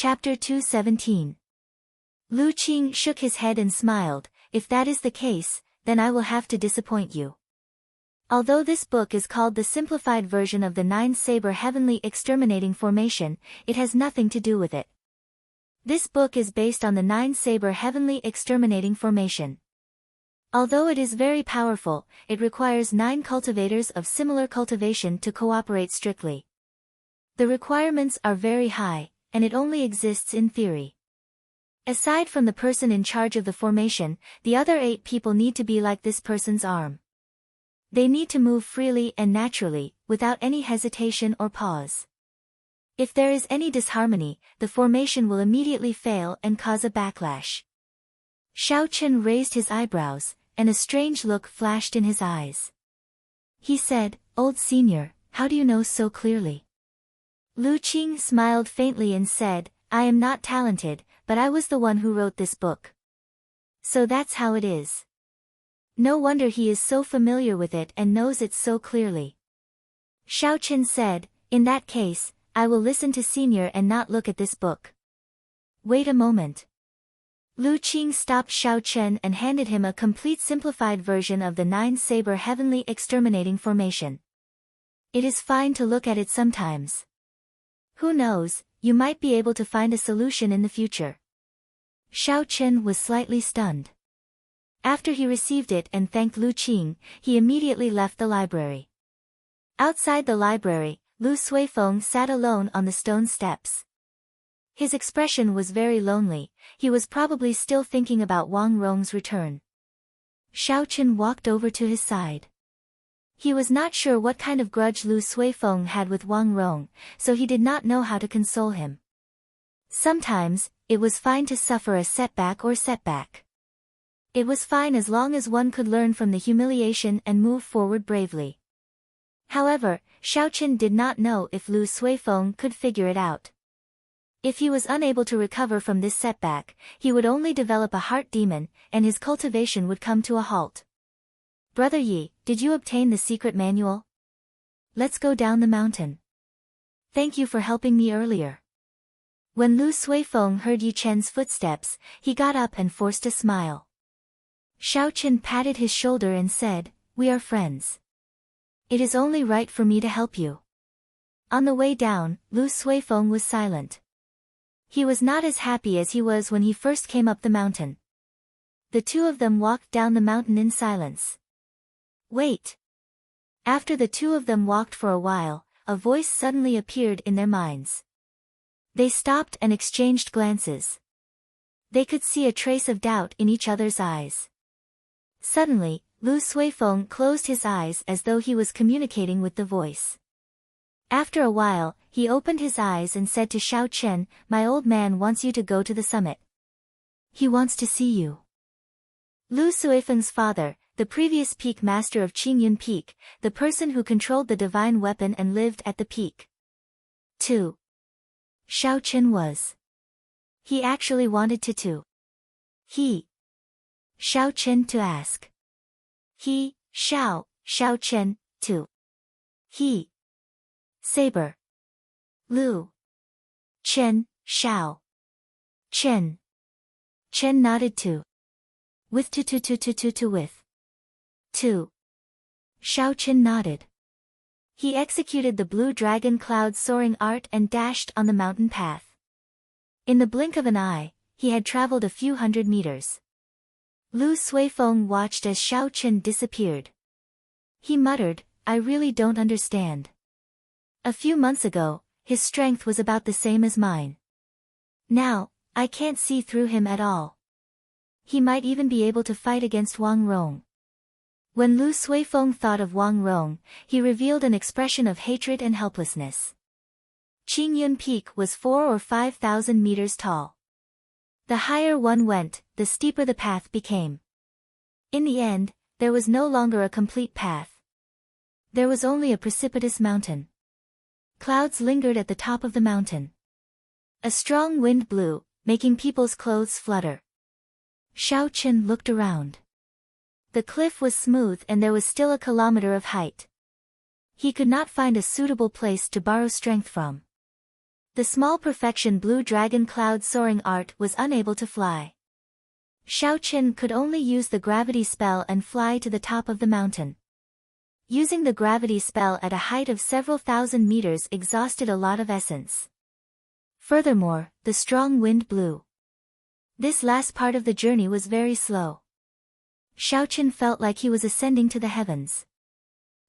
Chapter 217. Lu Qing shook his head and smiled. If that is the case, then I will have to disappoint you. Although this book is called the simplified version of the Nine-Saber Heavenly Exterminating Formation, it has nothing to do with it. This book is based on the Nine-Saber Heavenly Exterminating Formation. Although it is very powerful, it requires 9 cultivators of similar cultivation to cooperate strictly. The requirements are very high, and it only exists in theory. Aside from the person in charge of the formation, the other 8 people need to be like this person's arm. They need to move freely and naturally, without any hesitation or pause. If there is any disharmony, the formation will immediately fail and cause a backlash. Xiao Chen raised his eyebrows, and a strange look flashed in his eyes. He said, "Old senior, how do you know so clearly?" Lu Qing smiled faintly and said, "I am not talented, but I was the one who wrote this book. So that's how it is." No wonder he is so familiar with it and knows it so clearly. Xiao Chen said, "In that case, I will listen to senior and not look at this book." Wait a moment. Lu Qing stopped Xiao Chen and handed him a complete simplified version of the Nine-Saber Heavenly Exterminating Formation. It is fine to look at it sometimes. Who knows, you might be able to find a solution in the future. Xiao Chen was slightly stunned. After he received it and thanked Lu Qing, he immediately left the library. Outside the library, Lu Suifeng sat alone on the stone steps. His expression was very lonely. He was probably still thinking about Wang Rong's return. Xiao Chen walked over to his side. He was not sure what kind of grudge Lu Suifeng had with Wang Rong, so he did not know how to console him. Sometimes, it was fine to suffer a setback or setback. It was fine as long as one could learn from the humiliation and move forward bravely. However, Xiao Chen did not know if Lu Suifeng could figure it out. If he was unable to recover from this setback, he would only develop a heart demon, and his cultivation would come to a halt. "Brother Yi, did you obtain the secret manual? Let's go down the mountain. Thank you for helping me earlier." When Lu Suifeng heard Yi Chen's footsteps, he got up and forced a smile. Xiao Chen patted his shoulder and said, "We are friends. It is only right for me to help you." On the way down, Lu Suifeng was silent. He was not as happy as he was when he first came up the mountain. The two of them walked down the mountain in silence. Wait. After the two of them walked for a while, a voice suddenly appeared in their minds. They stopped and exchanged glances. They could see a trace of doubt in each other's eyes. Suddenly, Lu Suifeng closed his eyes as though he was communicating with the voice. After a while, he opened his eyes and said to Xiao Chen, "My old man wants you to go to the summit. He wants to see you." Lu Suifeng's father, the previous peak master of Qingyun Peak, the person who controlled the divine weapon and lived at the peak. 2. Xiao Chen was. He actually wanted to. He. Xiao Chen to ask. He, Xiao Chen, to. He. Saber. Lu. Chen, Xiao. Chen. Chen nodded to. With to with. 2. Xiao Chen nodded. He executed the blue dragon cloud soaring art and dashed on the mountain path. In the blink of an eye, he had traveled a few hundred meters. Lu Suifeng watched as Xiao Chen disappeared. He muttered, "I really don't understand. A few months ago, his strength was about the same as mine. Now, I can't see through him at all. He might even be able to fight against Wang Rong." When Lu Suifeng thought of Wang Rong, he revealed an expression of hatred and helplessness. Qingyun Peak was 4,000 or 5,000 meters tall. The higher one went, the steeper the path became. In the end, there was no longer a complete path. There was only a precipitous mountain. Clouds lingered at the top of the mountain. A strong wind blew, making people's clothes flutter. Xiao Chen looked around. The cliff was smooth and there was still a kilometer of height. He could not find a suitable place to borrow strength from. The small perfection blue dragon cloud soaring art was unable to fly. Shao Qin could only use the gravity spell and fly to the top of the mountain. Using the gravity spell at a height of several thousand meters exhausted a lot of essence. Furthermore, the strong wind blew. This last part of the journey was very slow. Shao Qin felt like he was ascending to the heavens.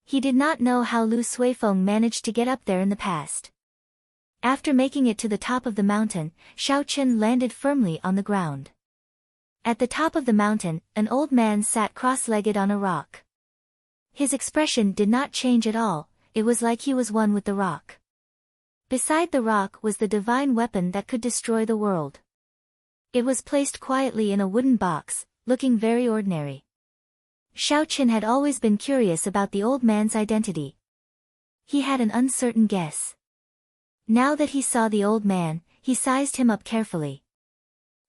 He did not know how Lu Suifeng managed to get up there in the past. After making it to the top of the mountain, Shao Qin landed firmly on the ground. At the top of the mountain, an old man sat cross-legged on a rock. His expression did not change at all, it was like he was one with the rock. Beside the rock was the divine weapon that could destroy the world. It was placed quietly in a wooden box, looking very ordinary. Shao Qin had always been curious about the old man's identity. He had an uncertain guess. Now that he saw the old man, he sized him up carefully.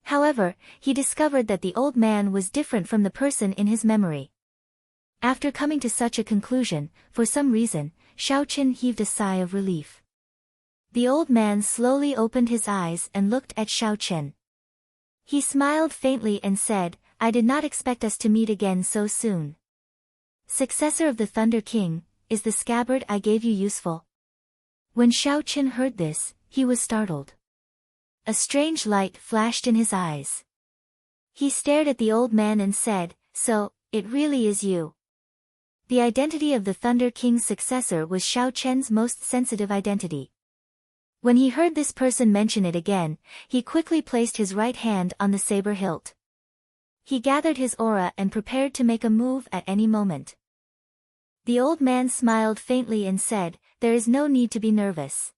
However, he discovered that the old man was different from the person in his memory. After coming to such a conclusion, for some reason, Shao Qin heaved a sigh of relief. The old man slowly opened his eyes and looked at Shao Qin. He smiled faintly and said, "I did not expect us to meet again so soon. Successor of the Thunder King, is the scabbard I gave you useful?" When Shao Qin heard this, he was startled. A strange light flashed in his eyes. He stared at the old man and said, "So, it really is you." The identity of the Thunder King's successor was Shao Qin's most sensitive identity. When he heard this person mention it again, he quickly placed his right hand on the saber hilt. He gathered his aura and prepared to make a move at any moment. The old man smiled faintly and said, "There is no need to be nervous.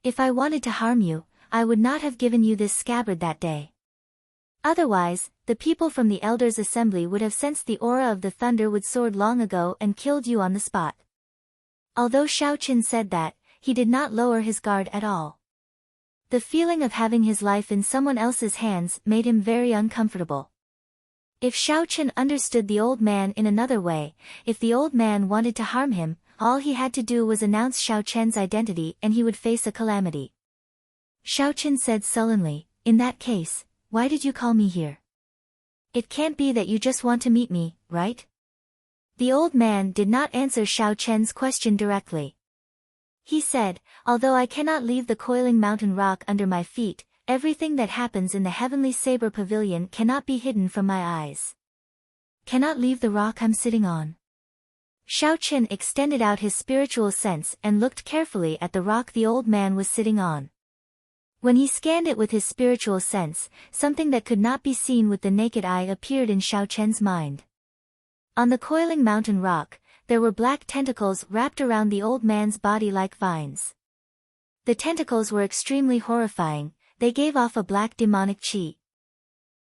If I wanted to harm you, I would not have given you this scabbard that day. Otherwise, the people from the Elders' Assembly would have sensed the aura of the Thunder-Wood Sword long ago and killed you on the spot." Although Shao Qin said that, he did not lower his guard at all. The feeling of having his life in someone else's hands made him very uncomfortable. If Shao Qin understood the old man in another way, if the old man wanted to harm him, all he had to do was announce Shao Qin's identity and he would face a calamity. Shao Qin said sullenly, "In that case, why did you call me here? It can't be that you just want to meet me, right?" The old man did not answer Shao Qin's question directly. He said, "Although I cannot leave the coiling mountain rock under my feet, everything that happens in the Heavenly Saber Pavilion cannot be hidden from my eyes." "Cannot leave the rock I'm sitting on?" Shao Qin extended out his spiritual sense and looked carefully at the rock the old man was sitting on. When he scanned it with his spiritual sense, something that could not be seen with the naked eye appeared in Shao Qin's mind. On the coiling mountain rock, there were black tentacles wrapped around the old man's body like vines. The tentacles were extremely horrifying, they gave off a black demonic chi.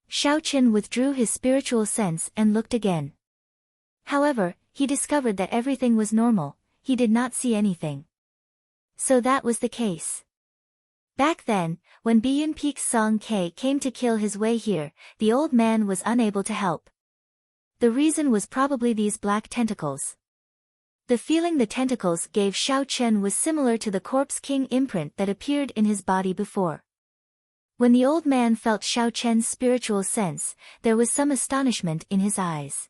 Shao Qin withdrew his spiritual sense and looked again. However, he discovered that everything was normal, he did not see anything. So that was the case. Back then, when Biyun Peak's Song K came to kill his way here, the old man was unable to help. The reason was probably these black tentacles. The feeling the tentacles gave Shao Qin was similar to the Corpse King imprint that appeared in his body before. When the old man felt Shao Qin's spiritual sense, there was some astonishment in his eyes.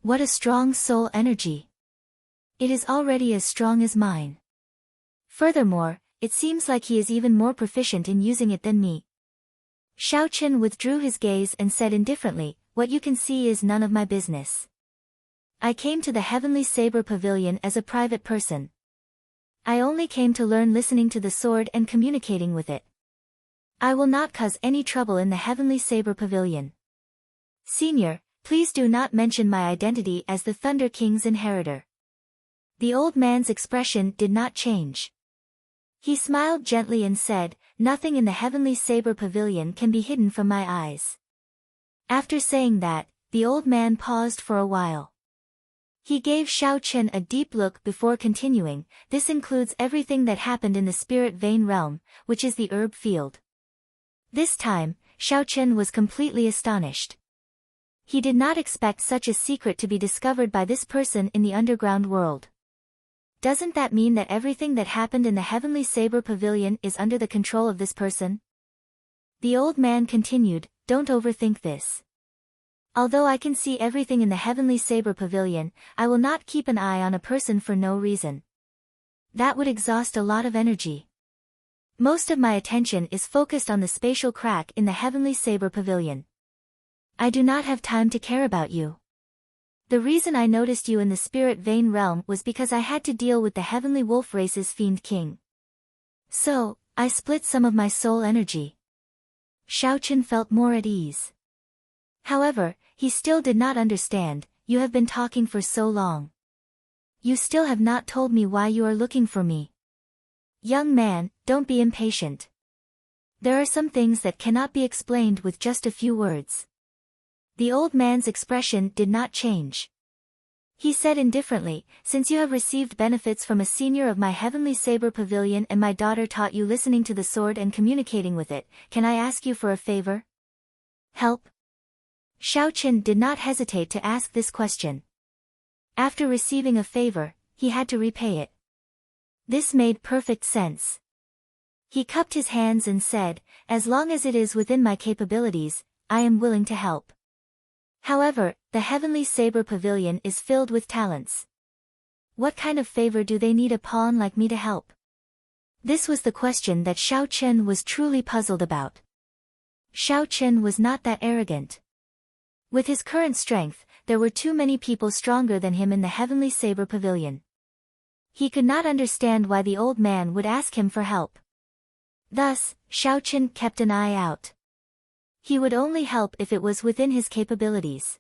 What a strong soul energy! It is already as strong as mine. Furthermore, it seems like he is even more proficient in using it than me. Shao Qin withdrew his gaze and said indifferently, "What you can see is none of my business. I came to the Heavenly Saber Pavilion as a private person. I only came to learn listening to the sword and communicating with it. I will not cause any trouble in the Heavenly Saber Pavilion. Senior, please do not mention my identity as the Thunder King's inheritor." The old man's expression did not change. He smiled gently and said, "Nothing in the Heavenly Saber Pavilion can be hidden from my eyes." After saying that, the old man paused for a while. He gave Shao Qin a deep look before continuing, "This includes everything that happened in the spirit vein realm, which is the herb field." This time, Shao Qin was completely astonished. He did not expect such a secret to be discovered by this person in the underground world. Doesn't that mean that everything that happened in the Heavenly Saber Pavilion is under the control of this person? The old man continued, don't overthink this. Although I can see everything in the Heavenly Saber Pavilion, I will not keep an eye on a person for no reason. That would exhaust a lot of energy. Most of my attention is focused on the spatial crack in the Heavenly Saber Pavilion. I do not have time to care about you. The reason I noticed you in the spirit vein realm was because I had to deal with the Heavenly Wolf Race's Fiend King. So, I split some of my soul energy. Xiaochen felt more at ease. However, he still did not understand. You have been talking for so long. You still have not told me why you are looking for me. Young man, don't be impatient. There are some things that cannot be explained with just a few words. The old man's expression did not change. He said indifferently, since you have received benefits from a senior of my Heavenly Saber Pavilion and my daughter taught you listening to the sword and communicating with it, can I ask you for a favor? Help? Xiaochen did not hesitate to ask this question. After receiving a favor, he had to repay it. This made perfect sense. He cupped his hands and said, as long as it is within my capabilities, I am willing to help. However, the Heavenly Saber Pavilion is filled with talents. What kind of favor do they need a pawn like me to help? This was the question that Xiaochen was truly puzzled about. Xiaochen was not that arrogant. With his current strength, there were too many people stronger than him in the Heavenly Saber Pavilion. He could not understand why the old man would ask him for help. Thus, Xiaochen kept an eye out. He would only help if it was within his capabilities.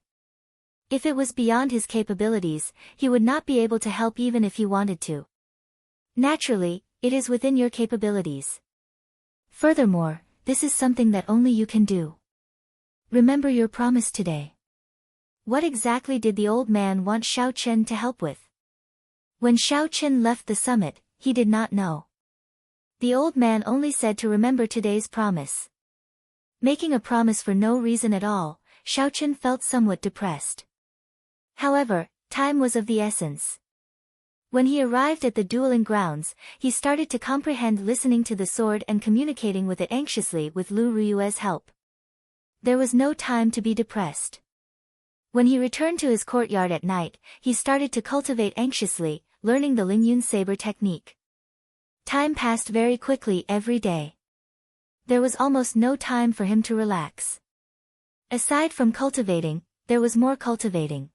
If it was beyond his capabilities, he would not be able to help even if he wanted to. Naturally, it is within your capabilities. Furthermore, this is something that only you can do. Remember your promise today. What exactly did the old man want Xiaochen to help with? When Xiaochen left the summit, he did not know. The old man only said to remember today's promise. Making a promise for no reason at all, Xiaochen felt somewhat depressed. However, time was of the essence. When he arrived at the dueling grounds, he started to comprehend listening to the sword and communicating with it anxiously with Lu Ruyue's help. There was no time to be depressed. When he returned to his courtyard at night, he started to cultivate anxiously, learning the Lingyun saber technique. Time passed very quickly every day. There was almost no time for him to relax. Aside from cultivating, there was more cultivating.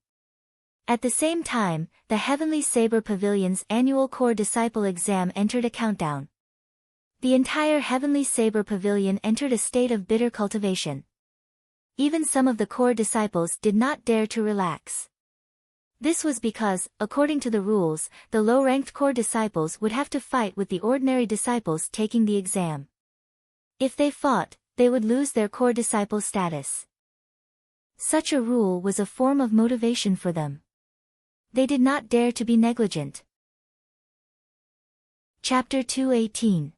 At the same time, the Heavenly Saber Pavilion's annual core disciple exam entered a countdown. The entire Heavenly Saber Pavilion entered a state of bitter cultivation. Even some of the core disciples did not dare to relax. This was because, according to the rules, the low-ranked core disciples would have to fight with the ordinary disciples taking the exam. If they fought, they would lose their core disciple status. Such a rule was a form of motivation for them. They did not dare to be negligent. Chapter 218.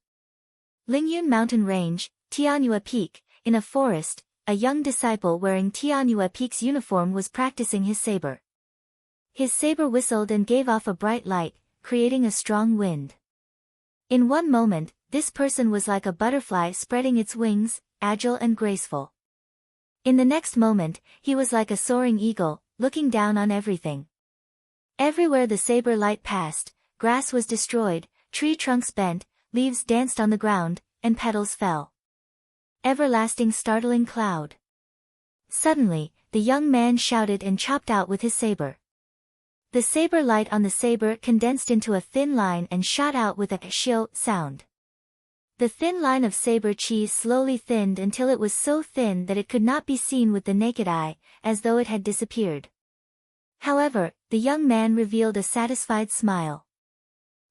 Lingyun Mountain Range, Tianyue Peak. In a forest, a young disciple wearing Tianyue Peak's uniform was practicing his saber. His saber whistled and gave off a bright light, creating a strong wind. In one moment, this person was like a butterfly spreading its wings, agile and graceful. In the next moment, he was like a soaring eagle, looking down on everything. Everywhere the saber light passed, grass was destroyed, tree trunks bent, leaves danced on the ground, and petals fell. Everlasting startling cloud. Suddenly, the young man shouted and chopped out with his saber. The saber light on the saber condensed into a thin line and shot out with a xiu sound. The thin line of saber chi slowly thinned until it was so thin that it could not be seen with the naked eye, as though it had disappeared. However, the young man revealed a satisfied smile.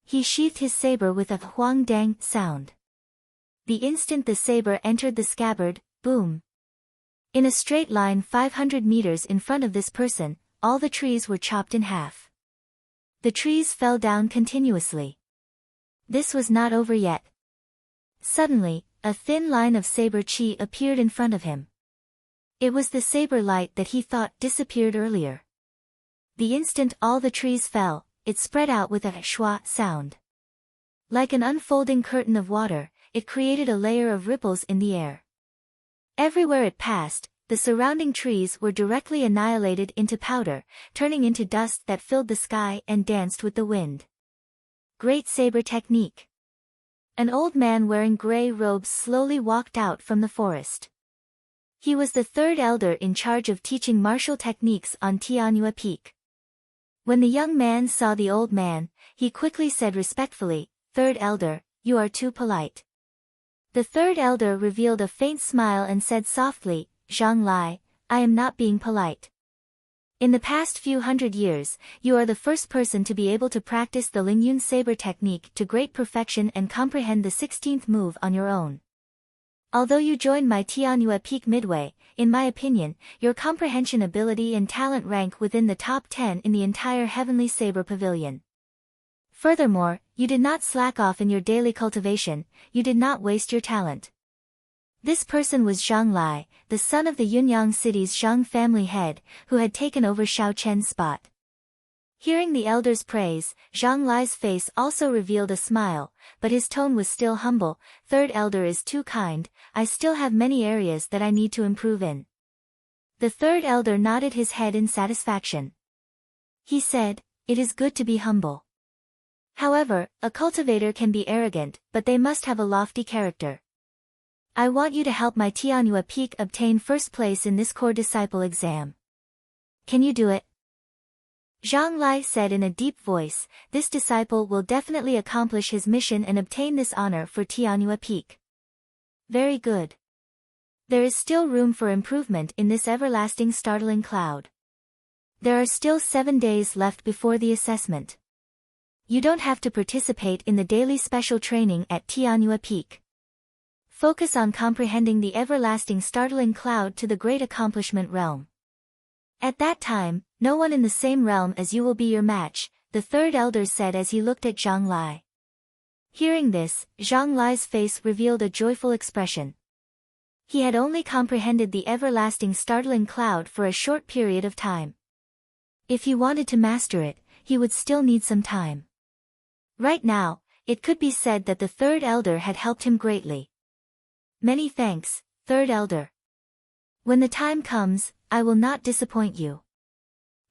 He sheathed his saber with a huang dang sound. The instant the saber entered the scabbard, boom. In a straight line 500 meters in front of this person, all the trees were chopped in half. The trees fell down continuously. This was not over yet. Suddenly, a thin line of saber chi appeared in front of him. It was the saber light that he thought disappeared earlier. The instant all the trees fell, it spread out with a schwa sound. Like an unfolding curtain of water, it created a layer of ripples in the air. Everywhere it passed, the surrounding trees were directly annihilated into powder, turning into dust that filled the sky and danced with the wind. Great saber technique. An old man wearing gray robes slowly walked out from the forest. He was the third elder in charge of teaching martial techniques on Tianhua Peak. When the young man saw the old man, he quickly said respectfully, "Third elder, you are too polite." The third elder revealed a faint smile and said softly, "Zhang Lai, I am not being polite. In the past few hundred years, you are the first person to be able to practice the Lingyun saber technique to great perfection and comprehend the 16th move on your own. Although you joined my Tianhua Peak midway, in my opinion, your comprehension ability and talent rank within the top 10 in the entire Heavenly Saber Pavilion. Furthermore, you did not slack off in your daily cultivation, you did not waste your talent." This person was Zhang Lai, the son of the Yunyang city's Zhang family head, who had taken over Xiao Chen's spot. Hearing the elder's praise, Zhang Lai's face also revealed a smile, but his tone was still humble. "Third elder is too kind, I still have many areas that I need to improve in." The third elder nodded his head in satisfaction. He said, "It is good to be humble. However, a cultivator can be arrogant, but they must have a lofty character. I want you to help my Tianhua Peak obtain first place in this core disciple exam. Can you do it?" Zhang Lai said in a deep voice, "This disciple will definitely accomplish his mission and obtain this honor for Tianhua Peak." "Very good. There is still room for improvement in this everlasting startling cloud. There are still 7 days left before the assessment. You don't have to participate in the daily special training at Tianhua Peak. Focus on comprehending the everlasting startling cloud to the great accomplishment realm. At that time, no one in the same realm as you will be your match," the third elder said as he looked at Zhang Lai. Hearing this, Zhang Lai's face revealed a joyful expression. He had only comprehended the everlasting startling cloud for a short period of time. If he wanted to master it, he would still need some time. Right now, it could be said that the third elder had helped him greatly. "Many thanks, third elder. When the time comes, I will not disappoint you."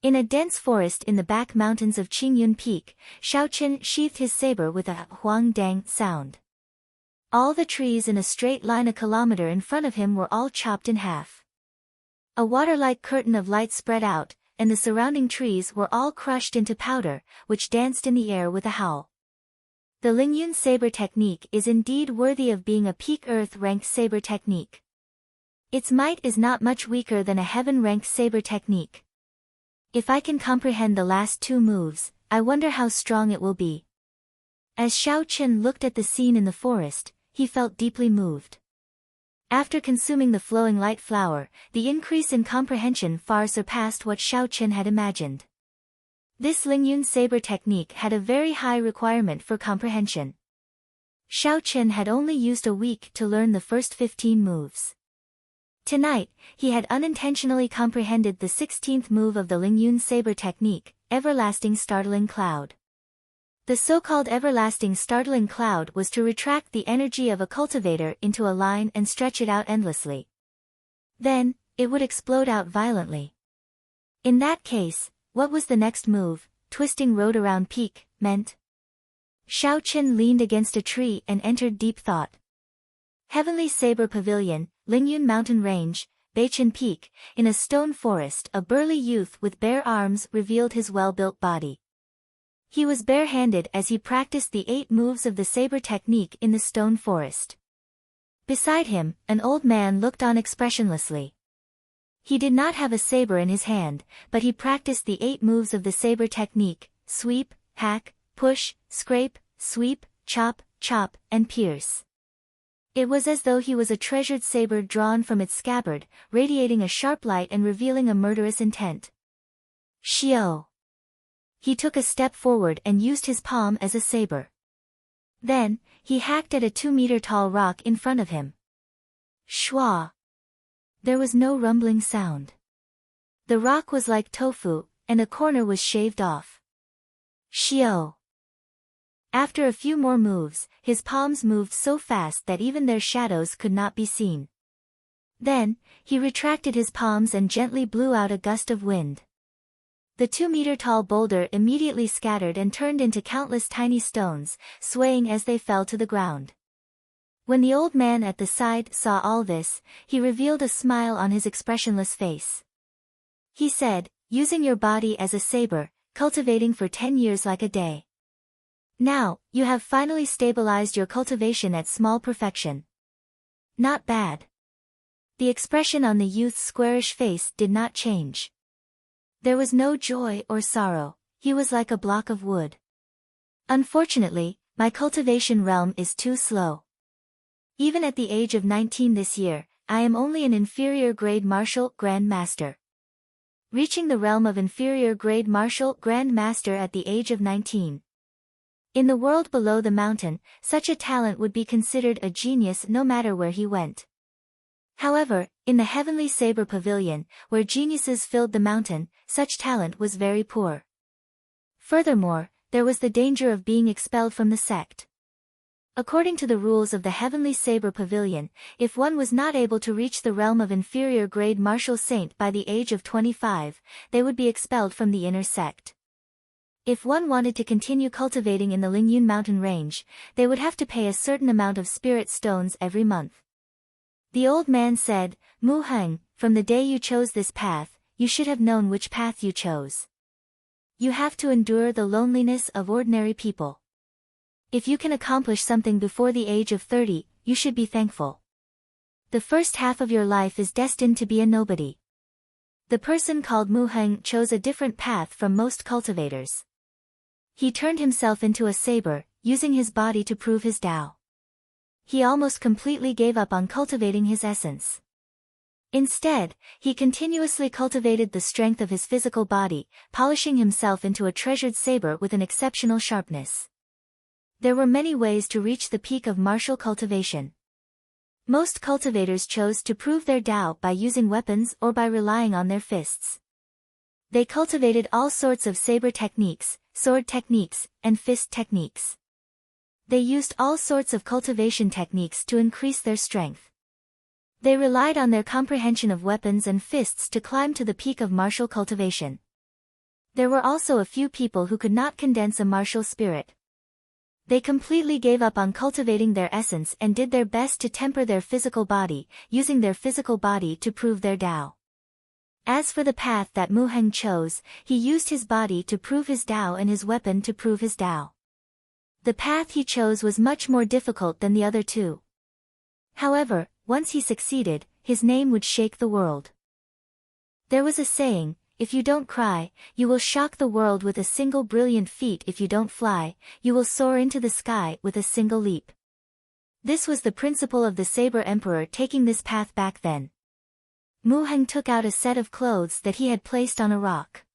In a dense forest in the back mountains of Qingyun Peak, Xiaoqin sheathed his saber with a huang-dang sound. All the trees in a straight line a kilometer in front of him were all chopped in half. A water-like curtain of light spread out, and the surrounding trees were all crushed into powder, which danced in the air with a howl. The Lingyun saber technique is indeed worthy of being a peak earth-ranked saber technique. Its might is not much weaker than a heaven-ranked saber technique. If I can comprehend the last 2 moves, I wonder how strong it will be. As Xiao Qin looked at the scene in the forest, he felt deeply moved. After consuming the flowing light flower, the increase in comprehension far surpassed what Xiao Qin had imagined. This Lingyun saber technique had a very high requirement for comprehension. Xiao Qin had only used a week to learn the first 15 moves. Tonight, he had unintentionally comprehended the 16th move of the Lingyun saber technique, Everlasting Startling Cloud. The so-called Everlasting Startling Cloud was to retract the energy of a cultivator into a line and stretch it out endlessly. Then, it would explode out violently. In that case, what was the next move, Twisting Road Around Peak, meant? Xiao Qin leaned against a tree and entered deep thought. Heavenly Saber Pavilion, Lingyun Mountain Range, Beichen Peak, in a stone forest a burly youth with bare arms revealed his well-built body. He was barehanded as he practiced the 8 moves of the saber technique in the stone forest. Beside him, an old man looked on expressionlessly. He did not have a saber in his hand, but he practiced the 8 moves of the saber technique: sweep, hack, push, scrape, sweep, chop, chop, and pierce. It was as though he was a treasured saber drawn from its scabbard, radiating a sharp light and revealing a murderous intent. Shio! He took a step forward and used his palm as a saber. Then, he hacked at a 2-meter-tall rock in front of him. Shwa! There was no rumbling sound. The rock was like tofu, and a corner was shaved off. Xiao. After a few more moves, his palms moved so fast that even their shadows could not be seen. Then, he retracted his palms and gently blew out a gust of wind. The 2-meter-tall boulder immediately scattered and turned into countless tiny stones, swaying as they fell to the ground. When the old man at the side saw all this, he revealed a smile on his expressionless face. He said, "Using your body as a saber, cultivating for 10 years like a day. Now, you have finally stabilized your cultivation at small perfection. Not bad." The expression on the youth's squarish face did not change. There was no joy or sorrow, he was like a block of wood. "Unfortunately, my cultivation realm is too slow. Even at the age of 19 this year, I am only an inferior grade martial Grand Master." Reaching the realm of inferior grade martial Grand Master at the age of 19. In the world below the mountain, such a talent would be considered a genius no matter where he went. However, in the Heavenly Saber Pavilion, where geniuses filled the mountain, such talent was very poor. Furthermore, there was the danger of being expelled from the sect. According to the rules of the Heavenly Saber Pavilion, if one was not able to reach the realm of inferior grade martial saint by the age of 25, they would be expelled from the inner sect. If one wanted to continue cultivating in the Lingyun mountain range, they would have to pay a certain amount of spirit stones every month. The old man said, "Mu Heng, from the day you chose this path, you should have known which path you chose. You have to endure the loneliness of ordinary people. If you can accomplish something before the age of 30, you should be thankful. The first half of your life is destined to be a nobody." The person called Mu Heng chose a different path from most cultivators. He turned himself into a saber, using his body to prove his Tao. He almost completely gave up on cultivating his essence. Instead, he continuously cultivated the strength of his physical body, polishing himself into a treasured saber with an exceptional sharpness. There were many ways to reach the peak of martial cultivation. Most cultivators chose to prove their Tao by using weapons or by relying on their fists. They cultivated all sorts of saber techniques, sword techniques, and fist techniques. They used all sorts of cultivation techniques to increase their strength. They relied on their comprehension of weapons and fists to climb to the peak of martial cultivation. There were also a few people who could not condense a martial spirit. They completely gave up on cultivating their essence and did their best to temper their physical body, using their physical body to prove their Tao. As for the path that Mu Heng chose, he used his body to prove his Tao and his weapon to prove his Tao. The path he chose was much more difficult than the other two. However, once he succeeded, his name would shake the world. There was a saying, "If you don't cry, you will shock the world with a single brilliant feat. If you don't fly, you will soar into the sky with a single leap." This was the principle of the Saber Emperor taking this path back then. Mu Heng took out a set of clothes that he had placed on a rock.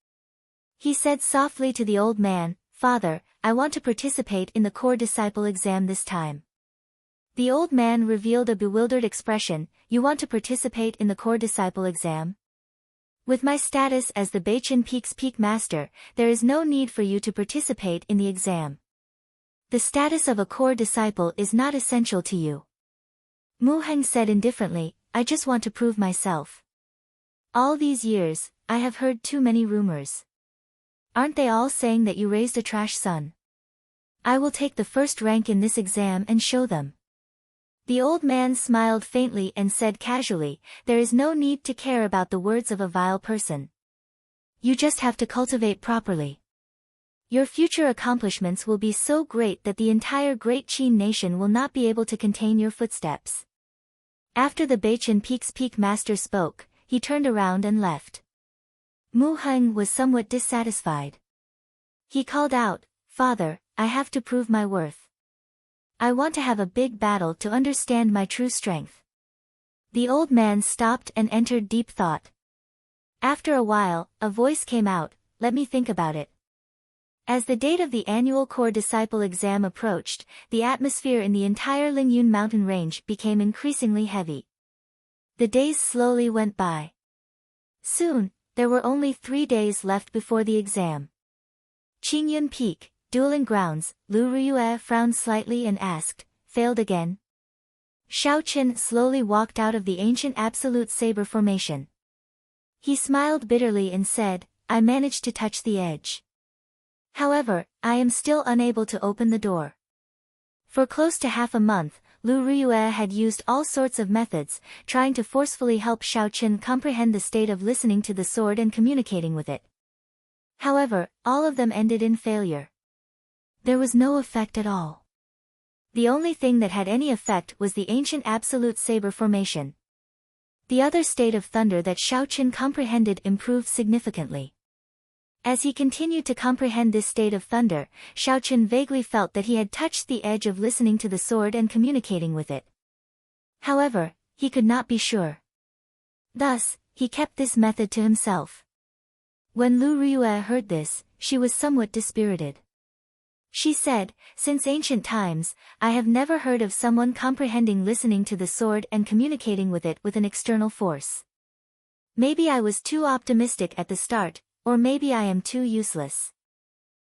He said softly to the old man, "Father, I want to participate in the core disciple exam this time." The old man revealed a bewildered expression, "You want to participate in the core disciple exam? With my status as the Beichen Peak's peak master, there is no need for you to participate in the exam. The status of a core disciple is not essential to you." Mu Heng said indifferently, "I just want to prove myself. All these years, I have heard too many rumors. Aren't they all saying that you raised a trash son? I will take the first rank in this exam and show them." The old man smiled faintly and said casually, "There is no need to care about the words of a vile person. You just have to cultivate properly. Your future accomplishments will be so great that the entire Great Qin nation will not be able to contain your footsteps." After the Beichen Peak's peak master spoke, he turned around and left. Mu Heng was somewhat dissatisfied. He called out, "Father, I have to prove my worth. I want to have a big battle to understand my true strength." The old man stopped and entered deep thought. After a while, a voice came out, "Let me think about it." As the date of the annual core disciple exam approached, the atmosphere in the entire Lingyun mountain range became increasingly heavy. The days slowly went by. Soon, there were only 3 days left before the exam. Qingyun Peak, Dueling Grounds. Lu Riyue frowned slightly and asked, failed again? Shao Chen slowly walked out of the ancient absolute saber formation. He smiled bitterly and said, I managed to touch the edge. However, I am still unable to open the door. For close to half a month, Lu Riyue had used all sorts of methods, trying to forcefully help Shao Chen comprehend the state of listening to the sword and communicating with it. However, all of them ended in failure. There was no effect at all. The only thing that had any effect was the ancient absolute saber formation. The other state of thunder that Shao Chen comprehended improved significantly. As he continued to comprehend this state of thunder, Shao Chen vaguely felt that he had touched the edge of listening to the sword and communicating with it. However, he could not be sure. Thus, he kept this method to himself. When Lu Riyue heard this, she was somewhat dispirited. She said, since ancient times, I have never heard of someone comprehending listening to the sword and communicating with it with an external force. Maybe I was too optimistic at the start, or maybe I am too useless.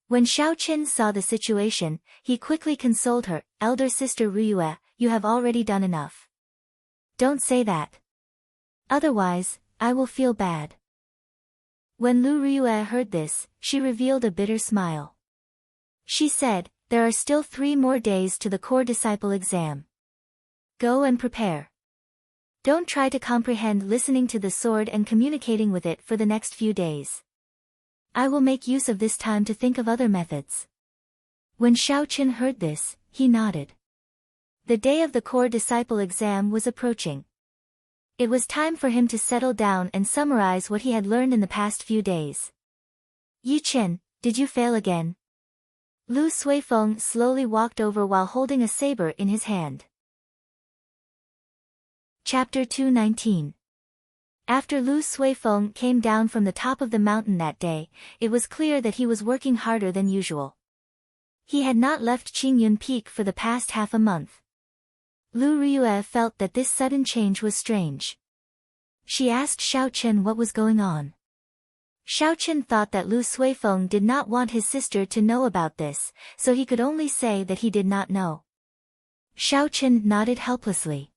When Shao Chen saw the situation, he quickly consoled her, elder sister Riyue, you have already done enough. Don't say that. Otherwise, I will feel bad. When Lu Riyue heard this, she revealed a bitter smile. She said, there are still 3 more days to the core disciple exam. Go and prepare. Don't try to comprehend listening to the sword and communicating with it for the next few days. I will make use of this time to think of other methods. When Shao Chen heard this, he nodded. The day of the core disciple exam was approaching. It was time for him to settle down and summarize what he had learned in the past few days. Yi Chen, did you fail again? Lu Suifeng slowly walked over while holding a saber in his hand. Chapter 219. After Lu Suifeng came down from the top of the mountain that day, it was clear that he was working harder than usual. He had not left Qingyun Peak for the past half a month. Lu Riyue felt that this sudden change was strange. She asked Shao Chen what was going on. Shao Chen thought that Lu Suifeng did not want his sister to know about this, so he could only say that he did not know. Shao Chen nodded helplessly.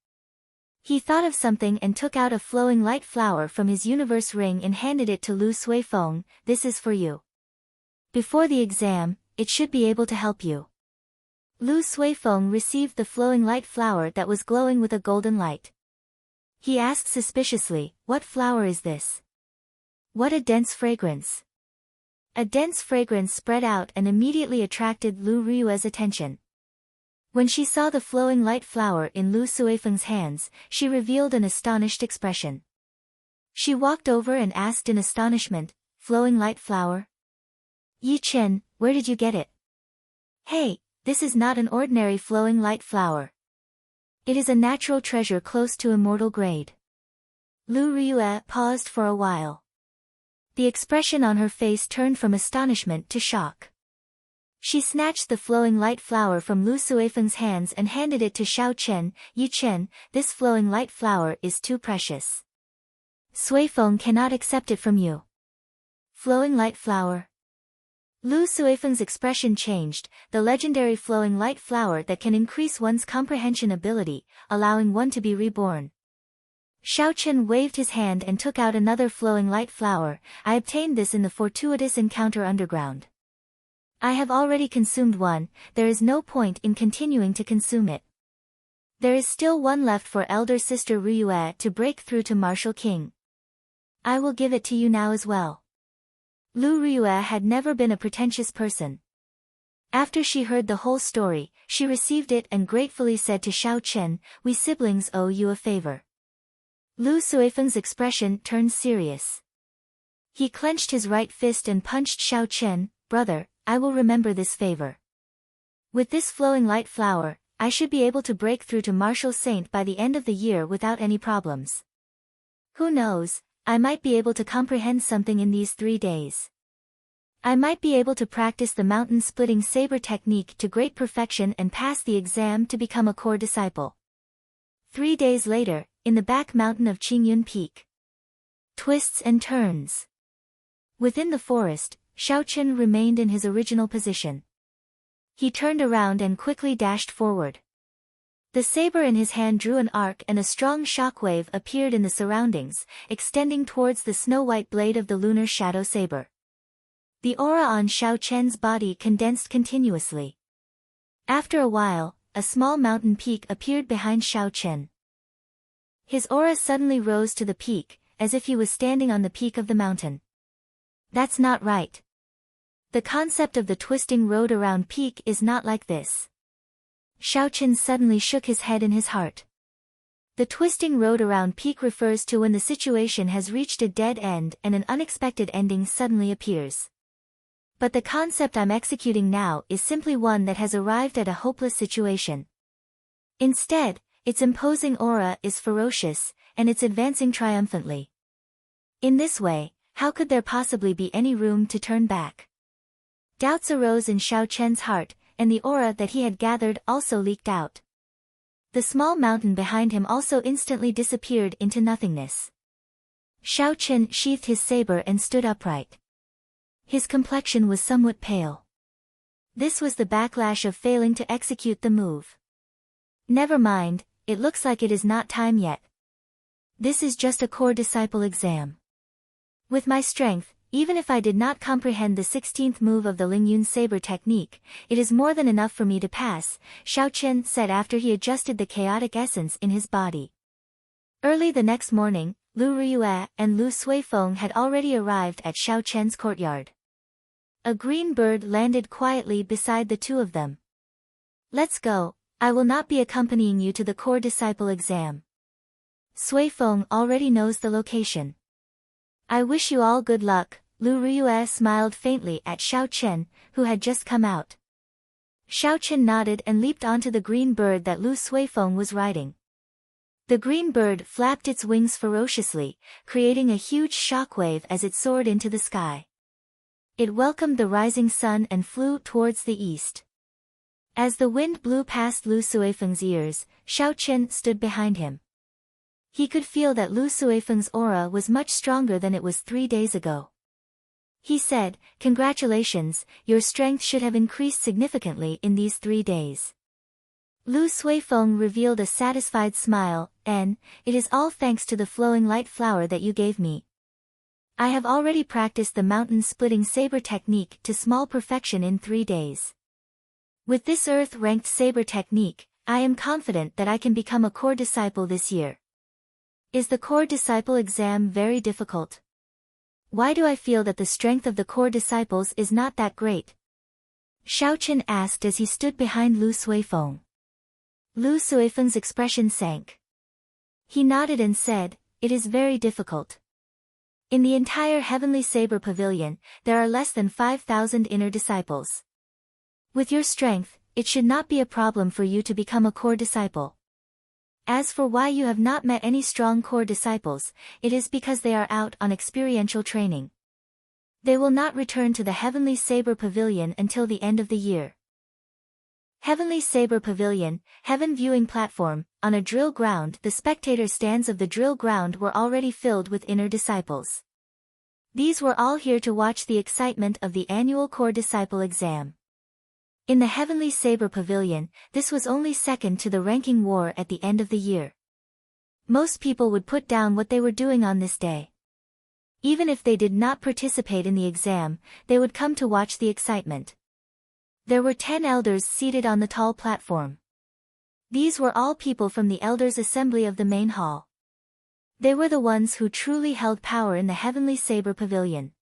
He thought of something and took out a flowing light flower from his universe ring and handed it to Lu Suifeng, this is for you. Before the exam, it should be able to help you. Lu Suifeng received the flowing light flower that was glowing with a golden light. He asked suspiciously, what flower is this? What a dense fragrance. A dense fragrance spread out and immediately attracted Lu Riyue's attention. When she saw the flowing light flower in Lu Suifeng's hands, she revealed an astonished expression. She walked over and asked in astonishment, flowing light flower? Yi Chen, where did you get it? Hey, this is not an ordinary flowing light flower. It is a natural treasure close to immortal grade. Lu Riyue paused for a while. The expression on her face turned from astonishment to shock. She snatched the flowing light flower from Lu Suifeng's hands and handed it to Shao Chen. Yi Chen, this flowing light flower is too precious. Suifeng cannot accept it from you. Flowing light flower. Lu Suifeng's expression changed, the legendary flowing light flower that can increase one's comprehension ability, allowing one to be reborn. Shao Chen waved his hand and took out another flowing light flower. I obtained this in the fortuitous encounter underground. I have already consumed one, there is no point in continuing to consume it. There is still one left for elder sister Riyue to break through to Martial King. I will give it to you now as well. Lu Riyue had never been a pretentious person. After she heard the whole story, she received it and gratefully said to Shao Chen, we siblings owe you a favor. Lu Suifeng's expression turned serious. He clenched his right fist and punched Shao Chen, brother, I will remember this favor. With this flowing light flower, I should be able to break through to Martial Saint by the end of the year without any problems. Who knows, I might be able to comprehend something in these 3 days. I might be able to practice the mountain-splitting saber technique to great perfection and pass the exam to become a core disciple. 3 days later, in the back mountain of Qingyun Peak. Twists and turns. Within the forest, Xiaochen remained in his original position. He turned around and quickly dashed forward. The saber in his hand drew an arc and a strong shockwave appeared in the surroundings, extending towards the snow-white blade of the lunar shadow saber. The aura on Xiaochen's body condensed continuously. After a while, a small mountain peak appeared behind Xiaochen. His aura suddenly rose to the peak, as if he was standing on the peak of the mountain. That's not right. The concept of the twisting road around peak is not like this. Xiaochen suddenly shook his head in his heart. The twisting road around peak refers to when the situation has reached a dead end and an unexpected ending suddenly appears. But the concept I'm executing now is simply one that has arrived at a hopeless situation. Instead, its imposing aura is ferocious, and it's advancing triumphantly. In this way, how could there possibly be any room to turn back? Doubts arose in Xiaochen's heart, and the aura that he had gathered also leaked out. The small mountain behind him also instantly disappeared into nothingness. Xiaochen sheathed his saber and stood upright. His complexion was somewhat pale. This was the backlash of failing to execute the move. Never mind, it looks like it is not time yet. This is just a core disciple exam. With my strength, even if I did not comprehend the 16th move of the Lingyun saber technique, it is more than enough for me to pass, Xiaochen said after he adjusted the chaotic essence in his body. Early the next morning, Lu Riyue and Lu Suifeng had already arrived at Xiaochen's courtyard. A green bird landed quietly beside the two of them. Let's go, I will not be accompanying you to the core disciple exam. Suifeng already knows the location. I wish you all good luck, Lu Riyue smiled faintly at Xiaochen, who had just come out. Xiaochen nodded and leaped onto the green bird that Lu Suifeng was riding. The green bird flapped its wings ferociously, creating a huge shockwave as it soared into the sky. It welcomed the rising sun and flew towards the east. As the wind blew past Lu Suifeng's ears, Xiaochen stood behind him. He could feel that Lu Suifeng's aura was much stronger than it was 3 days ago. He said, "Congratulations, your strength should have increased significantly in these 3 days." Lu Suifeng revealed a satisfied smile, and, "It is all thanks to the flowing light flower that you gave me. I have already practiced the mountain-splitting saber technique to small perfection in 3 days. With this earth-ranked saber technique, I am confident that I can become a core disciple this year." Is the core disciple exam very difficult? Why do I feel that the strength of the core disciples is not that great? Xiaochen asked as he stood behind Lu Suifeng. Lu Suifeng's expression sank. He nodded and said, "It is very difficult. In the entire Heavenly Saber Pavilion, there are less than 5,000 inner disciples. With your strength, it should not be a problem for you to become a core disciple. As for why you have not met any strong core disciples, it is because they are out on experiential training. They will not return to the Heavenly Saber Pavilion until the end of the year." Heavenly Saber Pavilion, Heaven Viewing Platform. On a drill ground, the spectator stands of the drill ground were already filled with inner disciples. These were all here to watch the excitement of the annual core disciple exam. In the Heavenly Saber Pavilion, this was only second to the ranking war at the end of the year. Most people would put down what they were doing on this day. Even if they did not participate in the exam, they would come to watch the excitement. There were 10 elders seated on the tall platform. These were all people from the elders' assembly of the main hall. They were the ones who truly held power in the Heavenly Saber Pavilion.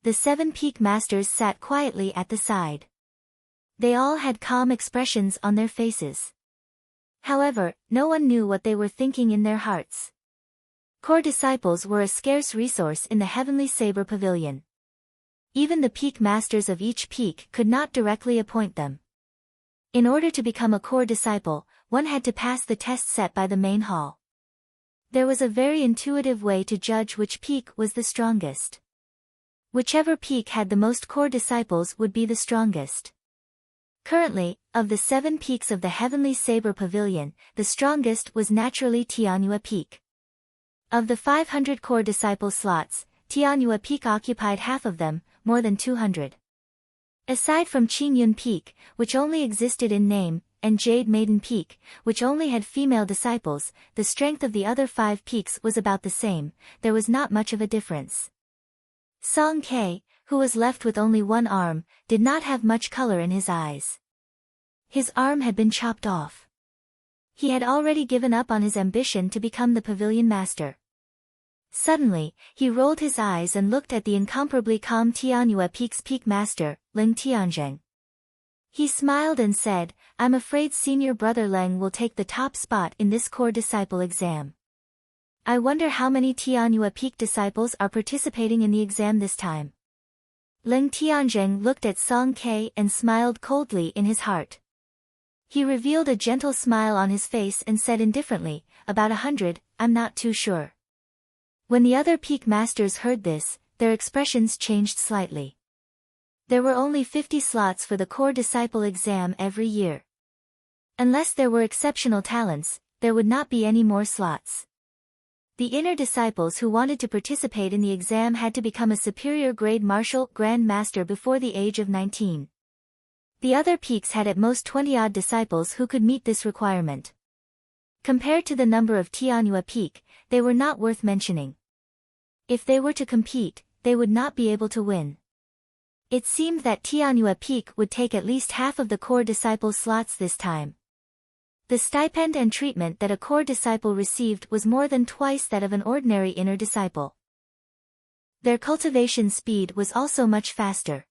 The 7 peak masters sat quietly at the side. They all had calm expressions on their faces. However, no one knew what they were thinking in their hearts. Core disciples were a scarce resource in the Heavenly Saber Pavilion. Even the peak masters of each peak could not directly appoint them. In order to become a core disciple, one had to pass the test set by the main hall. There was a very intuitive way to judge which peak was the strongest. Whichever peak had the most core disciples would be the strongest. Currently, of the 7 peaks of the Heavenly Saber Pavilion, the strongest was naturally Tianyue Peak. Of the 500 core disciple slots, Tianyue Peak occupied half of them, more than 200. Aside from Qingyun Peak, which only existed in name, and Jade Maiden Peak, which only had female disciples, the strength of the other 5 peaks was about the same. There was not much of a difference. Song Ke, who was left with only one arm, did not have much color in his eyes. His arm had been chopped off. He had already given up on his ambition to become the pavilion master. Suddenly, he rolled his eyes and looked at the incomparably calm Tianyue Peak's peak master, Ling Tianzheng. He smiled and said, "I'm afraid senior brother Leng will take the top spot in this core disciple exam. I wonder how many Tianyue Peak disciples are participating in the exam this time." Ling Tianzheng looked at Song Ke and smiled coldly in his heart. He revealed a gentle smile on his face and said indifferently, "About 100, I'm not too sure." When the other peak masters heard this, their expressions changed slightly. There were only 50 slots for the core disciple exam every year. Unless there were exceptional talents, there would not be any more slots. The inner disciples who wanted to participate in the exam had to become a superior grade martial grand master before the age of 19. The other peaks had at most 20-odd disciples who could meet this requirement. Compared to the number of Tianyue Peak, they were not worth mentioning. If they were to compete, they would not be able to win. It seemed that Tianyue Peak would take at least half of the core disciple slots this time. The stipend and treatment that a core disciple received was more than twice that of an ordinary inner disciple. Their cultivation speed was also much faster.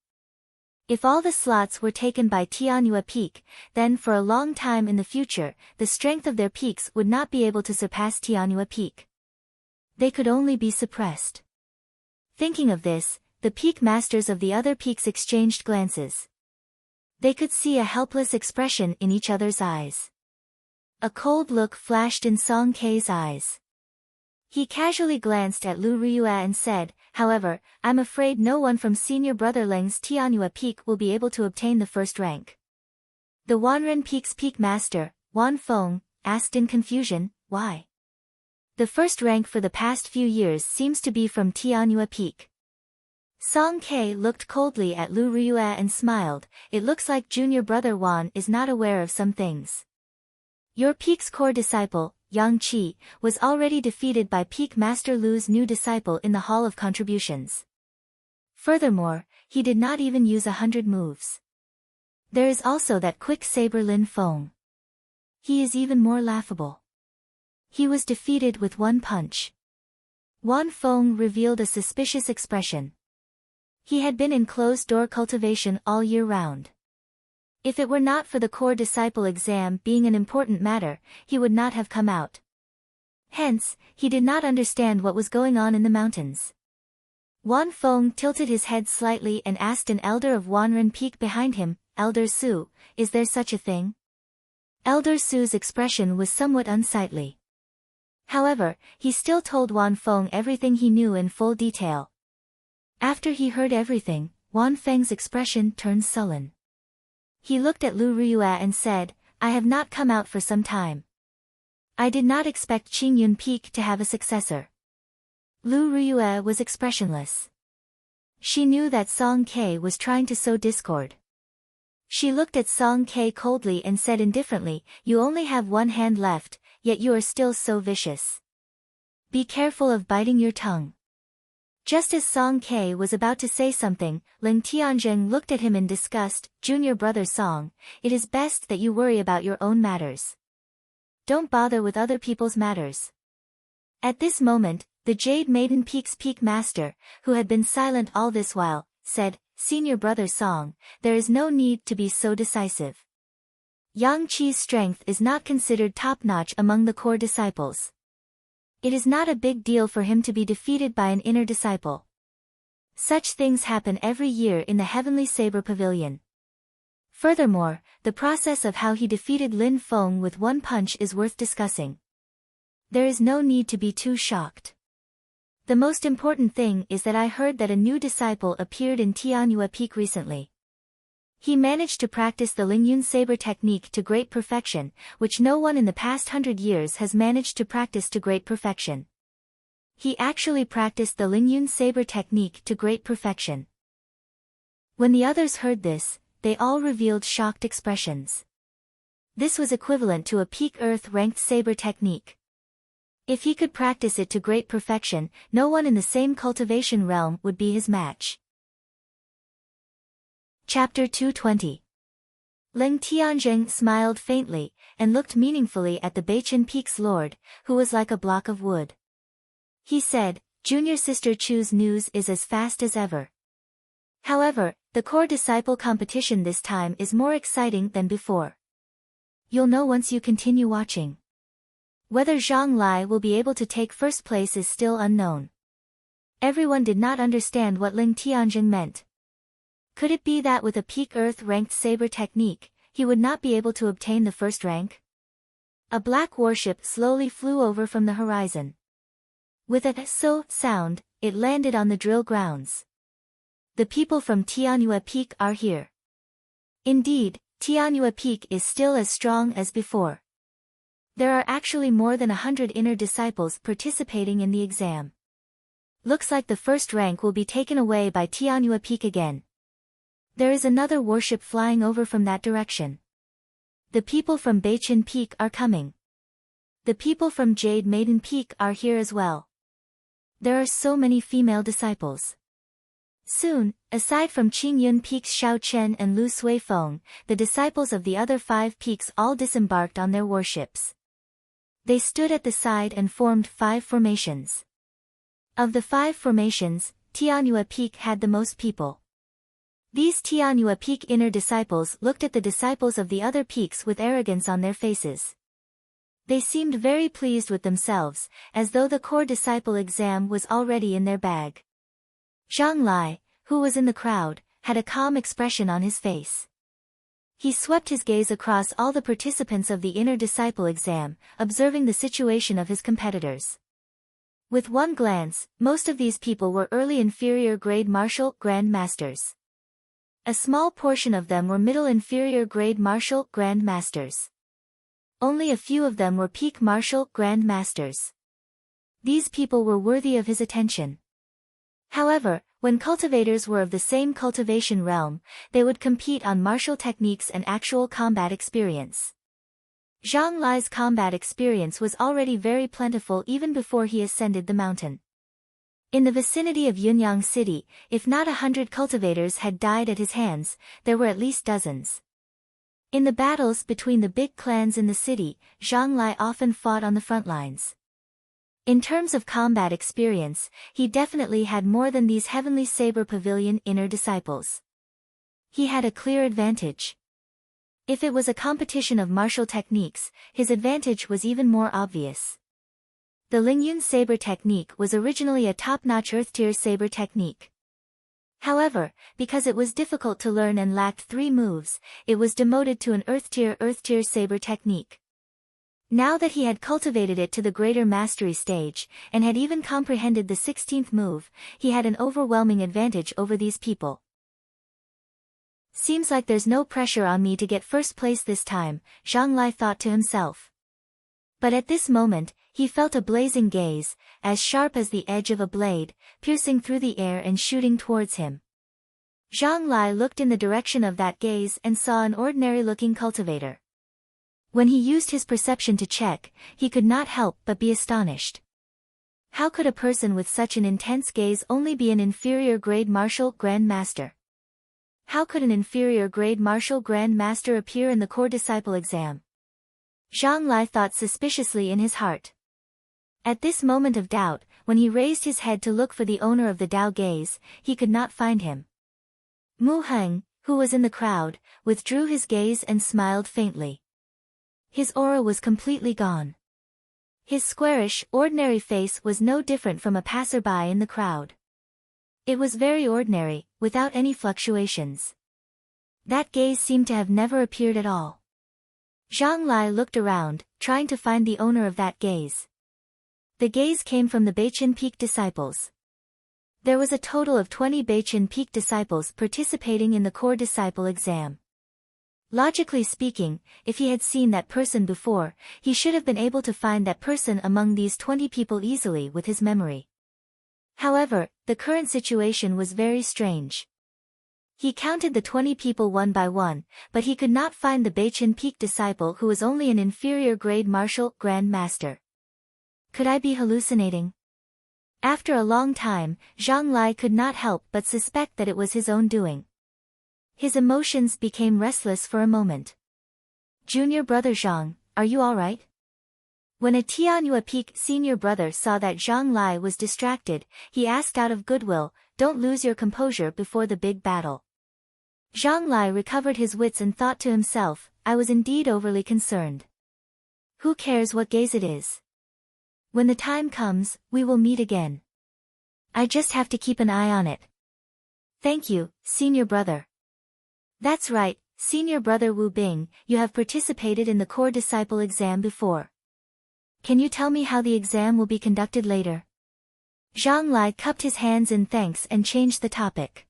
If all the slots were taken by Tianyue Peak, then for a long time in the future, the strength of their peaks would not be able to surpass Tianyue Peak. They could only be suppressed. Thinking of this, the peak masters of the other peaks exchanged glances. They could see a helpless expression in each other's eyes. A cold look flashed in Song Ke's eyes. He casually glanced at Lu Ryue and said, "However, I'm afraid no one from senior brother Leng's Tianyue Peak will be able to obtain the first rank." The Wanren Peak's peak master, Wan Feng, asked in confusion, "Why?" "The first rank for the past few years seems to be from Tianyue Peak." Song Ke looked coldly at Lu Ryue and smiled. "It looks like junior brother Wan is not aware of some things. Your peak's core disciple, Yang Qi, was already defeated by peak master Lu's new disciple in the Hall of Contributions. Furthermore, he did not even use 100 moves. There is also that quick saber Lin Feng. He is even more laughable. He was defeated with one punch." Wan Feng revealed a suspicious expression. He had been in closed-door cultivation all year round. If it were not for the core disciple exam being an important matter, he would not have come out. Hence, he did not understand what was going on in the mountains. Wan Feng tilted his head slightly and asked an elder of Wanren Peak behind him, "Elder Su, is there such a thing?" Elder Su's expression was somewhat unsightly. However, he still told Wan Feng everything he knew in full detail. After he heard everything, Wan Feng's expression turned sullen. He looked at Lu Ryue and said, "I have not come out for some time. I did not expect Qingyun Peak to have a successor." Lu Ryue was expressionless. She knew that Song Ke was trying to sow discord. She looked at Song Ke coldly and said indifferently, "You only have one hand left, yet you are still so vicious. Be careful of biting your tongue." Just as Song Ke was about to say something, Ling Tianzheng looked at him in disgust. "Junior brother Song, it is best that you worry about your own matters. Don't bother with other people's matters." At this moment, the Jade Maiden Peak's peak master, who had been silent all this while, said, "Senior brother Song, there is no need to be so decisive. Yang Qi's strength is not considered top-notch among the core disciples. It is not a big deal for him to be defeated by an inner disciple. Such things happen every year in the Heavenly Saber Pavilion. Furthermore, the process of how he defeated Lin Feng with one punch is worth discussing. There is no need to be too shocked. The most important thing is that I heard that a new disciple appeared in Tianyue Peak recently. He managed to practice the Lingyun saber technique to great perfection, which no one in the past 100 years has managed to practice to great perfection. He actually practiced the Lingyun saber technique to great perfection. When the others heard this, they all revealed shocked expressions. This was equivalent to a peak Earth-ranked saber technique. If he could practice it to great perfection, no one in the same cultivation realm would be his match. Chapter 220. Ling Tianjing smiled faintly, and looked meaningfully at the Beichen Peak's lord, who was like a block of wood. He said, "Junior sister Chu's news is as fast as ever. However, the core disciple competition this time is more exciting than before. You'll know once you continue watching. Whether Zhang Lai will be able to take first place is still unknown." Everyone did not understand what Ling Tianjing meant. Could it be that with a peak Earth-ranked saber technique, he would not be able to obtain the first rank? A black warship slowly flew over from the horizon. With a so sound, it landed on the drill grounds. "The people from Tianyue Peak are here." Indeed, Tianyue Peak is still as strong as before. There are actually more than 100 inner disciples participating in the exam. Looks like the first rank will be taken away by Tianyue Peak again. There is another warship flying over from that direction. The people from Beichen Peak are coming. The people from Jade Maiden Peak are here as well. There are so many female disciples. Soon, aside from Qingyun Peak's Xiao Chen and Lu Suifeng, the disciples of the other 5 peaks all disembarked on their warships. They stood at the side and formed 5 formations. Of the 5 formations, Tianyue Peak had the most people. These Tianyue Peak inner disciples looked at the disciples of the other peaks with arrogance on their faces. They seemed very pleased with themselves, as though the core disciple exam was already in their bag. Zhang Lai, who was in the crowd, had a calm expression on his face. He swept his gaze across all the participants of the inner disciple exam, observing the situation of his competitors. With one glance, most of these people were early inferior grade martial grand masters. A small portion of them were middle inferior grade martial grand masters. Only a few of them were peak martial grand masters. These people were worthy of his attention. However, when cultivators were of the same cultivation realm, they would compete on martial techniques and actual combat experience. Zhang Lai's combat experience was already very plentiful even before he ascended the mountain. In the vicinity of Yunyang City, if not 100 cultivators had died at his hands, there were at least dozens. In the battles between the big clans in the city, Zhang Lai often fought on the front lines. In terms of combat experience, he definitely had more than these Heavenly Saber Pavilion inner disciples. He had a clear advantage. If it was a competition of martial techniques, his advantage was even more obvious. The Lingyun saber technique was originally a top-notch earth-tier saber technique. However, because it was difficult to learn and lacked 3 moves, it was demoted to an earth-tier saber technique. Now that he had cultivated it to the greater mastery stage, and had even comprehended the 16th move, he had an overwhelming advantage over these people. Seems like there's no pressure on me to get first place this time, Zhang Lai thought to himself. But at this moment, he felt a blazing gaze, as sharp as the edge of a blade, piercing through the air and shooting towards him. Zhang Lai looked in the direction of that gaze and saw an ordinary-looking cultivator. When he used his perception to check, he could not help but be astonished. How could a person with such an intense gaze only be an inferior grade martial grand master? How could an inferior grade martial grand master appear in the core disciple exam? Zhang Lai thought suspiciously in his heart. At this moment of doubt, when he raised his head to look for the owner of the Dao gaze, he could not find him. Mu Heng, who was in the crowd, withdrew his gaze and smiled faintly. His aura was completely gone. His squarish, ordinary face was no different from a passerby in the crowd. It was very ordinary, without any fluctuations. That gaze seemed to have never appeared at all. Zhang Lai looked around, trying to find the owner of that gaze. The gaze came from the Beichen Peak disciples. There was a total of 20 Beichen Peak disciples participating in the core disciple exam. Logically speaking, if he had seen that person before, he should have been able to find that person among these 20 people easily with his memory. However, the current situation was very strange. He counted the 20 people one by one, but he could not find the Beichen Peak disciple who was only an inferior grade martial Grand Master. Could I be hallucinating? After a long time, Zhang Lai could not help but suspect that it was his own doing. His emotions became restless for a moment. Junior brother Zhang, are you all right? When a Tianyue Peak senior brother saw that Zhang Lai was distracted, he asked out of goodwill, "Don't lose your composure before the big battle." Zhang Lai recovered his wits and thought to himself, I was indeed overly concerned. Who cares what gaze it is? When the time comes, we will meet again. I just have to keep an eye on it. Thank you, senior brother. That's right, senior brother Wu Bing, you have participated in the core disciple exam before. Can you tell me how the exam will be conducted later? Zhang Lai cupped his hands in thanks and changed the topic.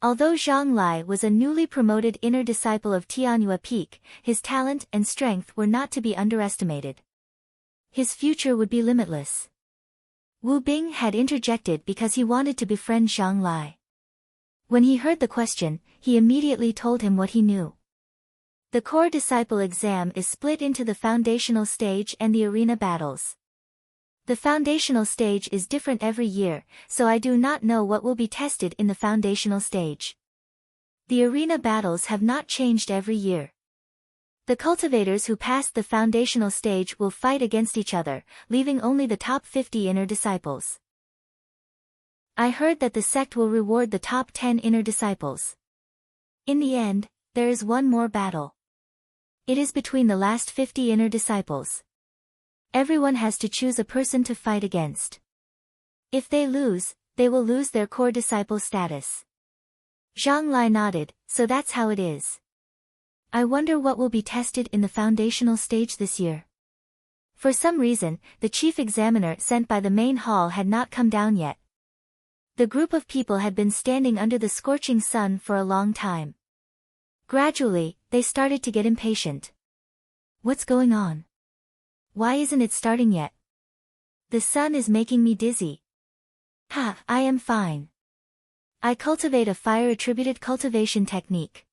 Although Zhang Lai was a newly promoted inner disciple of Tianyue Peak, his talent and strength were not to be underestimated. His future would be limitless. Wu Bing had interjected because he wanted to befriend Zhang Lai. When he heard the question, he immediately told him what he knew. The core disciple exam is split into the foundational stage and the arena battles. The foundational stage is different every year, so I do not know what will be tested in the foundational stage. The arena battles have not changed every year. The cultivators who passed the foundational stage will fight against each other, leaving only the top 50 inner disciples. I heard that the sect will reward the top 10 inner disciples. In the end, there is one more battle. It is between the last 50 inner disciples. Everyone has to choose a person to fight against. If they lose, they will lose their core disciple status. Zhang Lai nodded, so that's how it is. I wonder what will be tested in the foundational stage this year. For some reason, the chief examiner sent by the main hall had not come down yet. The group of people had been standing under the scorching sun for a long time. Gradually, they started to get impatient. What's going on? Why isn't it starting yet? The sun is making me dizzy. Ha, I am fine. I cultivate a fire-attributed cultivation technique.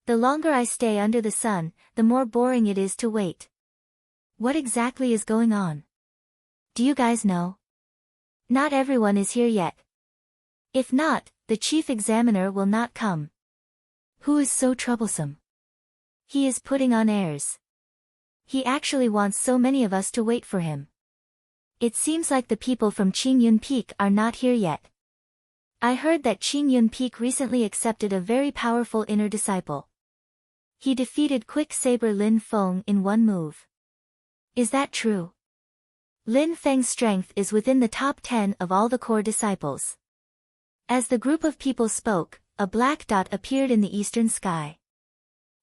The longer I stay under the sun, the more boring it is to wait. What exactly is going on? Do you guys know? Not everyone is here yet. If not, the chief examiner will not come. Who is so troublesome? He is putting on airs. He actually wants so many of us to wait for him. It seems like the people from Qingyun Peak are not here yet. I heard that Qingyun Peak recently accepted a very powerful inner disciple. He defeated Quick Saber Lin Feng in one move. Is that true? Lin Feng's strength is within the top 10 of all the core disciples. As the group of people spoke, a black dot appeared in the eastern sky.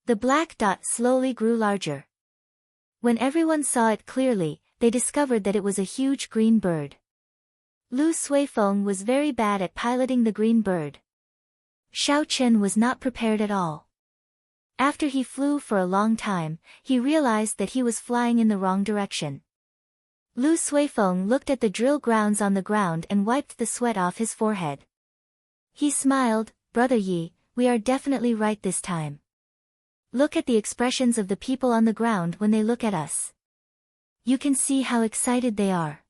The black dot slowly grew larger. When everyone saw it clearly, they discovered that it was a huge green bird. Lu Suifeng was very bad at piloting the green bird. Xiao Chen was not prepared at all. After he flew for a long time, he realized that he was flying in the wrong direction. Lu Suifeng looked at the drill grounds on the ground and wiped the sweat off his forehead. He smiled, Brother Yi, we are definitely right this time. Look at the expressions of the people on the ground when they look at us. You can see how excited they are.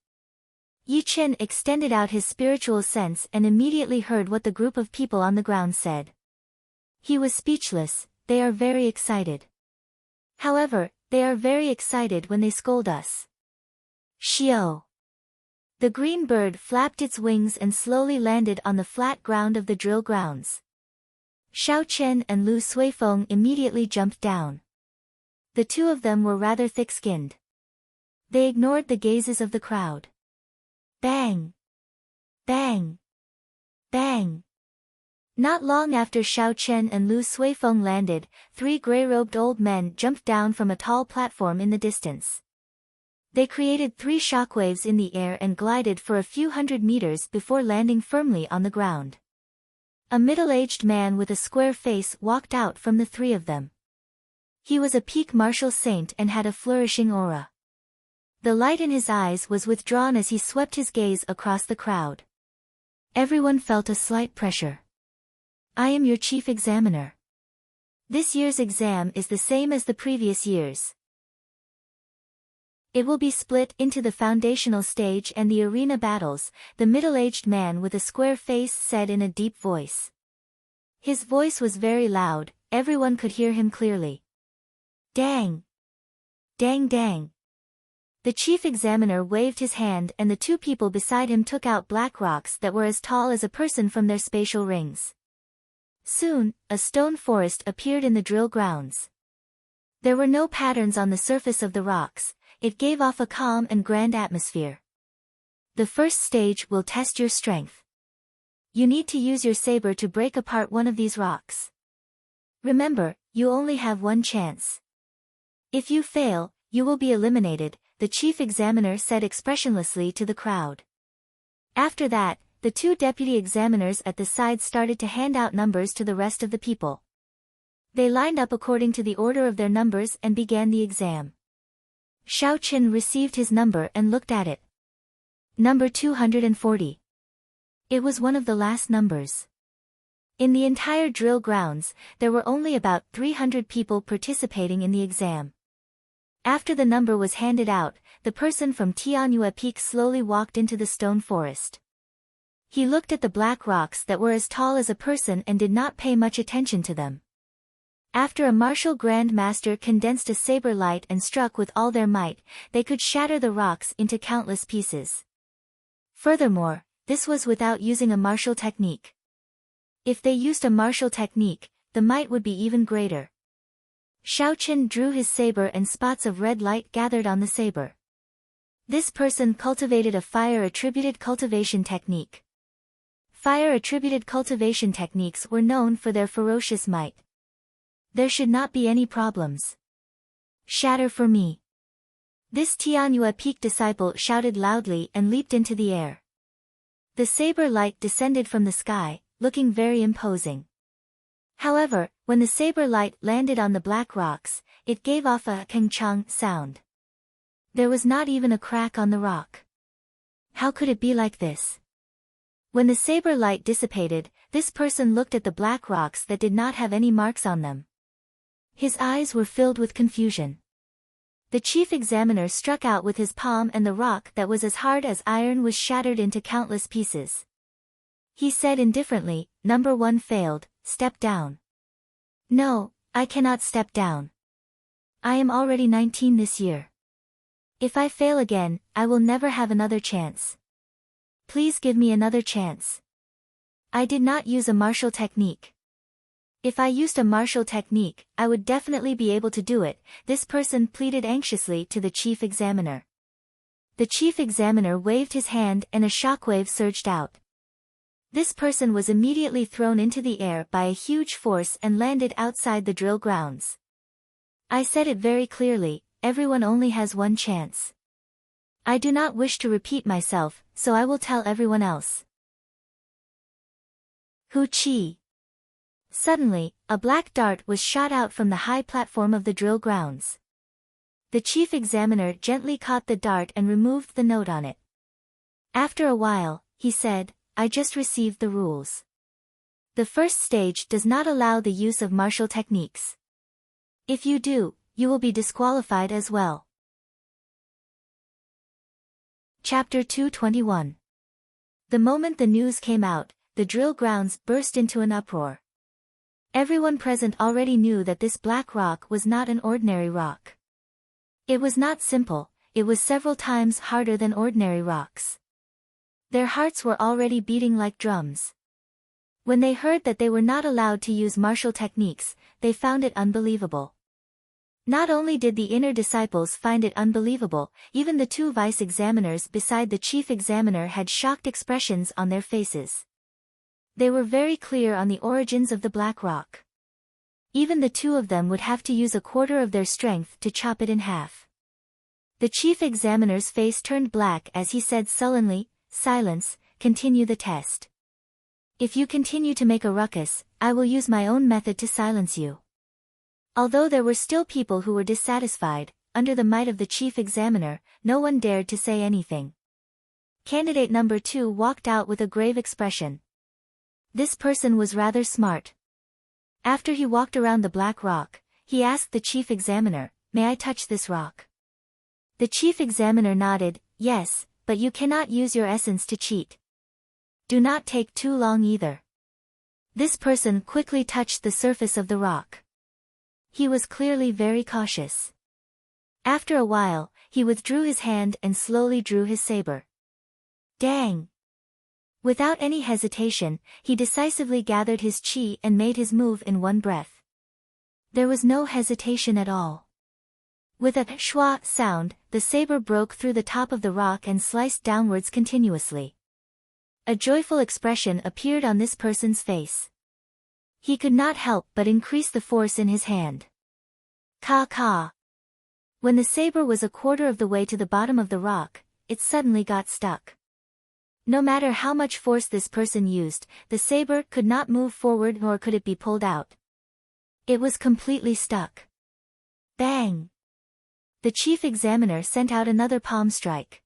Yi Chen extended out his spiritual sense and immediately heard what the group of people on the ground said. He was speechless, they are very excited. However, they are very excited when they scold us. Xiao. The green bird flapped its wings and slowly landed on the flat ground of the drill grounds. Xiao Chen and Lu Suifeng immediately jumped down. The two of them were rather thick-skinned. They ignored the gazes of the crowd. Bang! Bang! Bang! Not long after Xiao Chen and Lu Suifeng landed, 3 gray-robed old men jumped down from a tall platform in the distance. They created 3 shockwaves in the air and glided for a few hundred meters before landing firmly on the ground. A middle-aged man with a square face walked out from the 3 of them. He was a peak martial saint and had a flourishing aura. The light in his eyes was withdrawn as he swept his gaze across the crowd. Everyone felt a slight pressure. I am your chief examiner. This year's exam is the same as the previous year's. It will be split into the foundational stage and the arena battles, the middle-aged man with a square face said in a deep voice. His voice was very loud, everyone could hear him clearly. Dang! Dang dang! The chief examiner waved his hand and the two people beside him took out black rocks that were as tall as a person from their spatial rings. Soon, a stone forest appeared in the drill grounds. There were no patterns on the surface of the rocks. It gave off a calm and grand atmosphere. The first stage will test your strength. You need to use your saber to break apart one of these rocks. Remember, you only have one chance. If you fail, you will be eliminated, the chief examiner said expressionlessly to the crowd. After that, the two deputy examiners at the side started to hand out numbers to the rest of the people. They lined up according to the order of their numbers and began the exam. Xiao Qin received his number and looked at it. Number 240. It was one of the last numbers. In the entire drill grounds, there were only about 300 people participating in the exam. After the number was handed out, the person from Tianyue Peak slowly walked into the stone forest. He looked at the black rocks that were as tall as a person and did not pay much attention to them. After a martial grand master condensed a saber light and struck with all their might, they could shatter the rocks into countless pieces. Furthermore, this was without using a martial technique. If they used a martial technique, the might would be even greater. Xiao Qin drew his saber and spots of red light gathered on the saber. This person cultivated a fire-attributed cultivation technique. Fire-attributed cultivation techniques were known for their ferocious might. There should not be any problems. Shatter for me. This Tianyue Peak disciple shouted loudly and leaped into the air. The saber light descended from the sky, looking very imposing. However, when the saber light landed on the black rocks, it gave off a keng-chang sound. There was not even a crack on the rock. How could it be like this? When the saber light dissipated, this person looked at the black rocks that did not have any marks on them. His eyes were filled with confusion. The chief examiner struck out with his palm and the rock that was as hard as iron was shattered into countless pieces. He said indifferently, "Number 1 failed, step down." "No, I cannot step down. I am already 19 this year. If I fail again, I will never have another chance. Please give me another chance. I did not use a martial technique. If I used a martial technique, I would definitely be able to do it," this person pleaded anxiously to the chief examiner. The chief examiner waved his hand and a shockwave surged out. This person was immediately thrown into the air by a huge force and landed outside the drill grounds. I said it very clearly, everyone only has one chance. I do not wish to repeat myself, so I will tell everyone else. Hu Qi. Suddenly, a black dart was shot out from the high platform of the drill grounds. The chief examiner gently caught the dart and removed the note on it. After a while, he said, "I just received the rules. The first stage does not allow the use of martial techniques. If you do, you will be disqualified as well." Chapter 221. The moment the news came out, the drill grounds burst into an uproar. Everyone present already knew that this black rock was not an ordinary rock. It was not simple, it was several times harder than ordinary rocks. Their hearts were already beating like drums. When they heard that they were not allowed to use martial techniques, they found it unbelievable. Not only did the inner disciples find it unbelievable, even the two vice examiners beside the chief examiner had shocked expressions on their faces. They were very clear on the origins of the black rock. Even the two of them would have to use a quarter of their strength to chop it in half. The chief examiner's face turned black as he said sullenly, "Silence, continue the test. If you continue to make a ruckus, I will use my own method to silence you." Although there were still people who were dissatisfied, under the might of the chief examiner, no one dared to say anything. Candidate number 2 walked out with a grave expression. This person was rather smart. After he walked around the black rock, he asked the chief examiner, "May I touch this rock?" The chief examiner nodded, "Yes, but you cannot use your essence to cheat. Do not take too long either." This person quickly touched the surface of the rock. He was clearly very cautious. After a while, he withdrew his hand and slowly drew his saber. Dang! Without any hesitation, he decisively gathered his chi and made his move in one breath. There was no hesitation at all. With a shwa sound, the saber broke through the top of the rock and sliced downwards continuously. A joyful expression appeared on this person's face. He could not help but increase the force in his hand. Ka. When the saber was a quarter of the way to the bottom of the rock, it suddenly got stuck. No matter how much force this person used, the saber could not move forward nor could it be pulled out. It was completely stuck. Bang! The chief examiner sent out another palm strike.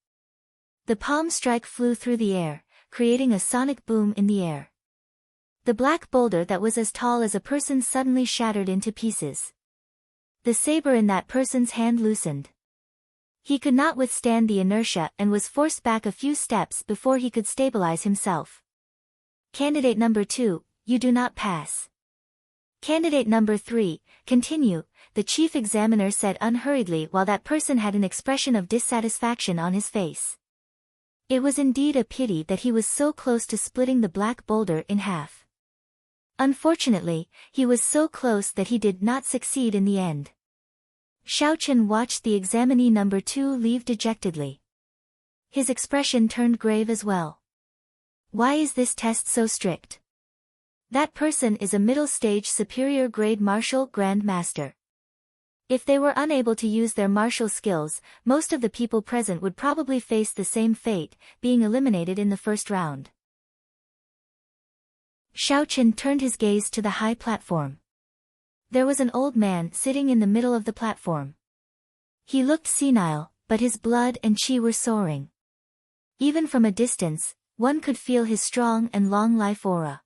The palm strike flew through the air, creating a sonic boom in the air. The black boulder that was as tall as a person suddenly shattered into pieces. The saber in that person's hand loosened. He could not withstand the inertia and was forced back a few steps before he could stabilize himself. Candidate number 2, you do not pass. Candidate number 3, continue, the chief examiner said unhurriedly while that person had an expression of dissatisfaction on his face. It was indeed a pity that he was so close to splitting the black boulder in half. Unfortunately, he was so close that he did not succeed in the end. Xiaochen watched the examinee number 2 leave dejectedly. His expression turned grave as well. Why is this test so strict? That person is a middle-stage superior grade martial grand master. If they were unable to use their martial skills, most of the people present would probably face the same fate, being eliminated in the first round. Xiaochen turned his gaze to the high platform. There was an old man sitting in the middle of the platform. He looked senile, but his blood and chi were soaring. Even from a distance, one could feel his strong and long life aura.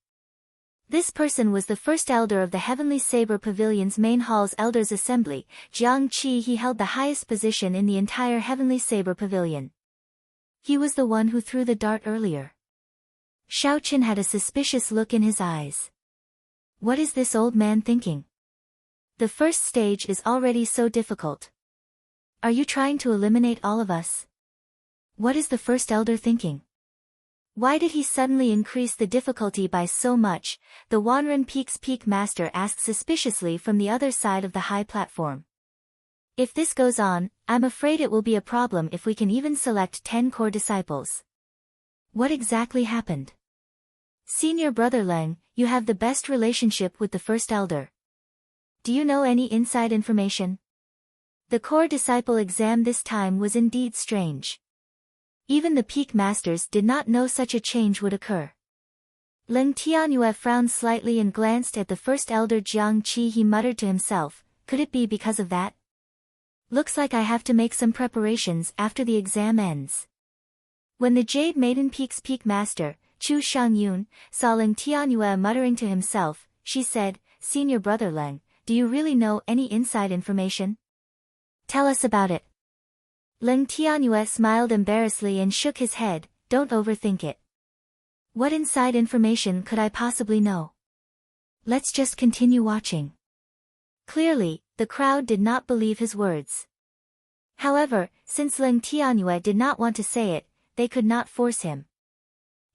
This person was the first elder of the Heavenly Saber Pavilion's main hall's Elders' Assembly, Jiang Qi. He held the highest position in the entire Heavenly Saber Pavilion. He was the one who threw the dart earlier. Xiaochen had a suspicious look in his eyes. What is this old man thinking? The first stage is already so difficult. Are you trying to eliminate all of us? What is the first elder thinking? Why did he suddenly increase the difficulty by so much? The Wanren Peak's Peak Master asked suspiciously from the other side of the high platform. If this goes on, I'm afraid it will be a problem if we can even select 10 core disciples. What exactly happened? Senior Brother Leng, you have the best relationship with the first elder. Do you know any inside information? The core disciple exam this time was indeed strange. Even the peak masters did not know such a change would occur. Leng Tianyue frowned slightly and glanced at the first elder Jiang Qi. He muttered to himself, could it be because of that? Looks like I have to make some preparations after the exam ends. When the Jade Maiden Peak's peak master, Chu Shangyun, saw Leng Tianyue muttering to himself, she said, Senior Brother Leng, do you really know any inside information? Tell us about it. Leng Tianyue smiled embarrassedly and shook his head, don't overthink it. What inside information could I possibly know? Let's just continue watching. Clearly, the crowd did not believe his words. However, since Leng Tianyue did not want to say it, they could not force him.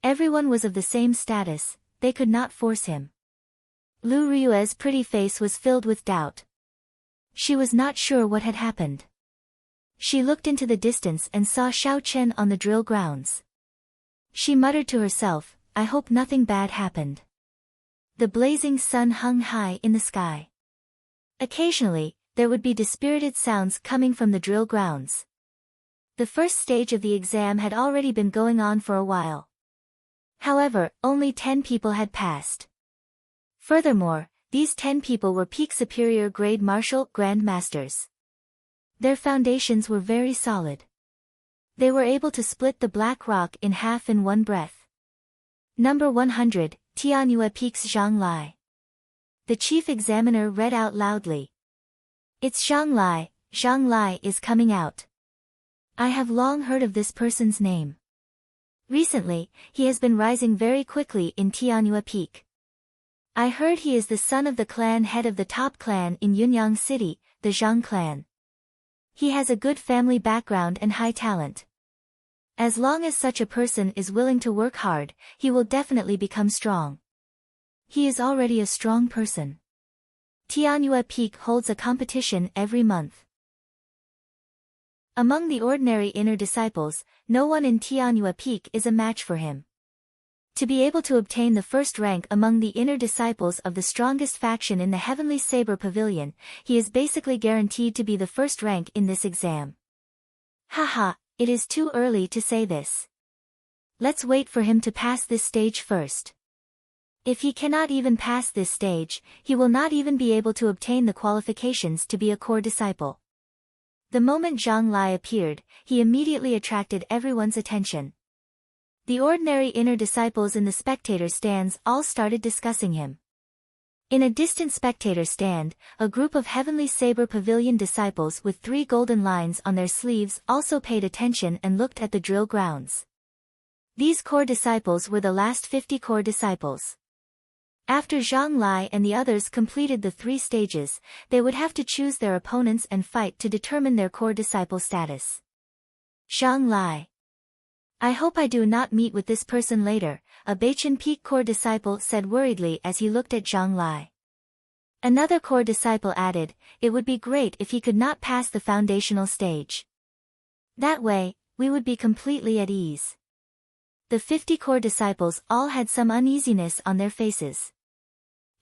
Everyone was of the same status, they could not force him. Lu Ryue's pretty face was filled with doubt. She was not sure what had happened. She looked into the distance and saw Xiaochen on the drill grounds. She muttered to herself, I hope nothing bad happened. The blazing sun hung high in the sky. Occasionally, there would be dispirited sounds coming from the drill grounds. The first stage of the exam had already been going on for a while. However, only 10 people had passed. Furthermore, these 10 people were peak superior grade martial grand masters. Their foundations were very solid. They were able to split the black rock in half in one breath. Number 100, Tianyue Peak's Zhang Lai. The chief examiner read out loudly. It's Zhang Lai. Zhang Lai is coming out. I have long heard of this person's name. Recently, he has been rising very quickly in Tianyue Peak. I heard he is the son of the clan head of the top clan in Yunyang City, the Zhang clan. He has a good family background and high talent. As long as such a person is willing to work hard, he will definitely become strong. He is already a strong person. Tianyue Peak holds a competition every month. Among the ordinary inner disciples, no one in Tianyue Peak is a match for him. To be able to obtain the first rank among the inner disciples of the strongest faction in the Heavenly Saber Pavilion, he is basically guaranteed to be the first rank in this exam. Haha, it is too early to say this. Let's wait for him to pass this stage first. If he cannot even pass this stage, he will not even be able to obtain the qualifications to be a core disciple. The moment Zhang Lai appeared, he immediately attracted everyone's attention. The ordinary inner disciples in the spectator stands all started discussing him. In a distant spectator stand, a group of Heavenly Saber Pavilion disciples with 3 golden lines on their sleeves also paid attention and looked at the drill grounds. These core disciples were the last 50 core disciples. After Zhang Lai and the others completed the 3 stages, they would have to choose their opponents and fight to determine their core disciple status. Zhang Lai. I hope I do not meet with this person later, a Beichen Peak core disciple said worriedly as he looked at Zhang Lai. Another core disciple added, it would be great if he could not pass the foundational stage. That way, we would be completely at ease. The 50 core disciples all had some uneasiness on their faces.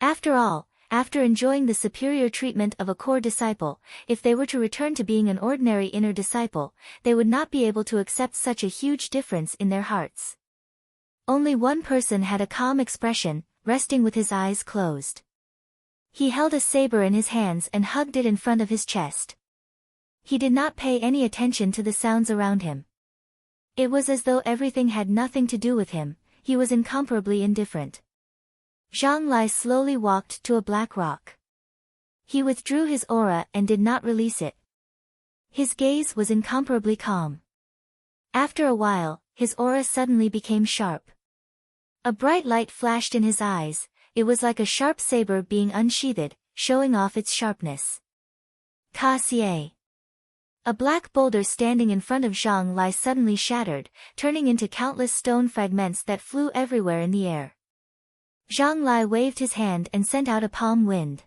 After all, after enjoying the superior treatment of a core disciple, if they were to return to being an ordinary inner disciple, they would not be able to accept such a huge difference in their hearts. Only one person had a calm expression, resting with his eyes closed. He held a saber in his hands and hugged it in front of his chest. He did not pay any attention to the sounds around him. It was as though everything had nothing to do with him, he was incomparably indifferent. Zhang Lai slowly walked to a black rock. He withdrew his aura and did not release it. His gaze was incomparably calm. After a while, his aura suddenly became sharp. A bright light flashed in his eyes, it was like a sharp saber being unsheathed, showing off its sharpness. Ka-Xie. A black boulder standing in front of Zhang Lai suddenly shattered, turning into countless stone fragments that flew everywhere in the air. Zhang Lai waved his hand and sent out a palm wind.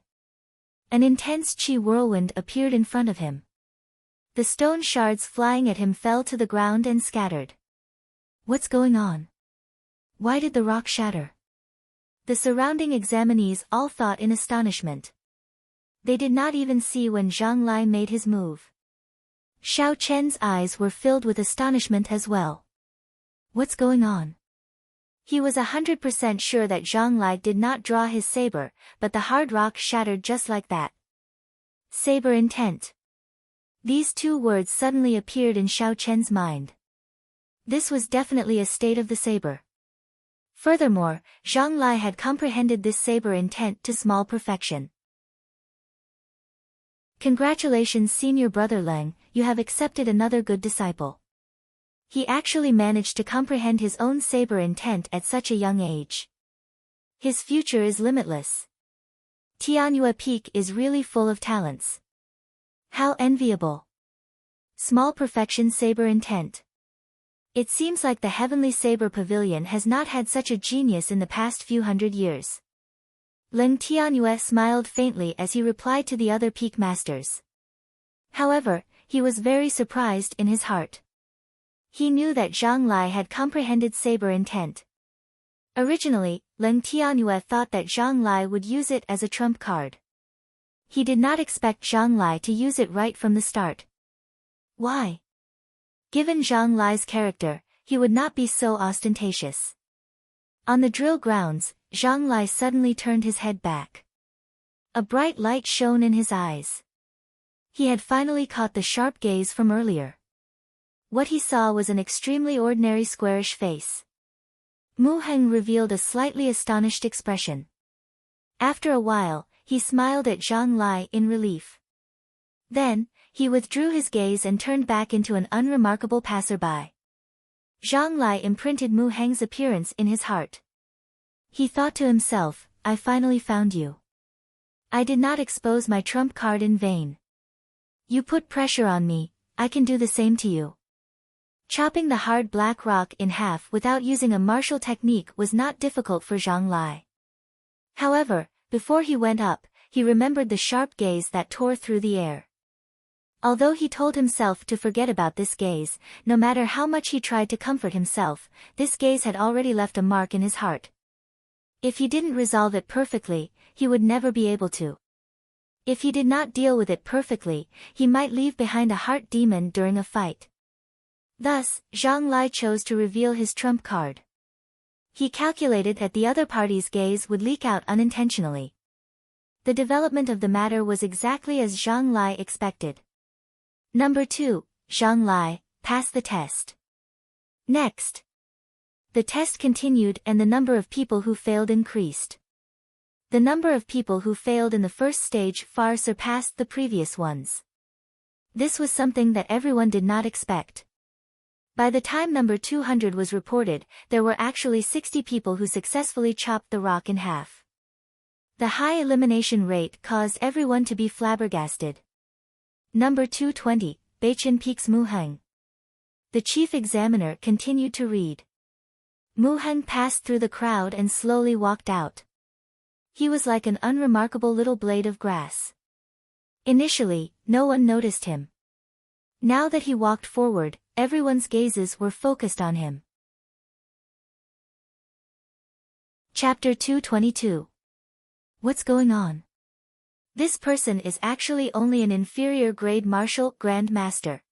An intense chi whirlwind appeared in front of him. The stone shards flying at him fell to the ground and scattered. What's going on? Why did the rock shatter? The surrounding examinees all thought in astonishment. They did not even see when Zhang Lai made his move. Xiao Chen's eyes were filled with astonishment as well. What's going on? He was 100% sure that Zhang Lai did not draw his saber, but the hard rock shattered just like that. Saber intent. These 2 words suddenly appeared in Xiao Chen's mind. This was definitely a state of the saber. Furthermore, Zhang Lai had comprehended this saber intent to small perfection. Congratulations, Senior Brother Leng, you have accepted another good disciple. He actually managed to comprehend his own saber intent at such a young age. His future is limitless. Tianyue Peak is really full of talents. How enviable. Small perfection saber intent. It seems like the Heavenly Saber Pavilion has not had such a genius in the past few hundred years. Leng Tianyue smiled faintly as he replied to the other peak masters. However, he was very surprised in his heart. He knew that Zhang Lai had comprehended saber intent. Originally, Leng Tianyue thought that Zhang Lai would use it as a trump card. He did not expect Zhang Lai to use it right from the start. Why? Given Zhang Lai's character, he would not be so ostentatious. On the drill grounds, Zhang Lai suddenly turned his head back. A bright light shone in his eyes. He had finally caught the sharp gaze from earlier. What he saw was an extremely ordinary squarish face. Mu Heng revealed a slightly astonished expression. After a while, he smiled at Zhang Lai in relief. Then, he withdrew his gaze and turned back into an unremarkable passerby. Zhang Lai imprinted Mu Heng's appearance in his heart. He thought to himself, I finally found you. I did not expose my trump card in vain. You put pressure on me, I can do the same to you. Chopping the hard black rock in half without using a martial technique was not difficult for Zhang Lai. However, before he went up, he remembered the sharp gaze that tore through the air. Although he told himself to forget about this gaze, no matter how much he tried to comfort himself, this gaze had already left a mark in his heart. If he didn't resolve it perfectly, he would never be able to. If he did not deal with it perfectly, he might leave behind a heart demon during a fight. Thus, Zhang Lai chose to reveal his trump card. He calculated that the other party's gaze would leak out unintentionally. The development of the matter was exactly as Zhang Lai expected. Number 2, Zhang Lai, pass the test. Next. The test continued and the number of people who failed increased. The number of people who failed in the first stage far surpassed the previous ones. This was something that everyone did not expect. By the time number 200 was reported, there were actually 60 people who successfully chopped the rock in half. The high elimination rate caused everyone to be flabbergasted. Number 220, Beichin Peaks Mu Heng. The chief examiner continued to read. Mu Heng passed through the crowd and slowly walked out. He was like an unremarkable little blade of grass. Initially, no one noticed him. Now that he walked forward, everyone's gazes were focused on him. Chapter 222. What's going on? This person is actually only an inferior grade martial Grand Master.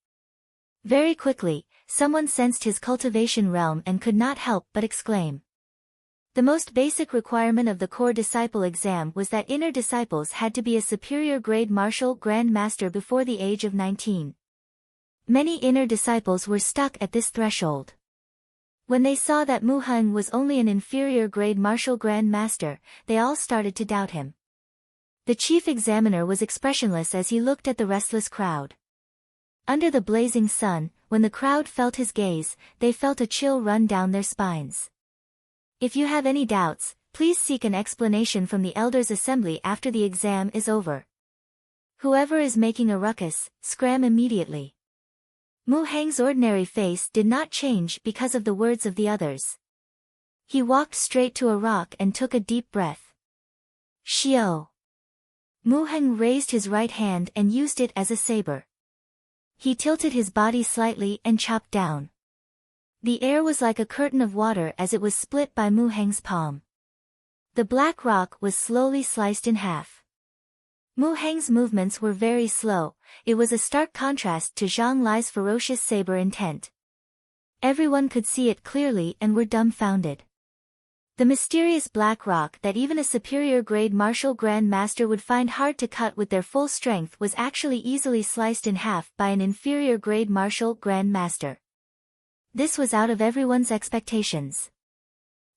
Very quickly, someone sensed his cultivation realm and could not help but exclaim. The most basic requirement of the core disciple exam was that inner disciples had to be a superior grade martial Grand Master before the age of 19. Many inner disciples were stuck at this threshold. When they saw that Mu Heng was only an inferior grade martial Grand Master, they all started to doubt him. The chief examiner was expressionless as he looked at the restless crowd. Under the blazing sun, when the crowd felt his gaze, they felt a chill run down their spines. If you have any doubts, please seek an explanation from the elders' assembly after the exam is over. Whoever is making a ruckus, scram immediately. Mu Heng's ordinary face did not change because of the words of the others. He walked straight to a rock and took a deep breath. Shio. Mu Heng raised his right hand and used it as a saber. He tilted his body slightly and chopped down. The air was like a curtain of water as it was split by Mu Heng's palm. The black rock was slowly sliced in half. Mu Heng's movements were very slow. It was a stark contrast to Zhang Lai's ferocious saber intent. Everyone could see it clearly and were dumbfounded. The mysterious black rock that even a superior grade martial Grand Master would find hard to cut with their full strength was actually easily sliced in half by an inferior grade martial Grand Master. This was out of everyone's expectations.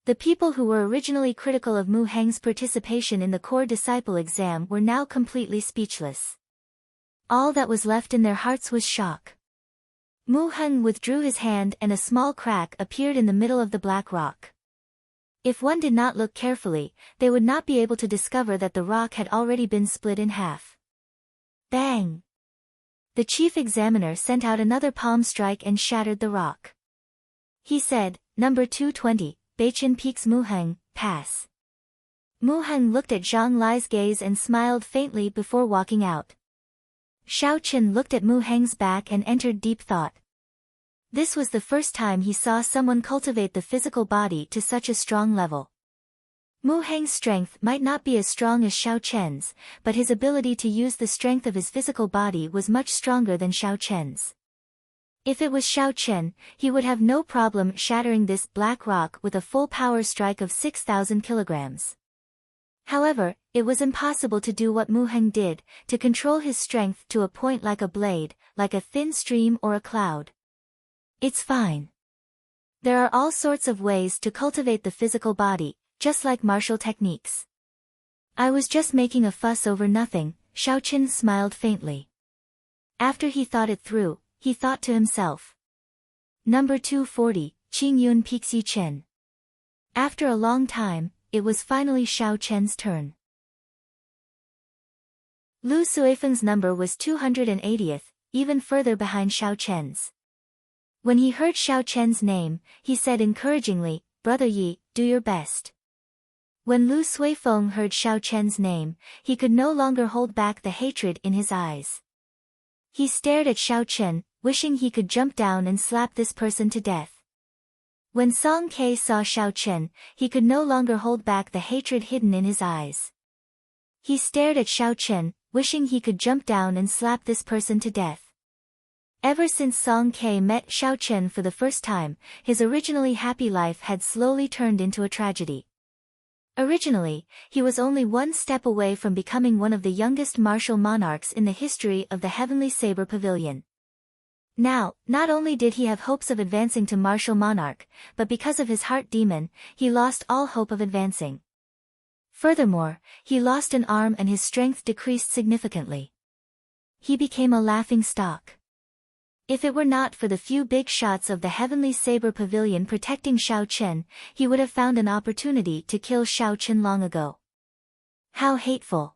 The people who were originally critical of Mu Heng's participation in the core disciple exam were now completely speechless. All that was left in their hearts was shock. Mu Heng withdrew his hand and a small crack appeared in the middle of the black rock. If one did not look carefully, they would not be able to discover that the rock had already been split in half. Bang! The chief examiner sent out another palm strike and shattered the rock. He said, Number 220, Beichin Peaks Mu Heng, pass. Mu Heng looked at Zhang Lai's gaze and smiled faintly before walking out. Xiao Chen looked at Mu Heng's back and entered deep thought. This was the first time he saw someone cultivate the physical body to such a strong level. Mu Heng's strength might not be as strong as Xiao Chen's, but his ability to use the strength of his physical body was much stronger than Xiao Chen's. If it was Xiao Chen, he would have no problem shattering this black rock with a full power strike of 6,000 kilograms. However, it was impossible to do what Mu Heng did, to control his strength to a point like a blade, like a thin stream or a cloud. It's fine. There are all sorts of ways to cultivate the physical body, just like martial techniques. I was just making a fuss over nothing, Xiaoqin smiled faintly. After he thought it through, he thought to himself. Number 240, Qing Yun Pixi Chen. After a long time, it was finally Xiao Chen's turn. Lu Suifeng's number was 280th, even further behind Xiao Chen's. When he heard Xiao Chen's name, he said encouragingly, "Brother Yi, do your best." When Lu Suifeng heard Xiao Chen's name, he could no longer hold back the hatred in his eyes. He stared at Xiao Chen, wishing he could jump down and slap this person to death. When Song Ke saw Xiao Chen, he could no longer hold back the hatred hidden in his eyes. He stared at Xiao Chen, wishing he could jump down and slap this person to death. Ever since Song Ke met Xiao Chen for the first time, his originally happy life had slowly turned into a tragedy. Originally, he was only one step away from becoming one of the youngest martial monarchs in the history of the Heavenly Saber Pavilion. Now, not only did he have hopes of advancing to martial monarch, but because of his heart demon, he lost all hope of advancing. Furthermore, he lost an arm and his strength decreased significantly. He became a laughing stock. If it were not for the few big shots of the Heavenly Saber Pavilion protecting Xiao Chen, he would have found an opportunity to kill Xiao Chen long ago. How hateful.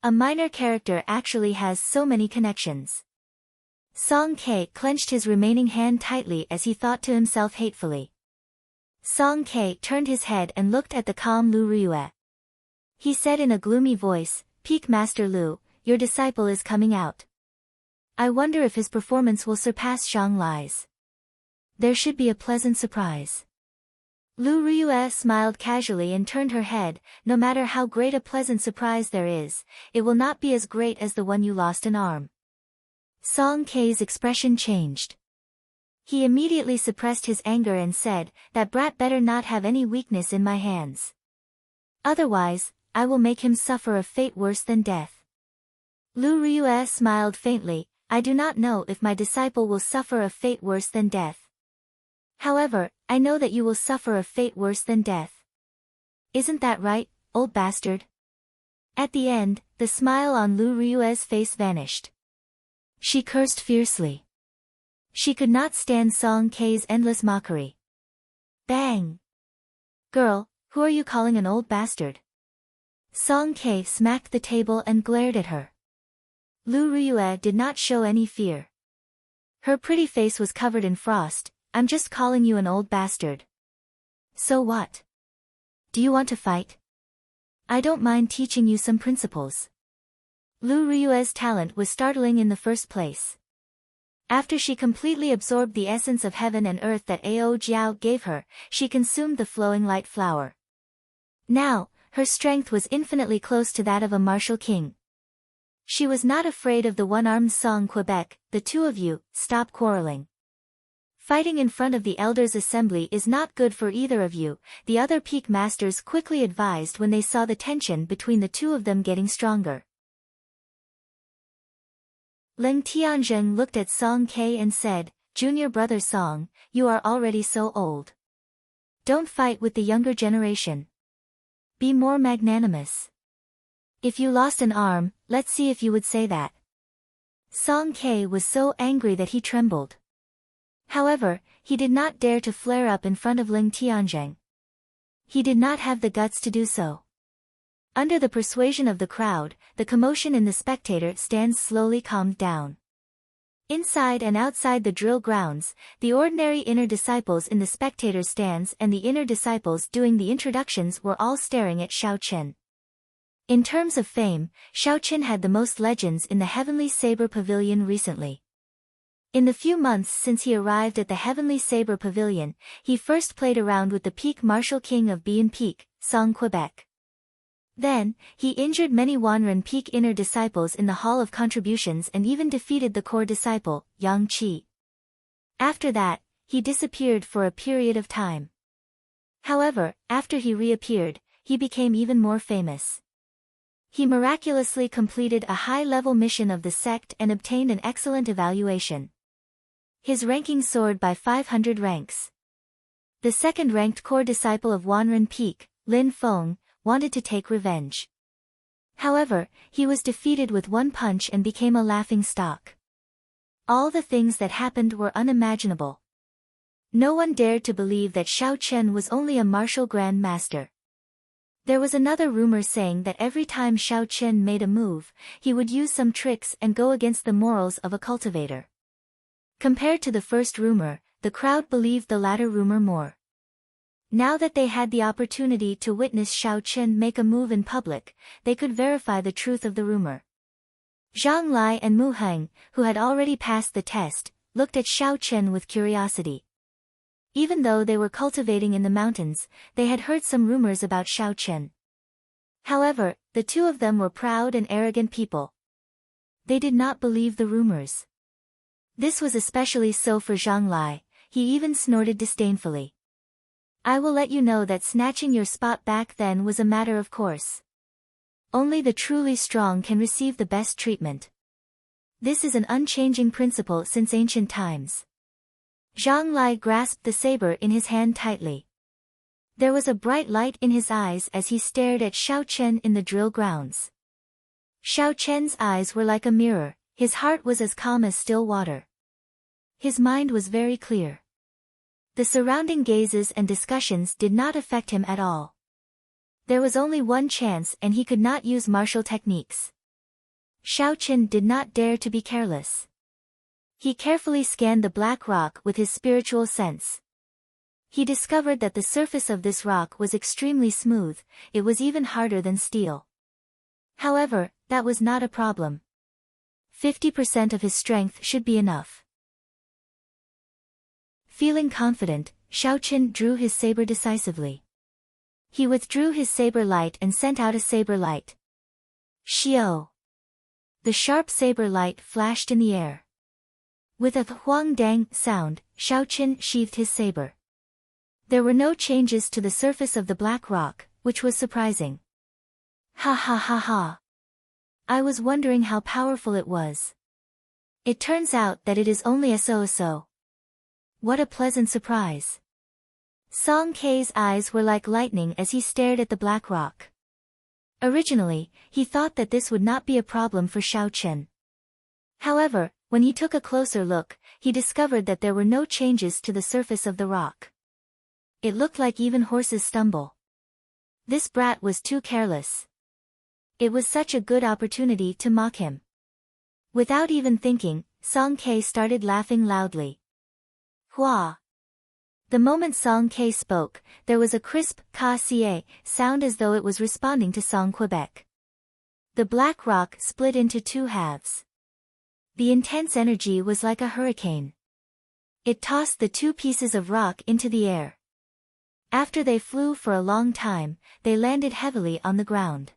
A minor character actually has so many connections. Song Ke clenched his remaining hand tightly as he thought to himself hatefully. Song Ke turned his head and looked at the calm Lu Riyue. He said in a gloomy voice, "Peak Master Lu, your disciple is coming out. I wonder if his performance will surpass Zhang Lai's. There should be a pleasant surprise." Lu Riyue smiled casually and turned her head. "No matter how great a pleasant surprise there is, it will not be as great as the one you lost an arm." Song Ke's expression changed. He immediately suppressed his anger and said, "That brat better not have any weakness in my hands. Otherwise, I will make him suffer a fate worse than death." Lu Riyue smiled faintly. "I do not know if my disciple will suffer a fate worse than death. However, I know that you will suffer a fate worse than death. Isn't that right, old bastard?" At the end, the smile on Lu Riyue's face vanished. She cursed fiercely. She could not stand Song Ke's endless mockery. Bang! "Girl, who are you calling an old bastard?" Song Ke smacked the table and glared at her. Lu Riyue did not show any fear. Her pretty face was covered in frost. "I'm just calling you an old bastard. So what? Do you want to fight? I don't mind teaching you some principles." Lu Riyue's talent was startling in the first place. After she completely absorbed the essence of heaven and earth that Ao Jiao gave her, she consumed the flowing light flower. Now, her strength was infinitely close to that of a martial king. She was not afraid of the one-armed Song Quebec. "The two of you, stop quarreling. Fighting in front of the elders' assembly is not good for either of you," the other peak masters quickly advised when they saw the tension between the two of them getting stronger. Leng Tianzheng looked at Song Ke and said, "Junior brother Song, you are already so old. Don't fight with the younger generation. Be more magnanimous. If you lost an arm, let's see if you would say that." Song Ke was so angry that he trembled. However, he did not dare to flare up in front of Leng Tianzheng. He did not have the guts to do so. Under the persuasion of the crowd, the commotion in the spectator stands slowly calmed down. Inside and outside the drill grounds, the ordinary inner disciples in the spectator stands and the inner disciples doing the introductions were all staring at Xiao Chen. In terms of fame, Xiao Chen had the most legends in the Heavenly Saber Pavilion recently. In the few months since he arrived at the Heavenly Saber Pavilion, he first played around with the peak martial king of Bian Peak, Song Quebec. Then, he injured many Wanren Peak inner disciples in the Hall of Contributions and even defeated the core disciple, Yang Qi. After that, he disappeared for a period of time. However, after he reappeared, he became even more famous. He miraculously completed a high-level mission of the sect and obtained an excellent evaluation. His ranking soared by 500 ranks. The second-ranked core disciple of Wanren Peak, Lin Feng, wanted to take revenge. However, he was defeated with one punch and became a laughing stock. All the things that happened were unimaginable. No one dared to believe that Xiao Chen was only a martial grand master. There was another rumor saying that every time Xiao Chen made a move, he would use some tricks and go against the morals of a cultivator. Compared to the first rumor, the crowd believed the latter rumor more. Now that they had the opportunity to witness Xiao Chen make a move in public, they could verify the truth of the rumor. Zhang Lai and Mu Heng, who had already passed the test, looked at Xiao Chen with curiosity. Even though they were cultivating in the mountains, they had heard some rumors about Xiao Chen. However, the two of them were proud and arrogant people. They did not believe the rumors. This was especially so for Zhang Lai. He even snorted disdainfully. I will let you know that snatching your spot back then was a matter of course. Only the truly strong can receive the best treatment. This is an unchanging principle since ancient times. Zhang Lai grasped the saber in his hand tightly. There was a bright light in his eyes as he stared at Xiao Chen in the drill grounds. Xiao Chen's eyes were like a mirror, his heart was as calm as still water. His mind was very clear. The surrounding gazes and discussions did not affect him at all. There was only one chance and he could not use martial techniques. Xiao Chen did not dare to be careless. He carefully scanned the black rock with his spiritual sense. He discovered that the surface of this rock was extremely smooth, it was even harder than steel. However, that was not a problem. 50% of his strength should be enough. Feeling confident, Xiao Chen drew his saber decisively. He withdrew his saber light and sent out a saber light. Xiao! The sharp saber light flashed in the air. With a huang dang sound, Xiao Chen sheathed his saber. There were no changes to the surface of the black rock, which was surprising. Ha ha ha ha! I was wondering how powerful it was. It turns out that it is only a so-so. What a pleasant surprise. Song Kei's eyes were like lightning as he stared at the black rock. Originally, he thought that this would not be a problem for Xiao Chen. However, when he took a closer look, he discovered that there were no changes to the surface of the rock. It looked like even horses stumble. This brat was too careless. It was such a good opportunity to mock him. Without even thinking, Song Kei started laughing loudly. Hua! The moment Song Kei spoke, there was a crisp ka-cie sound as though it was responding to Song Quebec. The black rock split into two halves. The intense energy was like a hurricane. It tossed the two pieces of rock into the air. After they flew for a long time, they landed heavily on the ground.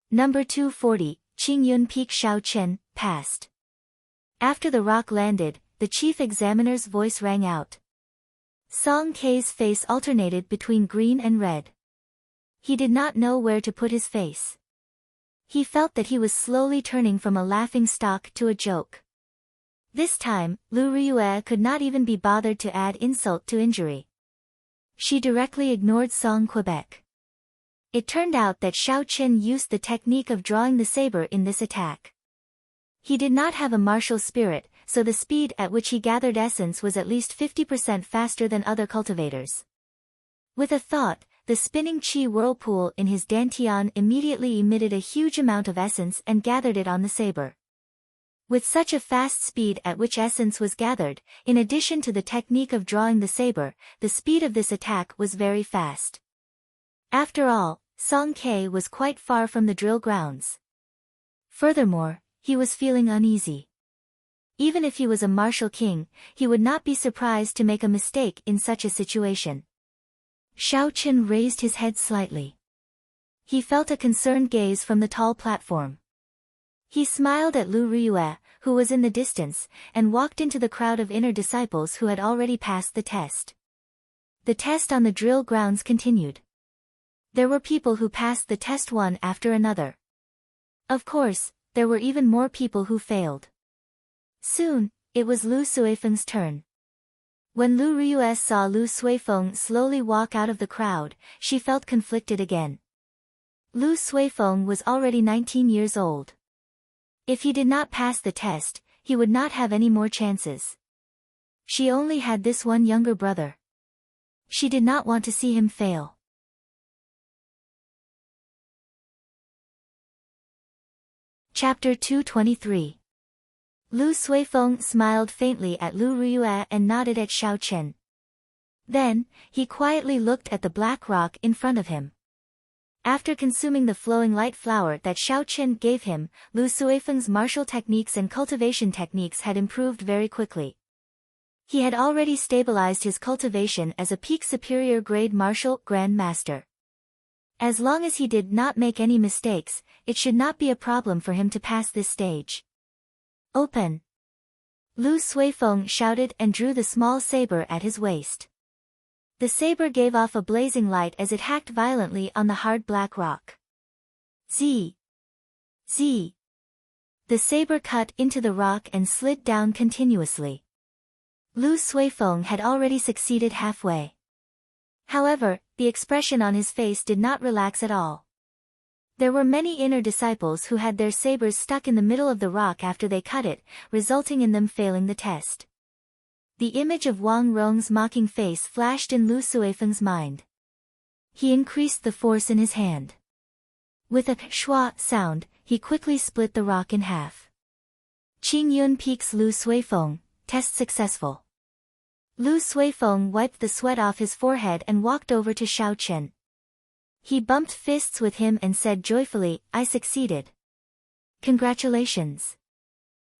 Number 240, Qingyun Peak Xiao Chen, passed. After the rock landed, the chief examiner's voice rang out. Song Kei's face alternated between green and red. He did not know where to put his face. He felt that he was slowly turning from a laughing stock to a joke. This time, Lu Riyue could not even be bothered to add insult to injury. She directly ignored Song Quebec. It turned out that Xiao Chen used the technique of drawing the saber in this attack. He did not have a martial spirit, so the speed at which he gathered essence was at least 50% faster than other cultivators. With a thought, the spinning qi whirlpool in his dantian immediately emitted a huge amount of essence and gathered it on the saber. With such a fast speed at which essence was gathered, in addition to the technique of drawing the saber, the speed of this attack was very fast. After all, Song Kei was quite far from the drill grounds. Furthermore, he was feeling uneasy. Even if he was a martial king, he would not be surprised to make a mistake in such a situation. Xiao Chen raised his head slightly. He felt a concerned gaze from the tall platform. He smiled at Lu Riyue, who was in the distance, and walked into the crowd of inner disciples who had already passed the test. The test on the drill grounds continued. There were people who passed the test one after another. Of course, there were even more people who failed. Soon, it was Lu Suifeng's turn. When Lu Ruiue saw Lu Suifeng slowly walk out of the crowd, she felt conflicted again. Lu Suifeng was already 19 years old. If he did not pass the test, he would not have any more chances. She only had this one younger brother. She did not want to see him fail. Chapter 223. Lu Suifeng smiled faintly at Lu Ruiue and nodded at Xiao Chen. Then, he quietly looked at the black rock in front of him. After consuming the flowing light flower that Xiao Chen gave him, Lu Suifeng's martial techniques and cultivation techniques had improved very quickly. He had already stabilized his cultivation as a peak superior grade martial Grand Master. As long as he did not make any mistakes, it should not be a problem for him to pass this stage. Open! Lu Suifeng shouted and drew the small saber at his waist. The saber gave off a blazing light as it hacked violently on the hard black rock. Z! Z! The saber cut into the rock and slid down continuously. Lu Suifeng had already succeeded halfway. However, the expression on his face did not relax at all. There were many inner disciples who had their sabers stuck in the middle of the rock after they cut it, resulting in them failing the test. The image of Wang Rong's mocking face flashed in Lu Suifeng's mind. He increased the force in his hand. With a schwa sound, he quickly split the rock in half. Qingyun peaks Lu Suifeng, test successful. Lu Suifeng wiped the sweat off his forehead and walked over to Xiao Chen. He bumped fists with him and said joyfully, "I succeeded." "Congratulations."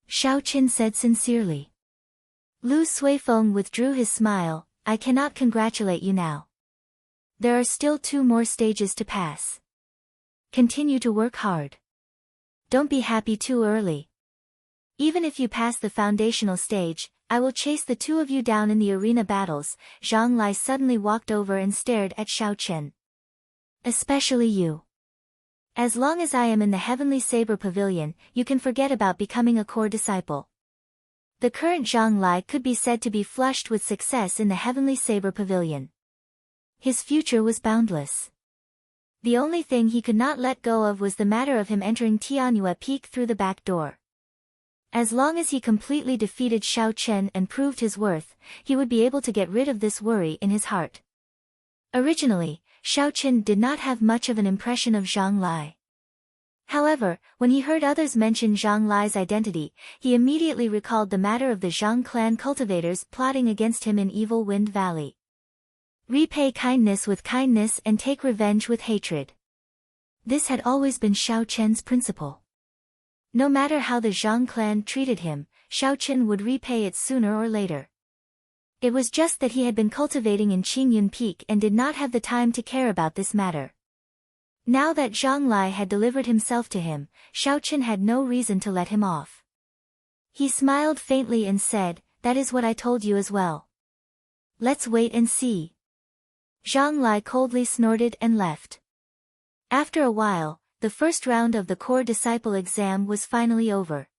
Xiao Chen said sincerely. Lu Suifeng withdrew his smile, "I cannot congratulate you now. There are still 2 more stages to pass. Continue to work hard. Don't be happy too early. Even if you pass the foundational stage, I will chase the 2 of you down in the arena battles." Zhang Lai suddenly walked over and stared at Xiao Chen. "Especially you. As long as I am in the Heavenly Saber Pavilion, you can forget about becoming a core disciple." The current Zhang Lai could be said to be flushed with success in the Heavenly Saber Pavilion. His future was boundless. The only thing he could not let go of was the matter of him entering Tianyue Peak through the back door. As long as he completely defeated Xiao Chen and proved his worth, he would be able to get rid of this worry in his heart. Originally, Xiao Chen did not have much of an impression of Zhang Lai. However, when he heard others mention Zhang Lai's identity, he immediately recalled the matter of the Zhang clan cultivators plotting against him in Evil Wind Valley. Repay kindness with kindness and take revenge with hatred. This had always been Xiao Chen's principle. No matter how the Zhang clan treated him, Xiao Chen would repay it sooner or later. It was just that he had been cultivating in Qingyun Peak and did not have the time to care about this matter. Now that Zhang Lai had delivered himself to him, Xiao Chen had no reason to let him off. He smiled faintly and said, "That is what I told you as well. Let's wait and see." Zhang Lai coldly snorted and left. After a while, the first round of the core disciple exam was finally over.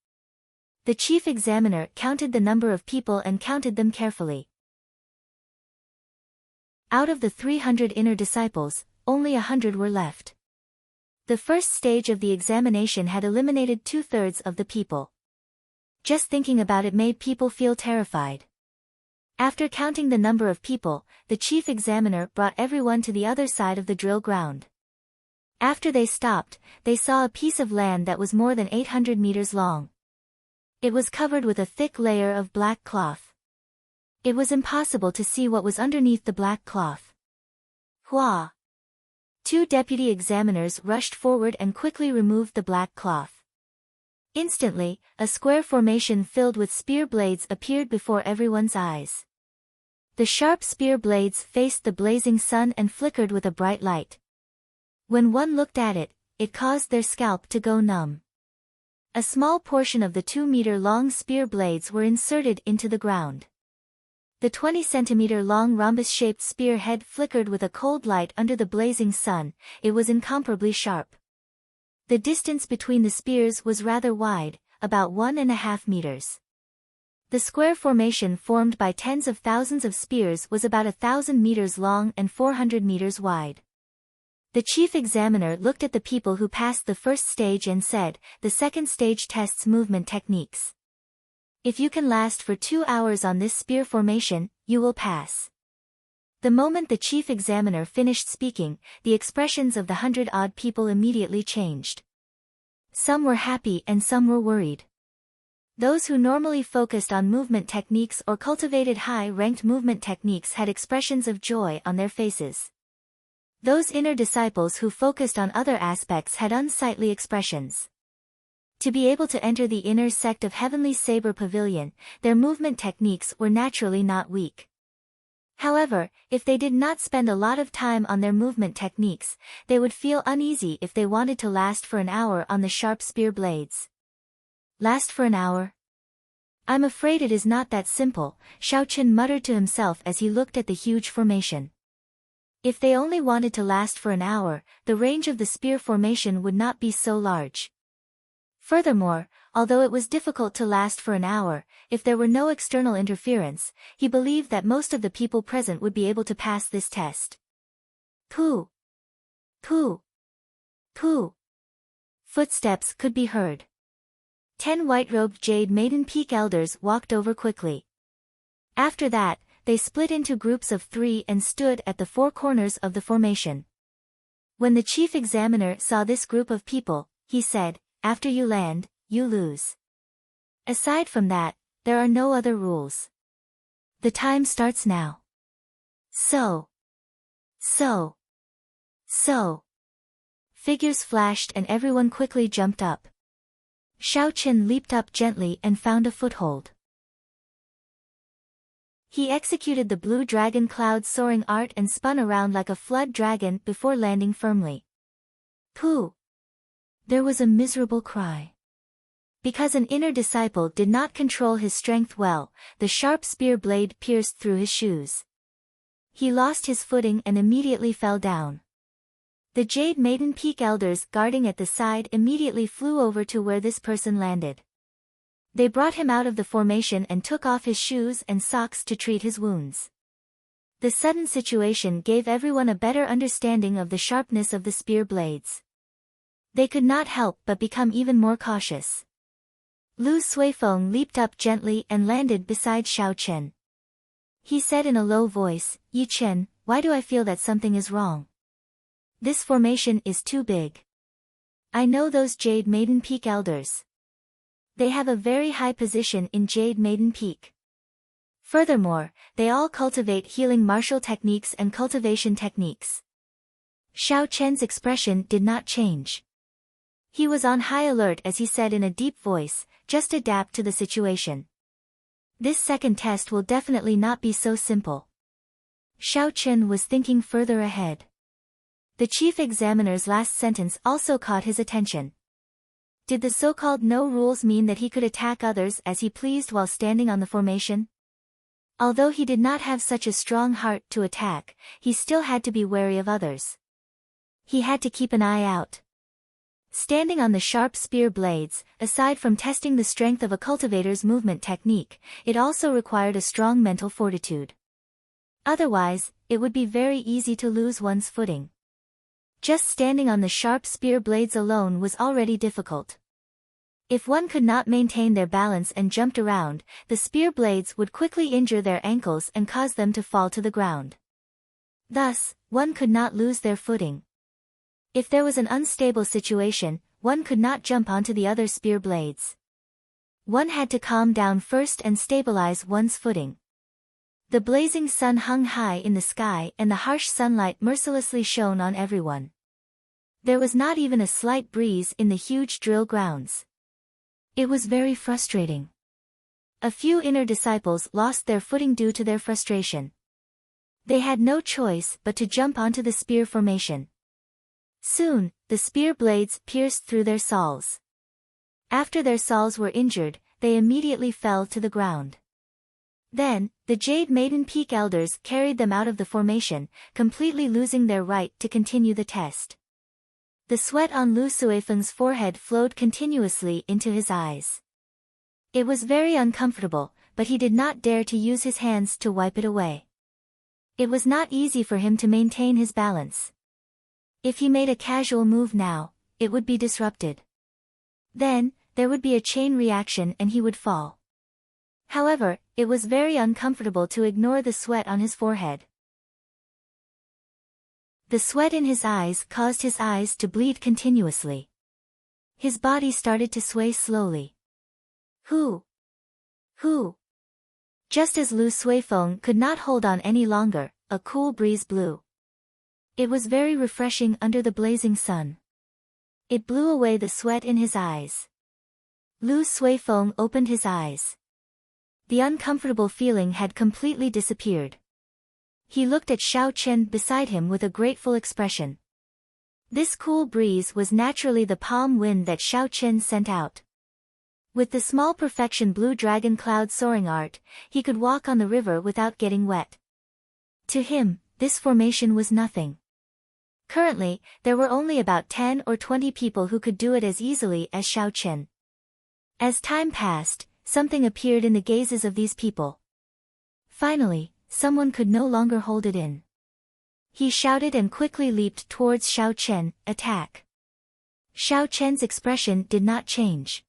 The chief examiner counted the number of people and counted them carefully. Out of the 300 inner disciples, only 100 were left. The first stage of the examination had eliminated 2/3 of the people. Just thinking about it made people feel terrified. After counting the number of people, the chief examiner brought everyone to the other side of the drill ground. After they stopped, they saw a piece of land that was more than 800 meters long. It was covered with a thick layer of black cloth. It was impossible to see what was underneath the black cloth. Hua! 2 deputy examiners rushed forward and quickly removed the black cloth. Instantly, a square formation filled with spear blades appeared before everyone's eyes. The sharp spear blades faced the blazing sun and flickered with a bright light. When one looked at it, it caused their scalp to go numb. A small portion of the 2-meter-long spear blades were inserted into the ground. The 20-centimeter-long rhombus-shaped spear head flickered with a cold light under the blazing sun. It was incomparably sharp. The distance between the spears was rather wide, about 1.5 meters. The square formation formed by tens of thousands of spears was about 1,000 meters long and 400 meters wide. The chief examiner looked at the people who passed the first stage and said, "The second stage tests movement techniques. If you can last for 2 hours on this spear formation, you will pass." The moment the chief examiner finished speaking, the expressions of the 100-odd people immediately changed. Some were happy and some were worried. Those who normally focused on movement techniques or cultivated high-ranked movement techniques had expressions of joy on their faces. Those inner disciples who focused on other aspects had unsightly expressions. To be able to enter the inner sect of Heavenly Saber Pavilion, their movement techniques were naturally not weak. However, if they did not spend a lot of time on their movement techniques, they would feel uneasy if they wanted to last for an hour on the sharp spear blades. Last for an hour? I'm afraid it is not that simple, Xiaoqun muttered to himself as he looked at the huge formation. If they only wanted to last for an hour, the range of the spear formation would not be so large. Furthermore, although it was difficult to last for an hour, if there were no external interference, he believed that most of the people present would be able to pass this test. Pooh! Pooh! Pooh! Footsteps could be heard. 10 white-robed Jade Maiden Peak elders walked over quickly. After that, they split into groups of 3 and stood at the 4 corners of the formation. When the chief examiner saw this group of people, he said, "After you land, you lose. Aside from that, there are no other rules. The time starts now." So. Figures flashed and everyone quickly jumped up. Xiaoqun leaped up gently and found a foothold. He executed the blue dragon cloud soaring art and spun around like a flood dragon before landing firmly. Pooh! There was a miserable cry. Because an inner disciple did not control his strength well, the sharp spear blade pierced through his shoes. He lost his footing and immediately fell down. The Jade Maiden Peak elders guarding at the side immediately flew over to where this person landed. They brought him out of the formation and took off his shoes and socks to treat his wounds. The sudden situation gave everyone a better understanding of the sharpness of the spear blades. They could not help but become even more cautious. Lu Suifeng leaped up gently and landed beside Xiaoqun. He said in a low voice, "Yi Chen, why do I feel that something is wrong? This formation is too big. I know those Jade Maiden Peak elders. They have a very high position in Jade Maiden Peak. Furthermore, they all cultivate healing martial techniques and cultivation techniques." Xiaoqun's expression did not change. He was on high alert as he said in a deep voice, "Just adapt to the situation. This second test will definitely not be so simple." Xiaoqun was thinking further ahead. The chief examiner's last sentence also caught his attention. Did the so-called no rules mean that he could attack others as he pleased while standing on the formation? Although he did not have such a strong heart to attack, he still had to be wary of others. He had to keep an eye out. Standing on the sharp spear blades, aside from testing the strength of a cultivator's movement technique, it also required a strong mental fortitude. Otherwise, it would be very easy to lose one's footing. Just standing on the sharp spear blades alone was already difficult. If one could not maintain their balance and jumped around, the spear blades would quickly injure their ankles and cause them to fall to the ground. Thus, one could not lose their footing. If there was an unstable situation, one could not jump onto the other spear blades. One had to calm down first and stabilize one's footing. The blazing sun hung high in the sky and the harsh sunlight mercilessly shone on everyone. There was not even a slight breeze in the huge drill grounds. It was very frustrating. A few inner disciples lost their footing due to their frustration. They had no choice but to jump onto the spear formation. Soon, the spear blades pierced through their soles. After their soles were injured, they immediately fell to the ground. Then, the Jade Maiden Peak elders carried them out of the formation, completely losing their right to continue the test. The sweat on Lu Suifeng's forehead flowed continuously into his eyes. It was very uncomfortable, but he did not dare to use his hands to wipe it away. It was not easy for him to maintain his balance. If he made a casual move now, it would be disrupted. Then, there would be a chain reaction and he would fall. However, it was very uncomfortable to ignore the sweat on his forehead. The sweat in his eyes caused his eyes to bleed continuously. His body started to sway slowly. Who? Just as Lu Suifeng could not hold on any longer, a cool breeze blew. It was very refreshing under the blazing sun. It blew away the sweat in his eyes. Lu Suifeng opened his eyes. The uncomfortable feeling had completely disappeared. He looked at Xiao Chen beside him with a grateful expression. This cool breeze was naturally the palm wind that Xiao Chen sent out. With the small perfection blue dragon cloud soaring art, he could walk on the river without getting wet. To him, this formation was nothing. Currently, there were only about 10 or 20 people who could do it as easily as Xiao Chen. As time passed, something appeared in the gazes of these people. Finally, someone could no longer hold it in. He shouted and quickly leaped towards Xiao Chen, attack. Xiao Chen's expression did not change.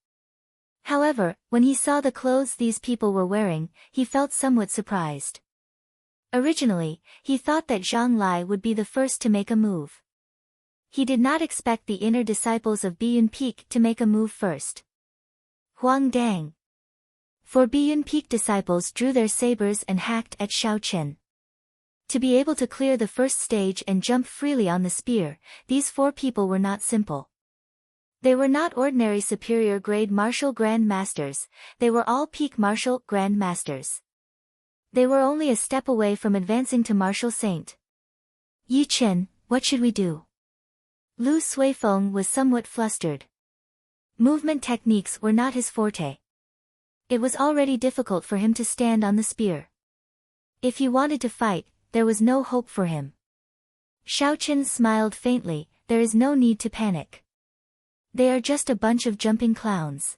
However, when he saw the clothes these people were wearing, he felt somewhat surprised. Originally, he thought that Zhang Lai would be the first to make a move. He did not expect the inner disciples of Biyun Peak to make a move first. Huang Dang. For Biyun Peak disciples drew their sabers and hacked at Xiao Chen. To be able to clear the first stage and jump freely on the spear, these 4 people were not simple. They were not ordinary superior grade martial grand masters, they were all peak martial grand masters. They were only a step away from advancing to martial saint. Yi Chen, what should we do? Lu Suifeng was somewhat flustered. Movement techniques were not his forte. It was already difficult for him to stand on the spear. If he wanted to fight, there was no hope for him. Xiao Chen smiled faintly, there is no need to panic. They are just a bunch of jumping clowns.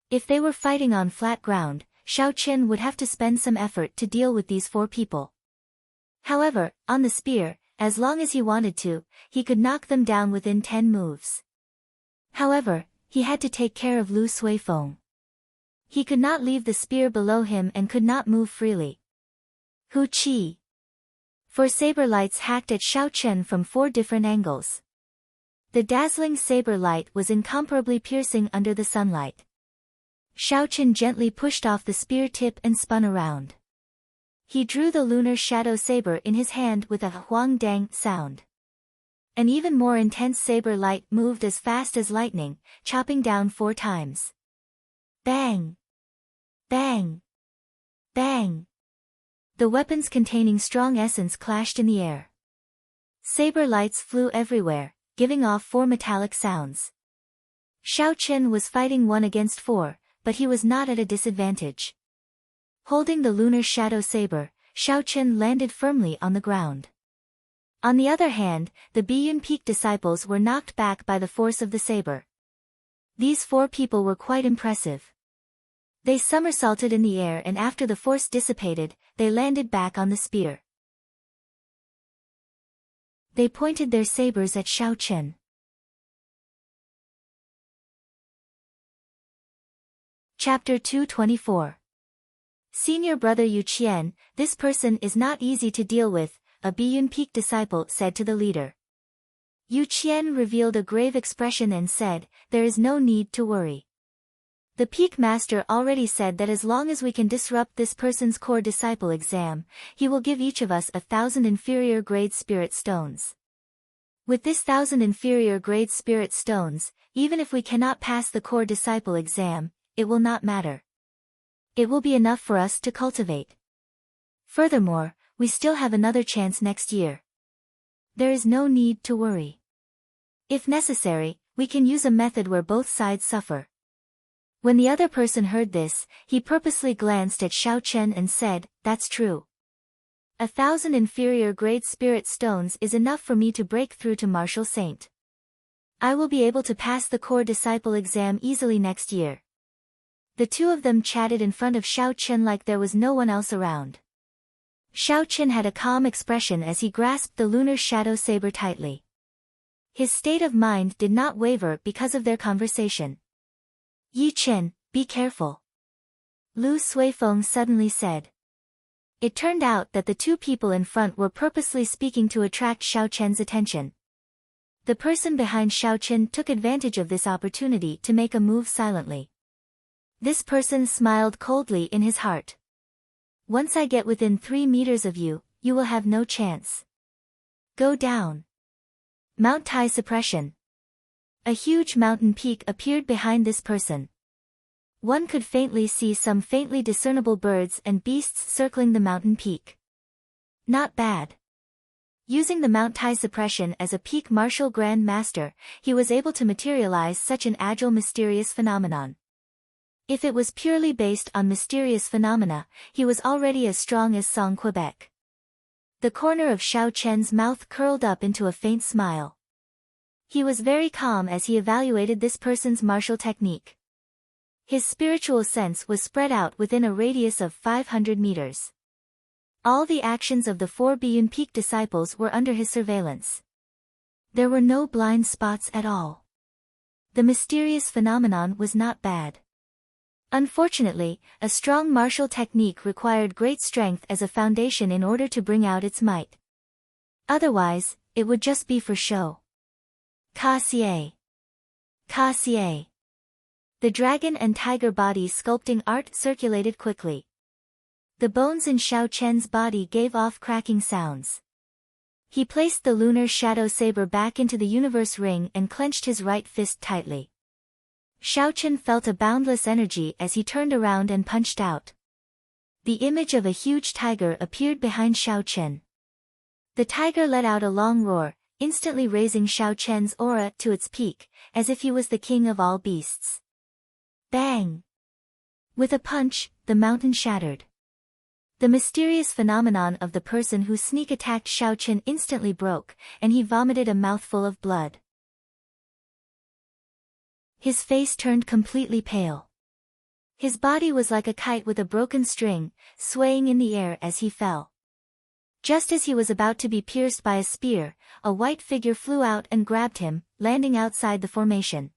If they were fighting on flat ground, Xiao Chen would have to spend some effort to deal with these 4 people. However, on the spear, as long as he wanted to, he could knock them down within 10 moves. However, he had to take care of Lu Suifeng. He could not leave the spear below him and could not move freely. Hu Qi. 4 saber lights hacked at Xiao Chen from 4 different angles. The dazzling saber light was incomparably piercing under the sunlight. Xiao Chen gently pushed off the spear tip and spun around. He drew the lunar shadow saber in his hand with a huang dang sound. An even more intense saber light moved as fast as lightning, chopping down 4 times. Bang! Bang! Bang! The weapons containing strong essence clashed in the air. Saber lights flew everywhere, giving off 4 metallic sounds. Xiao Chen was fighting 1 against 4, but he was not at a disadvantage. Holding the lunar shadow saber, Xiao Chen landed firmly on the ground. On the other hand, the Biyun Peak disciples were knocked back by the force of the saber. These 4 people were quite impressive. They somersaulted in the air and after the force dissipated, they landed back on the spear. They pointed their sabers at Xiao Chen. Chapter 224. Senior brother Yu Qian, this person is not easy to deal with, a Biyun Peak disciple said to the leader. Yu Qian revealed a grave expression and said, there is no need to worry. The Peak Master already said that as long as we can disrupt this person's core disciple exam, he will give each of us 1,000 inferior grade spirit stones. With this 1,000 inferior grade spirit stones, even if we cannot pass the core disciple exam, it will not matter. It will be enough for us to cultivate. Furthermore, we still have another chance next year. There is no need to worry. If necessary, we can use a method where both sides suffer. When the other person heard this, he purposely glanced at Xiao Chen and said, that's true. 1,000 inferior grade spirit stones is enough for me to break through to martial saint. I will be able to pass the core disciple exam easily next year. The two of them chatted in front of Xiao Chen like there was no one else around. Xiao Chen had a calm expression as he grasped the lunar shadow saber tightly. His state of mind did not waver because of their conversation. "Yi Chen, be careful," Lu Suifeng suddenly said. It turned out that the two people in front were purposely speaking to attract Xiao Chen's attention. The person behind Xiao Chen took advantage of this opportunity to make a move silently. This person smiled coldly in his heart. "Once I get within 3 meters of you, you will have no chance. Go down." Mount Tai suppression. A huge mountain peak appeared behind this person. One could faintly see some faintly discernible birds and beasts circling the mountain peak. Not bad. Using the Mount Tai suppression as a peak martial grand master, he was able to materialize such an agile mysterious phenomenon. If it was purely based on mysterious phenomena, he was already as strong as Song Quebec. The corner of Xiao Chen's mouth curled up into a faint smile. He was very calm as he evaluated this person's martial technique. His spiritual sense was spread out within a radius of 500 meters. All the actions of the 4 Biyun Peak disciples were under his surveillance. There were no blind spots at all. The mysterious phenomenon was not bad. Unfortunately, a strong martial technique required great strength as a foundation in order to bring out its might. Otherwise, it would just be for show. Ka-xie. Ka-xie. The dragon and tiger body sculpting art circulated quickly. The bones in Xiao Chen's body gave off cracking sounds. He placed the lunar shadow saber back into the universe ring and clenched his right fist tightly. Xiao Chen felt a boundless energy as he turned around and punched out. The image of a huge tiger appeared behind Xiao Chen. The tiger let out a long roar, instantly raising Xiao Chen's aura to its peak, as if he was the king of all beasts. Bang! With a punch, the mountain shattered. The mysterious phenomenon of the person who sneak attacked Xiao Chen instantly broke, and he vomited a mouthful of blood. His face turned completely pale. His body was like a kite with a broken string, swaying in the air as he fell. Just as he was about to be pierced by a spear, a white figure flew out and grabbed him, landing outside the formation.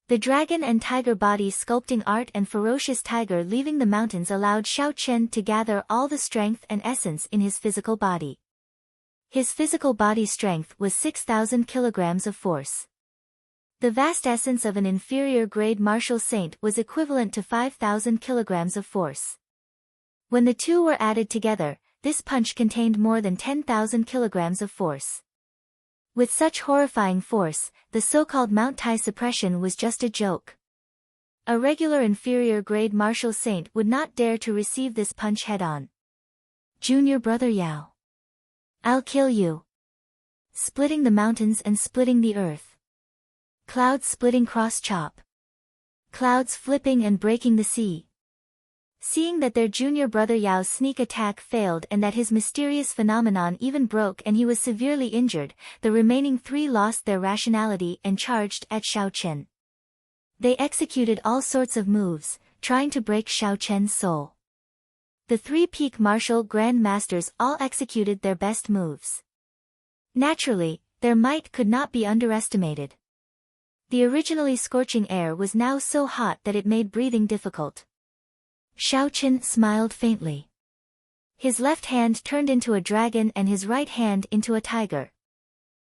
The dragon and tiger body sculpting art and ferocious tiger leaving the mountains allowed Xiao Chen to gather all the strength and essence in his physical body. His physical body strength was 6,000 kilograms of force. The vast essence of an inferior grade martial saint was equivalent to 5,000 kilograms of force. When the two were added together, this punch contained more than 10,000 kilograms of force. With such horrifying force, the so-called Mount Tai suppression was just a joke. A regular inferior grade martial saint would not dare to receive this punch head-on. "Junior brother Yao. I'll kill you." Splitting the mountains and splitting the earth. Clouds splitting cross-chop. Clouds flipping and breaking the sea. Seeing that their junior brother Yao's sneak attack failed and that his mysterious phenomenon even broke and he was severely injured, the remaining 3 lost their rationality and charged at Xiao Chen. They executed all sorts of moves, trying to break Xiao Chen's soul. The 3 peak martial grand masters all executed their best moves. Naturally, their might could not be underestimated. The originally scorching air was now so hot that it made breathing difficult. Xiao Chen smiled faintly. His left hand turned into a dragon and his right hand into a tiger.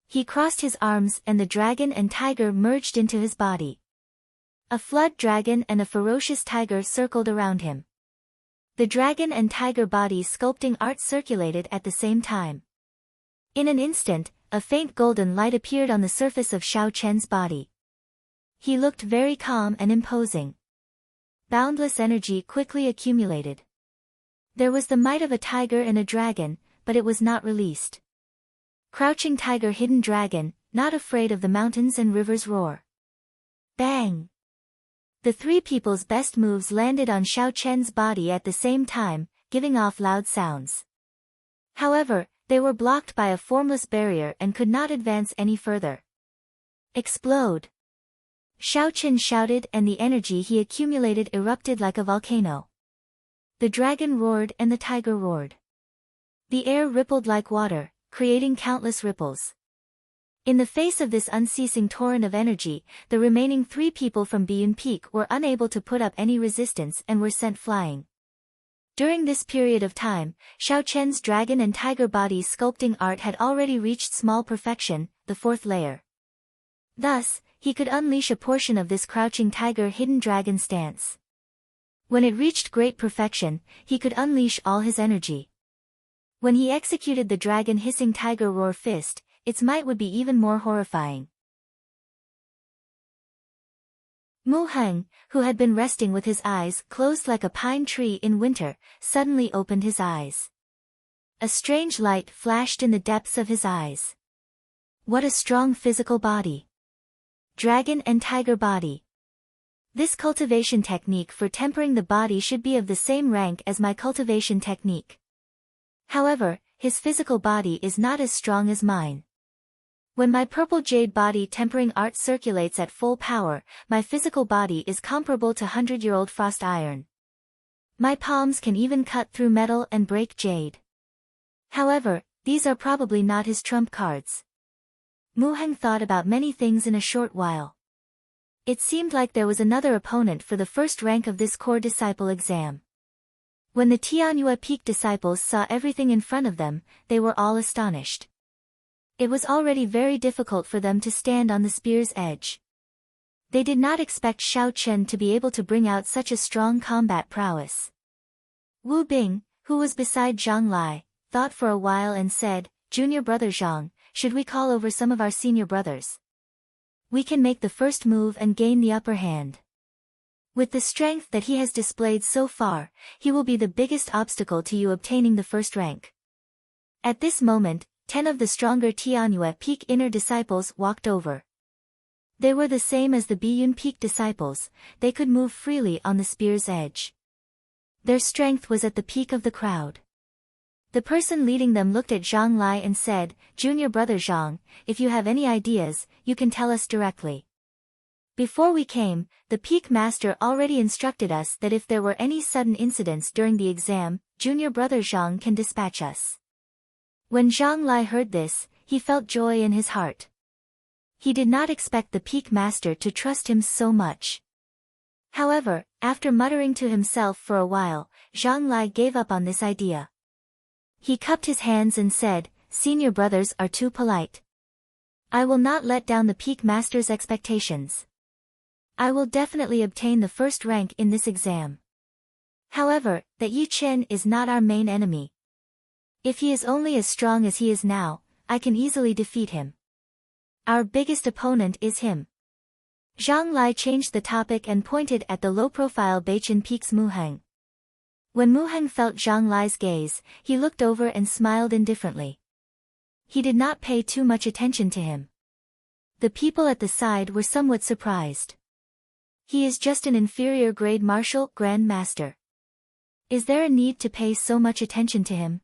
He crossed his arms and the dragon and tiger merged into his body. A flood dragon and a ferocious tiger circled around him. The dragon and tiger body sculpting art circulated at the same time. In an instant, a faint golden light appeared on the surface of Xiao Chen's body. He looked very calm and imposing. Boundless energy quickly accumulated. There was the might of a tiger and a dragon, but it was not released. Crouching tiger hidden dragon, not afraid of the mountains and rivers roar. Bang! The 3 people's best moves landed on Xiao Chen's body at the same time, giving off loud sounds. However, they were blocked by a formless barrier and could not advance any further. Explode! Xiao Chen shouted, and the energy he accumulated erupted like a volcano. The dragon roared and the tiger roared. The air rippled like water, creating countless ripples. In the face of this unceasing torrent of energy, the remaining 3 people from Biyun Peak were unable to put up any resistance and were sent flying. During this period of time, Xiao Chen's dragon and tiger body sculpting art had already reached small perfection, the 4th layer. Thus, he could unleash a portion of this crouching tiger hidden dragon stance. When it reached great perfection, he could unleash all his energy. When he executed the dragon hissing tiger roar fist, its might would be even more horrifying. Mu Heng, who had been resting with his eyes closed like a pine tree in winter, suddenly opened his eyes. A strange light flashed in the depths of his eyes. What a strong physical body! Dragon and tiger body. This cultivation technique for tempering the body should be of the same rank as my cultivation technique. However, his physical body is not as strong as mine. When my purple jade body tempering art circulates at full power, my physical body is comparable to 100-year-old frost iron. My palms can even cut through metal and break jade. However, these are probably not his trump cards. Mu Heng thought about many things in a short while. It seemed like there was another opponent for the first rank of this core disciple exam. When the Tianyue Peak disciples saw everything in front of them, they were all astonished. It was already very difficult for them to stand on the spear's edge. They did not expect Xiao Chen to be able to bring out such a strong combat prowess. Wu Bing, who was beside Zhang Lai, thought for a while and said, "Junior brother Zhang, should we call over some of our senior brothers? We can make the first move and gain the upper hand. With the strength that he has displayed so far, he will be the biggest obstacle to you obtaining the first rank." At this moment, 10 of the stronger Tianyue Peak inner disciples walked over. They were the same as the Biyun Peak disciples, they could move freely on the spear's edge. Their strength was at the peak of the crowd. The person leading them looked at Zhang Lai and said, "Junior brother Zhang, if you have any ideas, you can tell us directly. Before we came, the Peak Master already instructed us that if there were any sudden incidents during the exam, Junior brother Zhang can dispatch us." When Zhang Lai heard this, he felt joy in his heart. He did not expect the Peak Master to trust him so much. However, after muttering to himself for a while, Zhang Lai gave up on this idea. He cupped his hands and said, "Senior brothers are too polite. I will not let down the Peak Master's expectations. I will definitely obtain the first rank in this exam. However, that Yi Chen is not our main enemy. If he is only as strong as he is now, I can easily defeat him. Our biggest opponent is him." Zhang Lai changed the topic and pointed at the low-profile Beichen Peak's Mu Heng. When Mu Heng felt Zhang Lai's gaze, he looked over and smiled indifferently. He did not pay too much attention to him. The people at the side were somewhat surprised. He is just an inferior grade martial Grand Master. Is there a need to pay so much attention to him?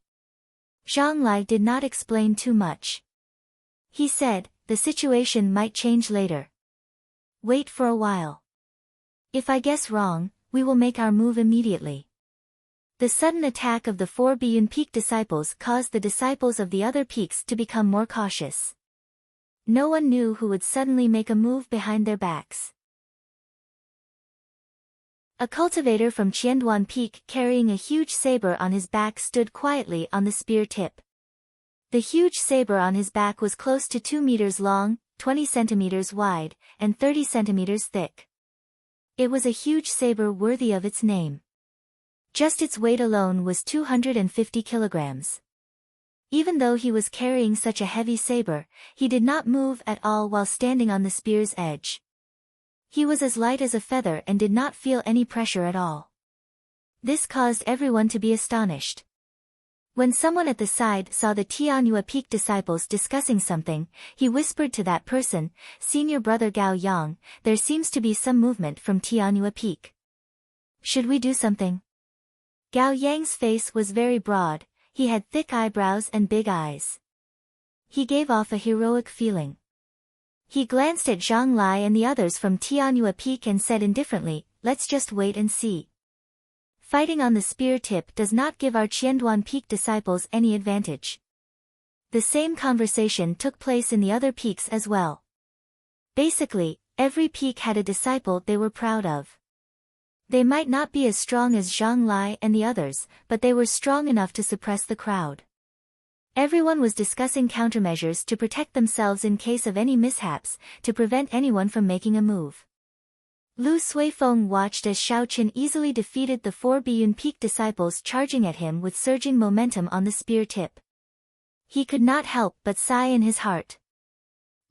Zhang Lai did not explain too much. He said, "The situation might change later. Wait for a while. If I guess wrong, we will make our move immediately." The sudden attack of the 4 Biyun Peak disciples caused the disciples of the other peaks to become more cautious. No one knew who would suddenly make a move behind their backs. A cultivator from Qianduan Peak carrying a huge saber on his back stood quietly on the spear tip. The huge saber on his back was close to 2 meters long, 20 centimeters wide, and 30 centimeters thick. It was a huge saber worthy of its name. Just its weight alone was 250 kilograms. Even though he was carrying such a heavy saber, he did not move at all while standing on the spear's edge. He was as light as a feather and did not feel any pressure at all. This caused everyone to be astonished. When someone at the side saw the Tianyue Peak disciples discussing something, he whispered to that person, "Senior brother Gao Yang, there seems to be some movement from Tianyue Peak. Should we do something?" Gao Yang's face was very broad, he had thick eyebrows and big eyes. He gave off a heroic feeling. He glanced at Zhang Lai and the others from Tianyue Peak and said indifferently, let's just wait and see. Fighting on the spear tip does not give our Qianduan Peak disciples any advantage. The same conversation took place in the other peaks as well. Basically, every peak had a disciple they were proud of. They might not be as strong as Zhang Lai and the others, but they were strong enough to suppress the crowd. Everyone was discussing countermeasures to protect themselves in case of any mishaps, to prevent anyone from making a move. Lu Suifeng watched as Xiaoqin easily defeated the 4 Biyun Peak disciples charging at him with surging momentum on the spear tip. He could not help but sigh in his heart.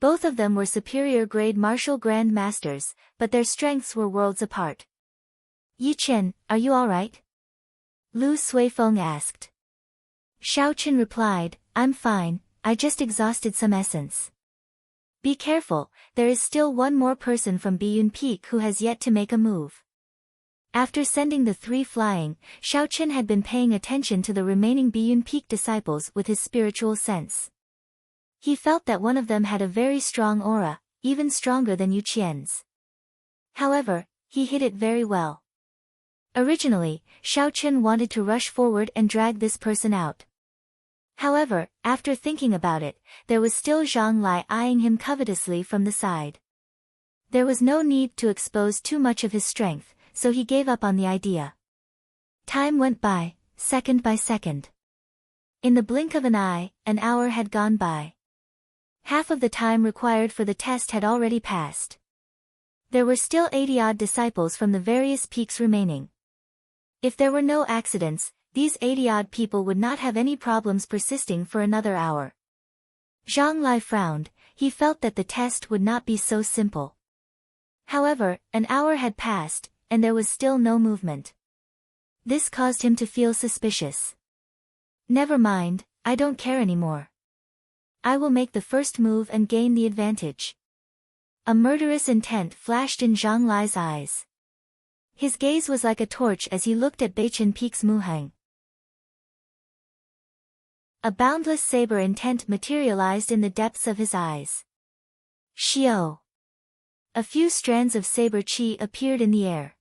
Both of them were superior grade martial grand masters, but their strengths were worlds apart. Yi Chen, are you alright? Lu Suifeng asked. Xiaoqin replied, I'm fine, I just exhausted some essence. Be careful, there is still one more person from Biyun Peak who has yet to make a move. After sending the 3 flying, Xiaoqin had been paying attention to the remaining Biyun Peak disciples with his spiritual sense. He felt that one of them had a very strong aura, even stronger than Yu Qian's. However, he hid it very well. Originally, Xiaoqin wanted to rush forward and drag this person out. However, after thinking about it, there was still Zhang Lai eyeing him covetously from the side. There was no need to expose too much of his strength, so he gave up on the idea. Time went by, second by second. In the blink of an eye, an hour had gone by. Half of the time required for the test had already passed. There were still 80-odd disciples from the various peaks remaining. If there were no accidents, these 80-odd people would not have any problems persisting for another hour. Zhang Lai frowned, he felt that the test would not be so simple. However, an hour had passed, and there was still no movement. This caused him to feel suspicious. Never mind, I don't care anymore. I will make the first move and gain the advantage. A murderous intent flashed in Zhang Lai's eyes. His gaze was like a torch as he looked at Beichen Peak's Muheng. A boundless saber intent materialized in the depths of his eyes. Xiao. A few strands of saber qi appeared in the air.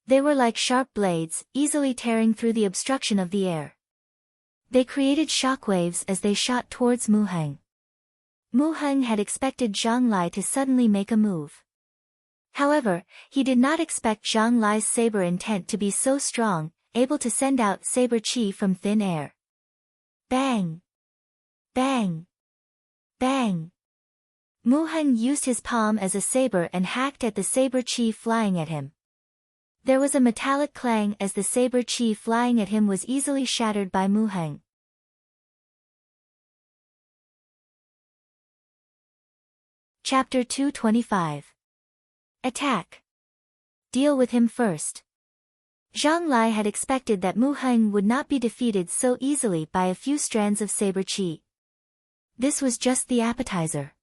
They were like sharp blades, easily tearing through the obstruction of the air. They created shockwaves as they shot towards Muheng. Muheng had expected Zhang Lai to suddenly make a move. However, he did not expect Zhang Lai's saber intent to be so strong, able to send out saber qi from thin air. Bang! Bang! Bang! Muheng used his palm as a saber and hacked at the saber qi flying at him. There was a metallic clang as the saber qi flying at him was easily shattered by Muheng. Chapter 225. Attack. Deal with him first. Zhang Lai had expected that Muheng would not be defeated so easily by a few strands of saber qi. This was just the appetizer.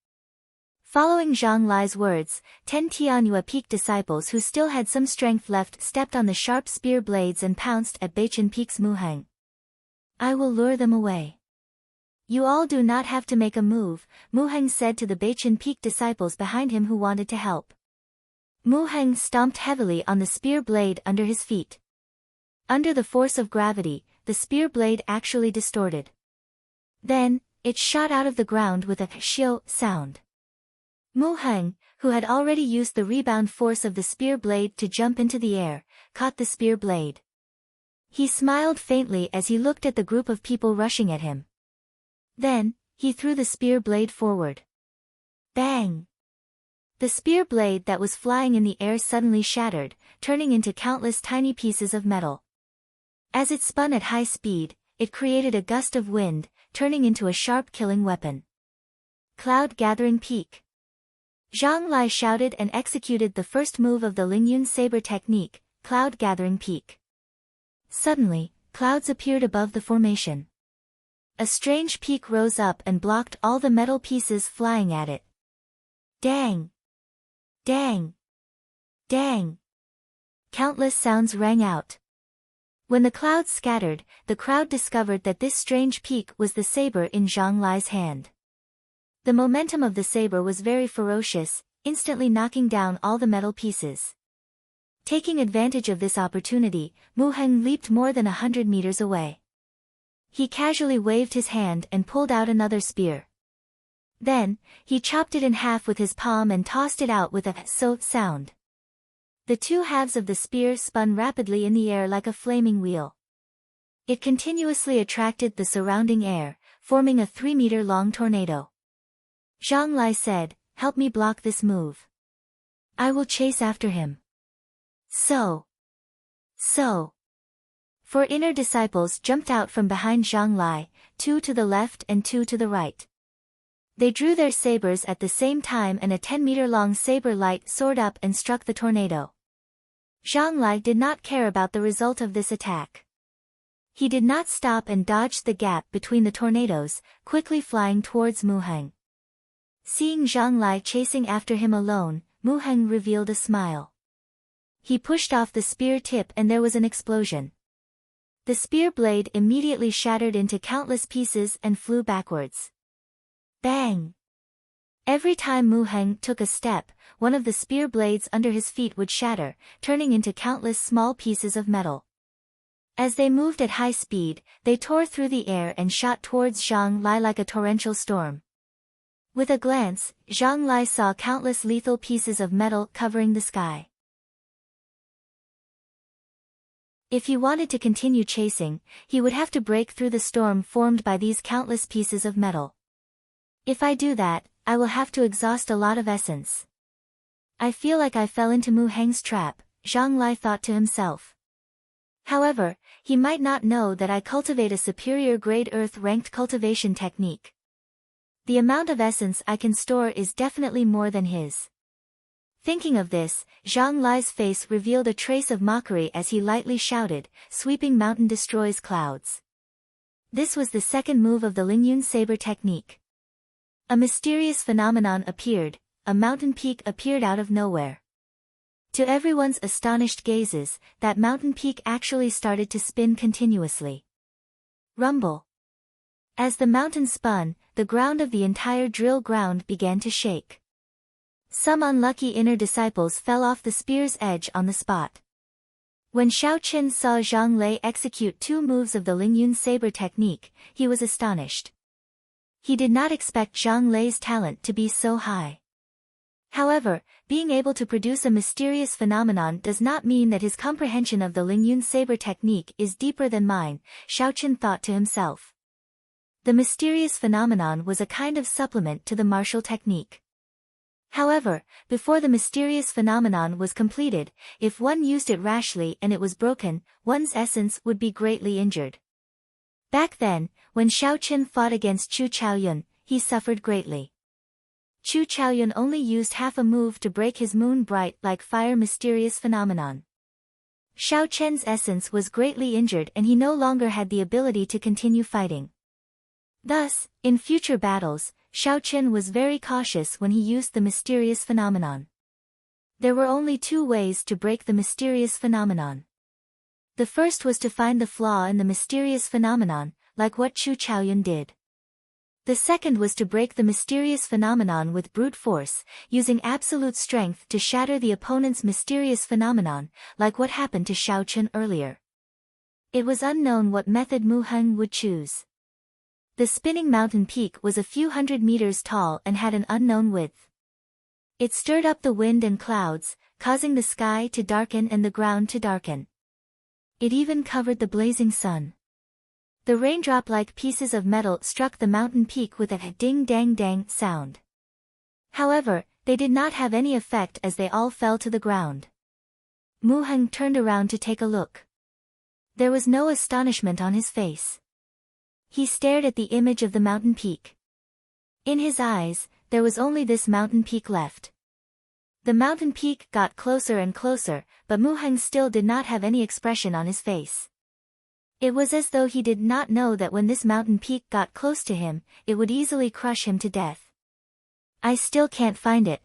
Following Zhang Lai's words, 10 Tianyue Peak disciples who still had some strength left stepped on the sharp spear blades and pounced at Beichen Peak's Muheng. I will lure them away. You all do not have to make a move, Muheng said to the Beichen Peak disciples behind him who wanted to help. Muheng stomped heavily on the spear blade under his feet. Under the force of gravity, the spear blade actually distorted. Then, it shot out of the ground with a xiu sound. Muheng, who had already used the rebound force of the spear blade to jump into the air, caught the spear blade. He smiled faintly as he looked at the group of people rushing at him. Then, he threw the spear blade forward. Bang! The spear blade that was flying in the air suddenly shattered, turning into countless tiny pieces of metal. As it spun at high speed, it created a gust of wind, turning into a sharp killing weapon. Cloud Gathering Peak. Zhang Lai shouted and executed the first move of the Lingyun saber technique, Cloud Gathering Peak. Suddenly, clouds appeared above the formation. A strange peak rose up and blocked all the metal pieces flying at it. Dang! Dang! Dang! Countless sounds rang out. When the clouds scattered, the crowd discovered that this strange peak was the saber in Zhang Lai's hand. The momentum of the saber was very ferocious, instantly knocking down all the metal pieces. Taking advantage of this opportunity, Mu Heng leaped more than 100 meters away. He casually waved his hand and pulled out another spear. Then, he chopped it in half with his palm and tossed it out with a so sound. The two halves of the spear spun rapidly in the air like a flaming wheel. It continuously attracted the surrounding air, forming a 3-meter-long tornado. Zhang Lai said, "Help me block this move. I will chase after him." So. Four inner disciples jumped out from behind Zhang Lai, 2 to the left and 2 to the right. They drew their sabers at the same time and a 10-meter-long saber light soared up and struck the tornado. Zhang Lai did not care about the result of this attack. He did not stop and dodged the gap between the tornadoes, quickly flying towards Mu Heng. Seeing Zhang Lai chasing after him alone, Mu Heng revealed a smile. He pushed off the spear tip and there was an explosion. The spear blade immediately shattered into countless pieces and flew backwards. Bang! Every time Mu Heng took a step, one of the spear blades under his feet would shatter, turning into countless small pieces of metal. As they moved at high speed, they tore through the air and shot towards Zhang Lai like a torrential storm. With a glance, Zhang Lai saw countless lethal pieces of metal covering the sky. If he wanted to continue chasing, he would have to break through the storm formed by these countless pieces of metal. If I do that, I will have to exhaust a lot of essence. I feel like I fell into Mu Heng's trap, Zhang Lai thought to himself. However, he might not know that I cultivate a superior grade earth-ranked cultivation technique. The amount of essence I can store is definitely more than his. Thinking of this, Zhang Lai's face revealed a trace of mockery as he lightly shouted, "Sweeping mountain destroys clouds." This was the second move of the Lingyun saber technique. A mysterious phenomenon appeared, a mountain peak appeared out of nowhere. To everyone's astonished gazes, that mountain peak actually started to spin continuously. Rumble. As the mountain spun, the ground of the entire drill ground began to shake. Some unlucky inner disciples fell off the spear's edge on the spot. When Xiaoqin saw Zhang Lai execute 2 moves of the Lingyun saber technique, he was astonished. He did not expect Zhang Lai's talent to be so high. However, being able to produce a mysterious phenomenon does not mean that his comprehension of the Lingyun saber technique is deeper than mine, Xiaoqin thought to himself. The mysterious phenomenon was a kind of supplement to the martial technique. However, before the mysterious phenomenon was completed, if one used it rashly and it was broken, one's essence would be greatly injured. Back then, when Xiaoqin fought against Chu Chaoyun, he suffered greatly. Chu Chaoyun only used half a move to break his moon bright like fire mysterious phenomenon. Xiaoqian's essence was greatly injured and he no longer had the ability to continue fighting. Thus, in future battles, Xiaoqin was very cautious when he used the mysterious phenomenon. There were only 2 ways to break the mysterious phenomenon. The first was to find the flaw in the mysterious phenomenon, like what Chu Chaoyun did. The second was to break the mysterious phenomenon with brute force, using absolute strength to shatter the opponent's mysterious phenomenon, like what happened to Xiaoqin earlier. It was unknown what method Mu Heng would choose. The spinning mountain peak was a few hundred meters tall and had an unknown width. It stirred up the wind and clouds, causing the sky to darken and the ground to darken. It even covered the blazing sun. The raindrop-like pieces of metal struck the mountain peak with a ding-dang-dang sound. However, they did not have any effect as they all fell to the ground. Mu Heng turned around to take a look. There was no astonishment on his face. He stared at the image of the mountain peak. In his eyes, there was only this mountain peak left. The mountain peak got closer and closer, but Mu Heng still did not have any expression on his face. It was as though he did not know that when this mountain peak got close to him, it would easily crush him to death. I still can't find it.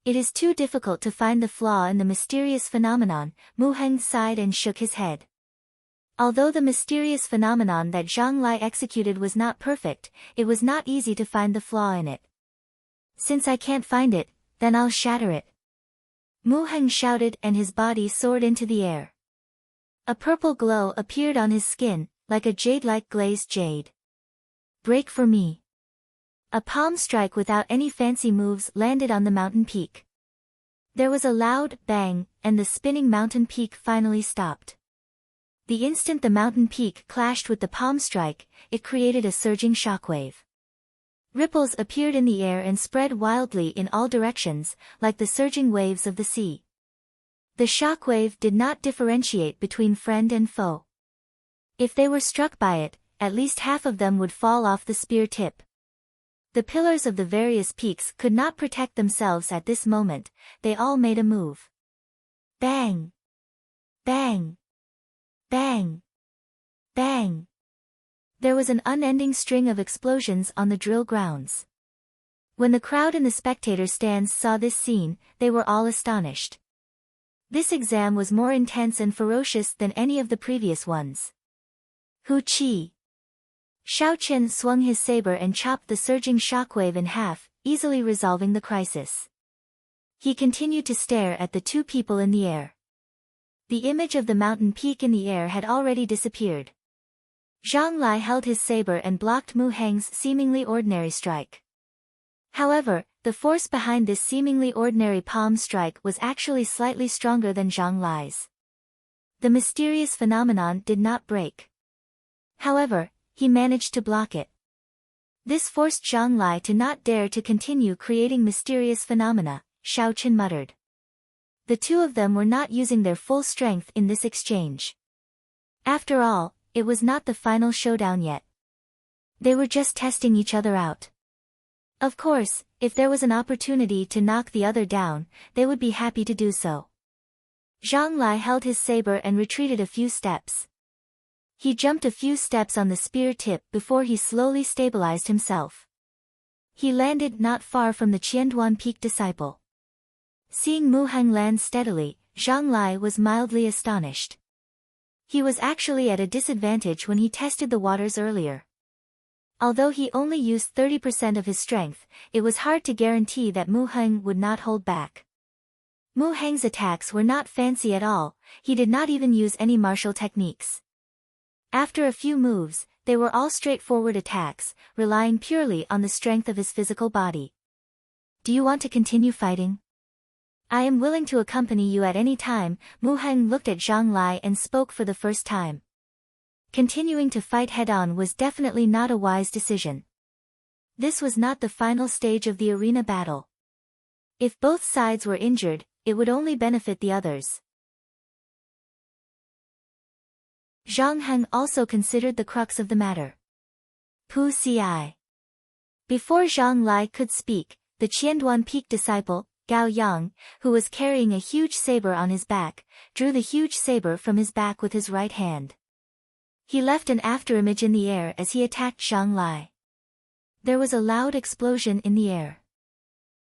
It is too difficult to find the flaw in the mysterious phenomenon, Mu Heng sighed and shook his head. Although the mysterious phenomenon that Zhang Lai executed was not perfect, it was not easy to find the flaw in it. Since I can't find it, then I'll shatter it. Mu Heng shouted and his body soared into the air. A purple glow appeared on his skin, like a jade-like glazed jade. Break for me. A palm strike without any fancy moves landed on the mountain peak. There was a loud bang, and the spinning mountain peak finally stopped. The instant the mountain peak clashed with the palm strike, it created a surging shockwave. Ripples appeared in the air and spread wildly in all directions, like the surging waves of the sea. The shockwave did not differentiate between friend and foe. If they were struck by it, at least half of them would fall off the spear tip. The pillars of the various peaks could not protect themselves at this moment, they all made a move. Bang! Bang! Bang! Bang! There was an unending string of explosions on the drill grounds. When the crowd in the spectator stands saw this scene, they were all astonished. This exam was more intense and ferocious than any of the previous ones. Hu Qi. Xiao Qian swung his saber and chopped the surging shockwave in half, easily resolving the crisis. He continued to stare at the two people in the air. The image of the mountain peak in the air had already disappeared. Zhang Lai held his saber and blocked Mu Heng's seemingly ordinary strike. However, the force behind this seemingly ordinary palm strike was actually slightly stronger than Zhang Lai's. The mysterious phenomenon did not break. However, he managed to block it. This forced Zhang Lai to not dare to continue creating mysterious phenomena, Xiao Qian muttered. The two of them were not using their full strength in this exchange. After all, it was not the final showdown yet. They were just testing each other out. Of course, if there was an opportunity to knock the other down, they would be happy to do so. Zhang Lai held his saber and retreated a few steps. He jumped a few steps on the spear tip before he slowly stabilized himself. He landed not far from the Qianduan Peak disciple. Seeing Mu Heng land steadily, Zhang Lai was mildly astonished. He was actually at a disadvantage when he tested the waters earlier. Although he only used 30% of his strength, it was hard to guarantee that Mu Heng would not hold back. Mu Heng's attacks were not fancy at all, he did not even use any martial techniques. After a few moves, they were all straightforward attacks, relying purely on the strength of his physical body. Do you want to continue fighting? I am willing to accompany you at any time. Mu Heng looked at Zhang Lai and spoke for the first time. Continuing to fight head-on was definitely not a wise decision. This was not the final stage of the arena battle. If both sides were injured, it would only benefit the others. Zhang Heng also considered the crux of the matter. Pu Ci. Before Zhang Lai could speak, the Qianduan Peak disciple, Gao Yang, who was carrying a huge saber on his back, drew the huge saber from his back with his right hand. He left an afterimage in the air as he attacked Zhang Lai. There was a loud explosion in the air.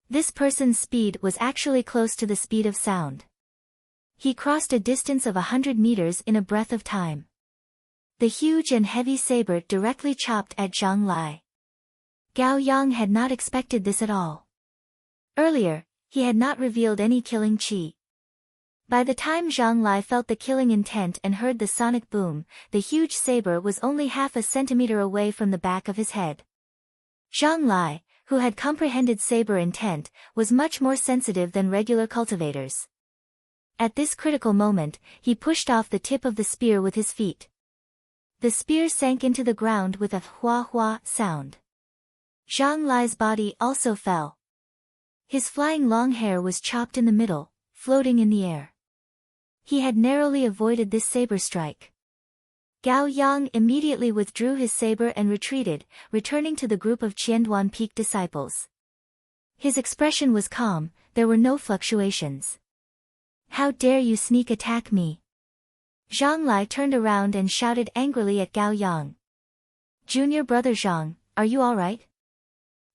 This person's speed was actually close to the speed of sound. He crossed a distance of 100 meters in a breath of time. The huge and heavy saber directly chopped at Zhang Lai. Gao Yang had not expected this at all. Earlier, he had not revealed any killing chi. By the time Zhang Lai felt the killing intent and heard the sonic boom, the huge saber was only half a centimeter away from the back of his head. Zhang Lai, who had comprehended saber intent, was much more sensitive than regular cultivators. At this critical moment, he pushed off the tip of the spear with his feet. The spear sank into the ground with a hua-hua sound. Zhang Lai's body also fell. His flying long hair was chopped in the middle, floating in the air. He had narrowly avoided this saber strike. Gao Yang immediately withdrew his saber and retreated, returning to the group of Qianduan Peak disciples. His expression was calm, there were no fluctuations. How dare you sneak attack me? Zhang Lai turned around and shouted angrily at Gao Yang. Junior brother Zhang, are you alright?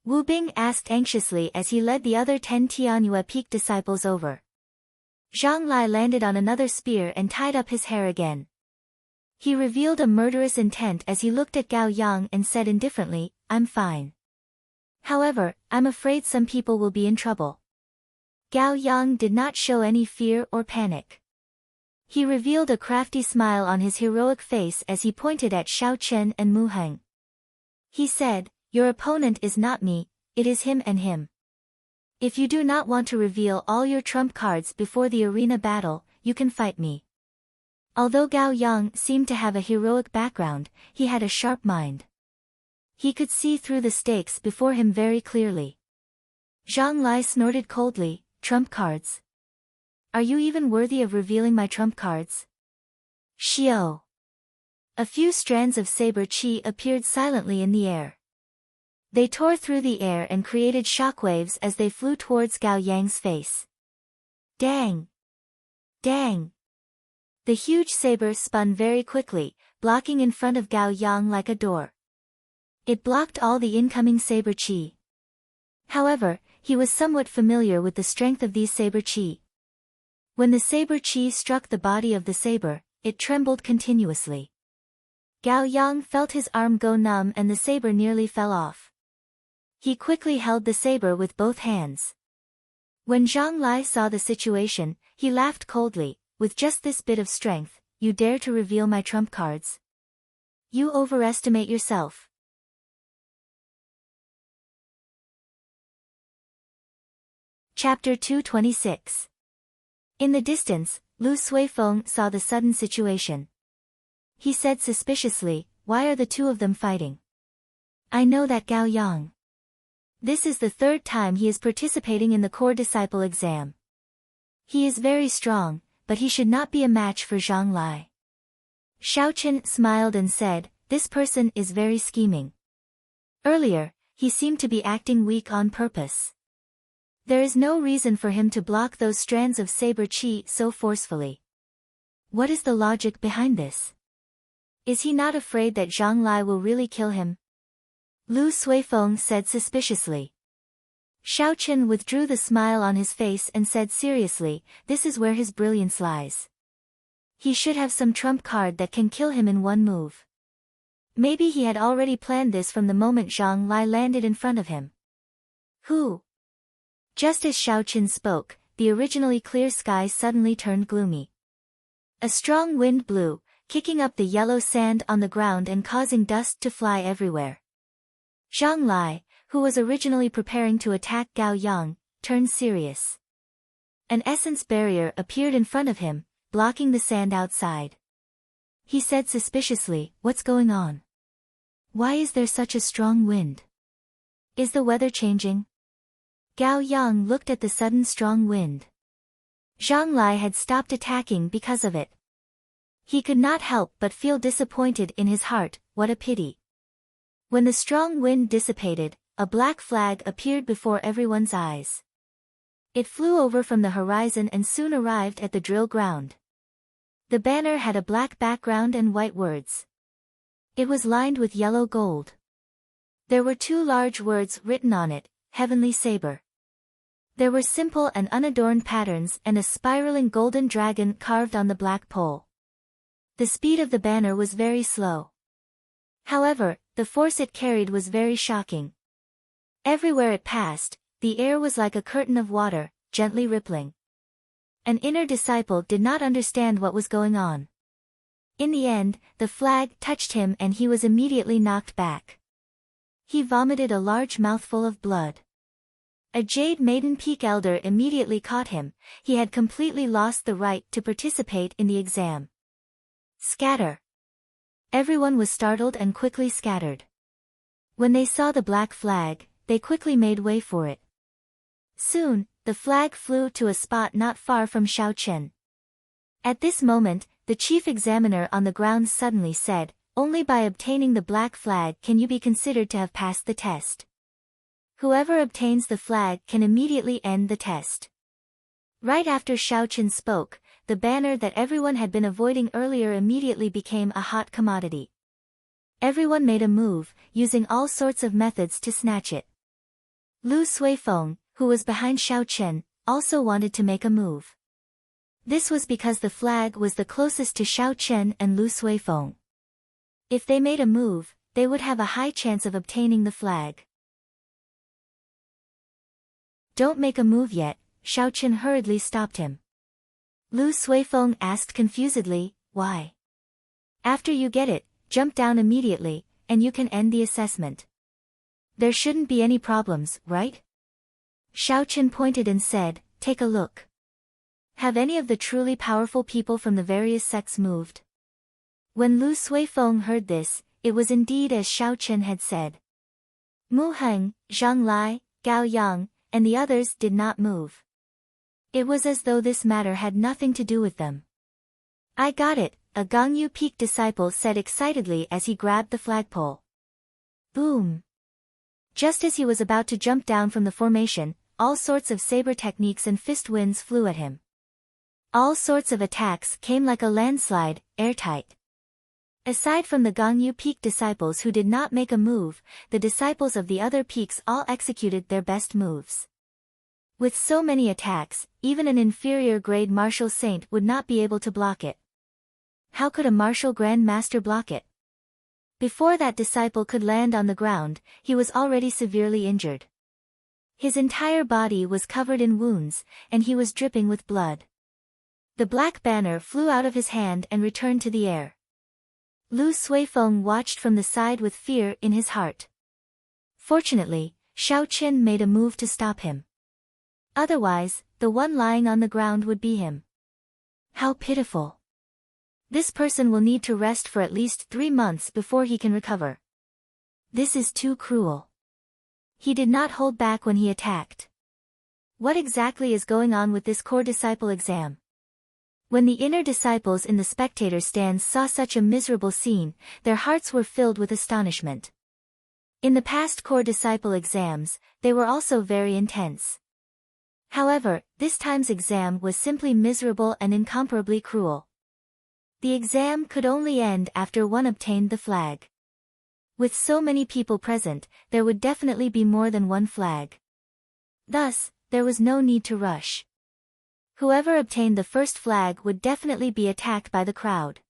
Wu Bing asked anxiously as he led the other 10 Tianyue Peak disciples over. Zhang Lai landed on another spear and tied up his hair again. He revealed a murderous intent as he looked at Gao Yang and said indifferently, I'm fine. However, I'm afraid some people will be in trouble. Gao Yang did not show any fear or panic. He revealed a crafty smile on his heroic face as he pointed at Xiao Chen and Mu Heng. He said, your opponent is not me, it is him and him. If you do not want to reveal all your trump cards before the arena battle, you can fight me. Although Gao Yang seemed to have a heroic background, he had a sharp mind. He could see through the stakes before him very clearly. Zhang Lai snorted coldly, trump cards? Are you even worthy of revealing my trump cards? Xiao. A few strands of saber qi appeared silently in the air. They tore through the air and created shockwaves as they flew towards Gao Yang's face. Dang! Dang! The huge saber spun very quickly, blocking in front of Gao Yang like a door. It blocked all the incoming saber qi. However, he was somewhat familiar with the strength of these saber qi. When the saber qi struck the body of the saber, it trembled continuously. Gao Yang felt his arm go numb and the saber nearly fell off. He quickly held the saber with both hands. When Zhang Lai saw the situation, he laughed coldly, with just this bit of strength, you dare to reveal my trump cards? You overestimate yourself. Chapter 226. In the distance, Lu Suifeng saw the sudden situation. He said suspiciously, why are the two of them fighting? I know that Gao Yang. This is the third time he is participating in the core disciple exam. He is very strong, but he should not be a match for Zhang Lai. Xiao Chen smiled and said, this person is very scheming. Earlier, he seemed to be acting weak on purpose. There is no reason for him to block those strands of saber qi so forcefully. What is the logic behind this? Is he not afraid that Zhang Lai will really kill him? Lu Suifeng said suspiciously. Xiao Chen withdrew the smile on his face and said seriously, this is where his brilliance lies. He should have some trump card that can kill him in one move. Maybe he had already planned this from the moment Zhang Lai landed in front of him. Who? Just as Xiao Chen spoke, the originally clear sky suddenly turned gloomy. A strong wind blew, kicking up the yellow sand on the ground and causing dust to fly everywhere. Zhang Lai, who was originally preparing to attack Gao Yang, turned serious. An essence barrier appeared in front of him, blocking the sand outside. He said suspiciously, what's going on? Why is there such a strong wind? Is the weather changing? Gao Yang looked at the sudden strong wind. Zhang Lai had stopped attacking because of it. He could not help but feel disappointed in his heart, what a pity. When the strong wind dissipated, a black flag appeared before everyone's eyes. It flew over from the horizon and soon arrived at the drill ground. The banner had a black background and white words. It was lined with yellow gold. There were two large words written on it, Heavenly Saber. There were simple and unadorned patterns and a spiraling golden dragon carved on the black pole. The speed of the banner was very slow. However, the force it carried was very shocking. Everywhere it passed, the air was like a curtain of water, gently rippling. An inner disciple did not understand what was going on. In the end, the flag touched him and he was immediately knocked back. He vomited a large mouthful of blood. A Jade Maiden Peak Elder immediately caught him, he had completely lost the right to participate in the exam. Scatter! Everyone was startled and quickly scattered. When they saw the black flag, they quickly made way for it. Soon, the flag flew to a spot not far from Xiao Chen. At this moment, the chief examiner on the grounds suddenly said, only by obtaining the black flag can you be considered to have passed the test. Whoever obtains the flag can immediately end the test. Right after Xiao Chen spoke, the banner that everyone had been avoiding earlier immediately became a hot commodity. Everyone made a move, using all sorts of methods to snatch it. Lu Suifeng, who was behind Xiao Chen, also wanted to make a move. This was because the flag was the closest to Xiao Chen and Lu Suifeng. If they made a move, they would have a high chance of obtaining the flag. Don't make a move yet, Xiao Chen hurriedly stopped him. Lu Suifeng asked confusedly, why? After you get it, jump down immediately, and you can end the assessment. There shouldn't be any problems, right? Xiao Chen pointed and said, take a look. Have any of the truly powerful people from the various sects moved? When Lu Suifeng heard this, it was indeed as Xiao Chen had said. Mu Heng, Zhang Lai, Gao Yang, and the others did not move. It was as though this matter had nothing to do with them. I got it, a Gongyu Peak disciple said excitedly as he grabbed the flagpole. Boom! Just as he was about to jump down from the formation, all sorts of saber techniques and fist winds flew at him. All sorts of attacks came like a landslide, airtight. Aside from the Gongyu Peak disciples who did not make a move, the disciples of the other peaks all executed their best moves. With so many attacks, even an inferior grade martial saint would not be able to block it. How could a martial grand master block it? Before that disciple could land on the ground, he was already severely injured. His entire body was covered in wounds, and he was dripping with blood. The black banner flew out of his hand and returned to the air. Lu Suifeng watched from the side with fear in his heart. Fortunately, Xiao Chen made a move to stop him. Otherwise, the one lying on the ground would be him. How pitiful. This person will need to rest for at least 3 months before he can recover. This is too cruel. He did not hold back when he attacked. What exactly is going on with this core disciple exam? When the inner disciples in the spectator stands saw such a miserable scene, their hearts were filled with astonishment. In the past core disciple exams, they were also very intense. However, this time's exam was simply miserable and incomparably cruel. The exam could only end after one obtained the flag. With so many people present, there would definitely be more than one flag. Thus, there was no need to rush. Whoever obtained the first flag would definitely be attacked by the crowd.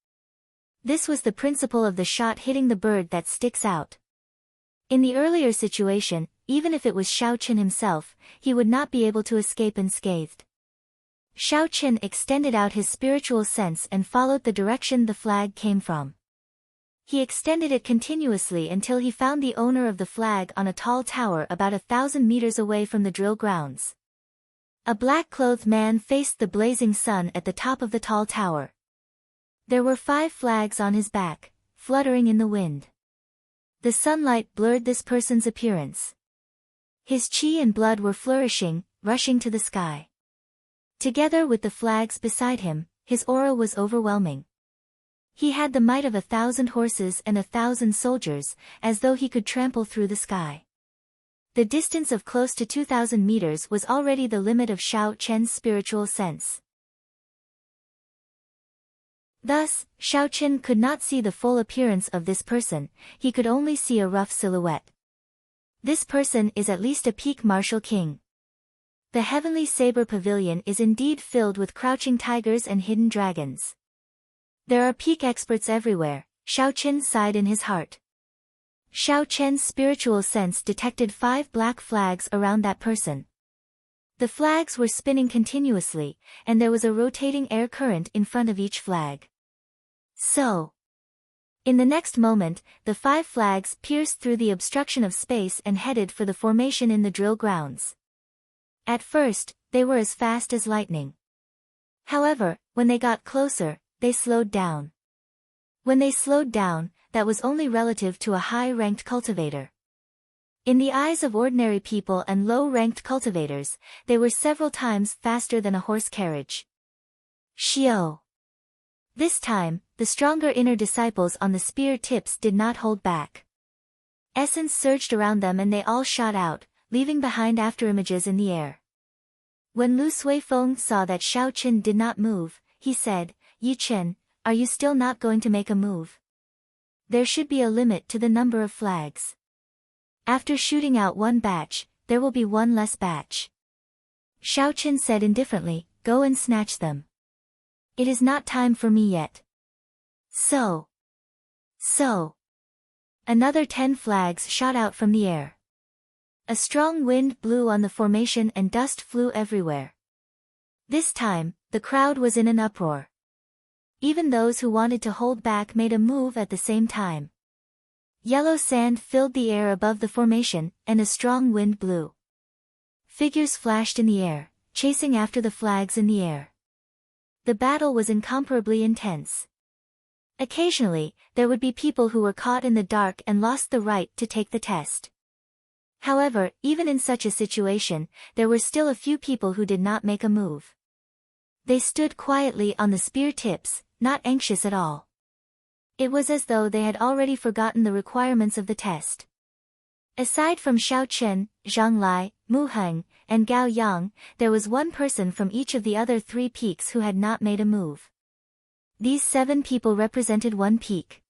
This was the principle of the shot hitting the bird that sticks out. In the earlier situation, even if it was Xiao Chen himself, he would not be able to escape unscathed. Xiao Chen extended out his spiritual sense and followed the direction the flag came from. He extended it continuously until he found the owner of the flag on a tall tower about 1,000 meters away from the drill grounds. A black-clothed man faced the blazing sun at the top of the tall tower. There were 5 flags on his back, fluttering in the wind. The sunlight blurred this person's appearance. His chi and blood were flourishing, rushing to the sky. Together with the flags beside him, his aura was overwhelming. He had the might of 1,000 horses and 1,000 soldiers, as though he could trample through the sky. The distance of close to 2,000 meters was already the limit of Xiao Chen's spiritual sense. Thus, Xiao Chen could not see the full appearance of this person, he could only see a rough silhouette. This person is at least a peak martial king. The heavenly saber pavilion is indeed filled with crouching tigers and hidden dragons. There are peak experts everywhere, Xiao Chen sighed in his heart. Xiao Chen's spiritual sense detected 5 black flags around that person. The flags were spinning continuously, and there was a rotating air current in front of each flag. So, in the next moment, the 5 flags pierced through the obstruction of space and headed for the formation in the drill grounds. At first, they were as fast as lightning. However, when they got closer, they slowed down. When they slowed down, that was only relative to a high-ranked cultivator. In the eyes of ordinary people and low-ranked cultivators, they were several times faster than a horse carriage. Xiao. This time, the stronger inner disciples on the spear tips did not hold back. Essence surged around them and they all shot out, leaving behind afterimages in the air. When Lu Suifeng saw that Xiao Chen did not move, he said, "Yi Chen, are you still not going to make a move? There should be a limit to the number of flags. After shooting out one batch, there will be one less batch." Xiao Chen said indifferently, "Go and snatch them." It is not time for me yet. So. Another 10 flags shot out from the air. A strong wind blew on the formation and dust flew everywhere. This time, the crowd was in an uproar. Even those who wanted to hold back made a move at the same time. Yellow sand filled the air above the formation, and a strong wind blew. Figures flashed in the air, chasing after the flags in the air. The battle was incomparably intense. Occasionally, there would be people who were caught in the dark and lost the right to take the test. However, even in such a situation, there were still a few people who did not make a move. They stood quietly on the spear tips, not anxious at all. It was as though they had already forgotten the requirements of the test. Aside from Xiao Chen, Zhang Lai, Mu Heng, and Gao Yang, there was one person from each of the other 3 peaks who had not made a move. These 7 people represented one peak.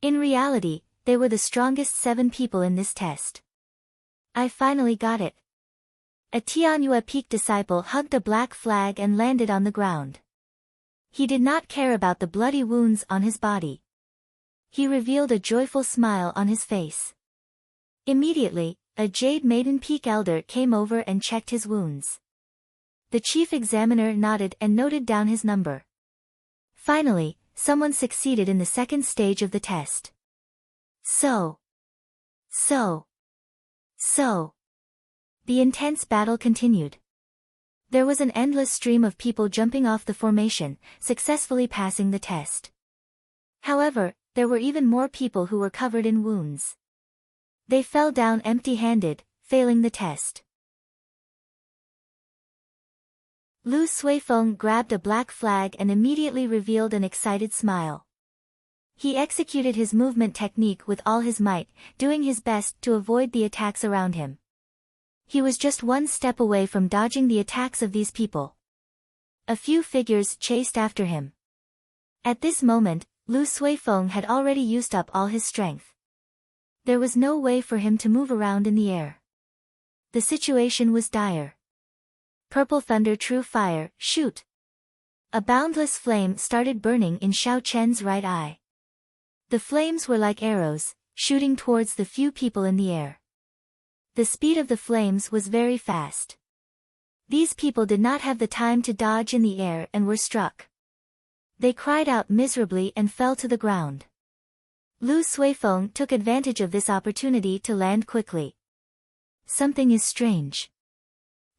In reality, they were the strongest 7 people in this test. I finally got it. A Tianyue Peak disciple hugged a black flag and landed on the ground. He did not care about the bloody wounds on his body. He revealed a joyful smile on his face. Immediately, a Jade Maiden Peak elder came over and checked his wounds. The chief examiner nodded and noted down his number. Finally, someone succeeded in the second stage of the test. So. The intense battle continued. There was an endless stream of people jumping off the formation, successfully passing the test. However, there were even more people who were covered in wounds. They fell down empty-handed, failing the test. Lu Suifeng grabbed a black flag and immediately revealed an excited smile. He executed his movement technique with all his might, doing his best to avoid the attacks around him. He was just one step away from dodging the attacks of these people. A few figures chased after him. At this moment, Lu Suifeng had already used up all his strength. There was no way for him to move around in the air. The situation was dire. Purple thunder, true fire, shoot! A boundless flame started burning in Xiao Chen's right eye. The flames were like arrows, shooting towards the few people in the air. The speed of the flames was very fast. These people did not have the time to dodge in the air and were struck. They cried out miserably and fell to the ground. Lu Suifeng took advantage of this opportunity to land quickly. Something is strange.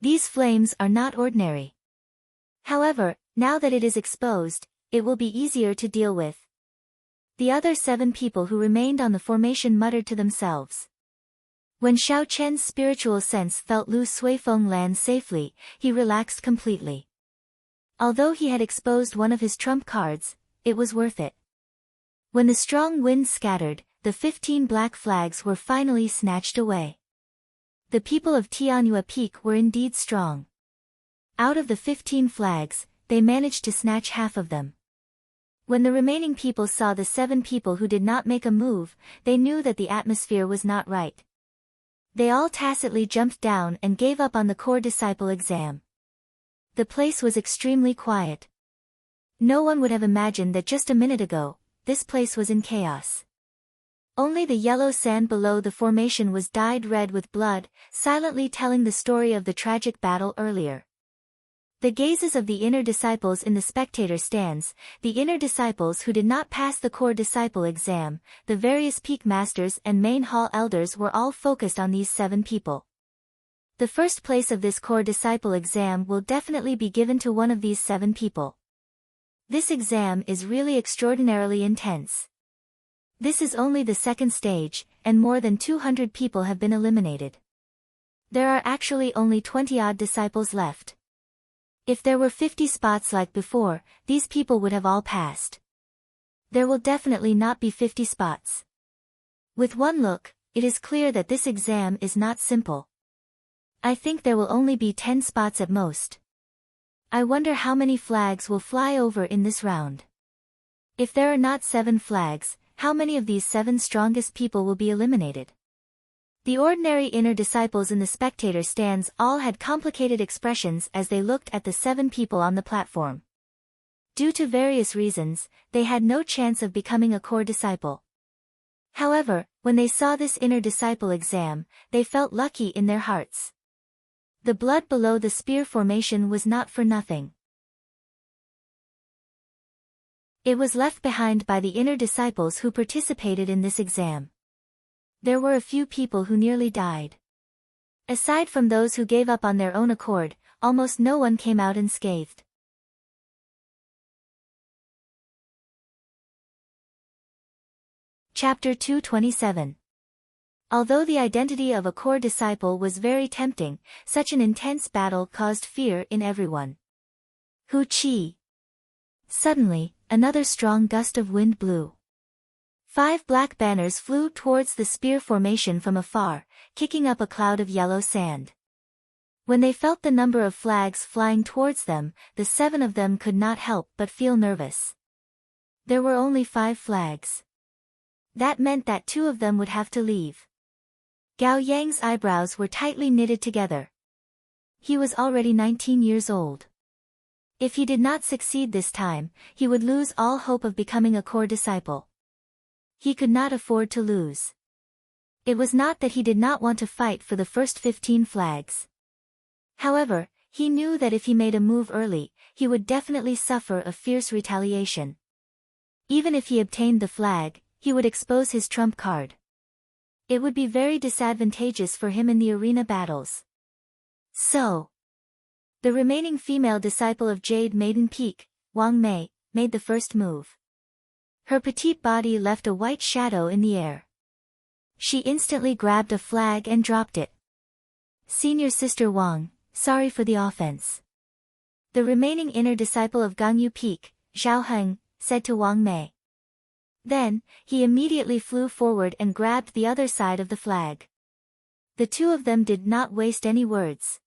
These flames are not ordinary. However, now that it is exposed, it will be easier to deal with. The other 7 people who remained on the formation muttered to themselves. When Xiao Chen's spiritual sense felt Lu Suifeng land safely, he relaxed completely. Although he had exposed one of his trump cards, it was worth it. When the strong wind scattered, the 15 black flags were finally snatched away. The people of Tianyue Peak were indeed strong. Out of the 15 flags, they managed to snatch half of them. When the remaining people saw the 7 people who did not make a move, they knew that the atmosphere was not right. They all tacitly jumped down and gave up on the core disciple exam. The place was extremely quiet. No one would have imagined that just a minute ago, this place was in chaos. Only the yellow sand below the formation was dyed red with blood, silently telling the story of the tragic battle earlier. The gazes of the inner disciples in the spectator stands, the inner disciples who did not pass the core disciple exam, the various peak masters and main hall elders were all focused on these 7 people. The first place of this core disciple exam will definitely be given to one of these 7 people. This exam is really extraordinarily intense. This is only the second stage, and more than 200 people have been eliminated. There are actually only 20-odd disciples left. If there were 50 spots like before, these people would have all passed. There will definitely not be 50 spots. With one look, it is clear that this exam is not simple. I think there will only be 10 spots at most. I wonder how many flags will fly over in this round. If there are not 7 flags, how many of these 7 strongest people will be eliminated? The ordinary inner disciples in the spectator stands all had complicated expressions as they looked at the 7 people on the platform. Due to various reasons, they had no chance of becoming a core disciple. However, when they saw this inner disciple exam, they felt lucky in their hearts. The blood below the spear formation was not for nothing. It was left behind by the inner disciples who participated in this exam. There were a few people who nearly died. Aside from those who gave up on their own accord, almost no one came out unscathed. Chapter 227. Although the identity of a core disciple was very tempting, such an intense battle caused fear in everyone. Hu Qi. Suddenly, another strong gust of wind blew. 5 black banners flew towards the spear formation from afar, kicking up a cloud of yellow sand. When they felt the number of flags flying towards them, the 7 of them could not help but feel nervous. There were only 5 flags. That meant that 2 of them would have to leave. Gao Yang's eyebrows were tightly knitted together. He was already 19 years old. If he did not succeed this time, he would lose all hope of becoming a core disciple. He could not afford to lose. It was not that he did not want to fight for the first 15 flags. However, he knew that if he made a move early, he would definitely suffer a fierce retaliation. Even if he obtained the flag, he would expose his trump card. It would be very disadvantageous for him in the arena battles. So, the remaining female disciple of Jade Maiden Peak, Wang Mei, made the first move. Her petite body left a white shadow in the air. She instantly grabbed a flag and dropped it. Senior Sister Wang, sorry for the offense. The remaining inner disciple of Gangyu Peak, Zhao Heng, said to Wang Mei. Then, he immediately flew forward and grabbed the other side of the flag. The 2 of them did not waste any words.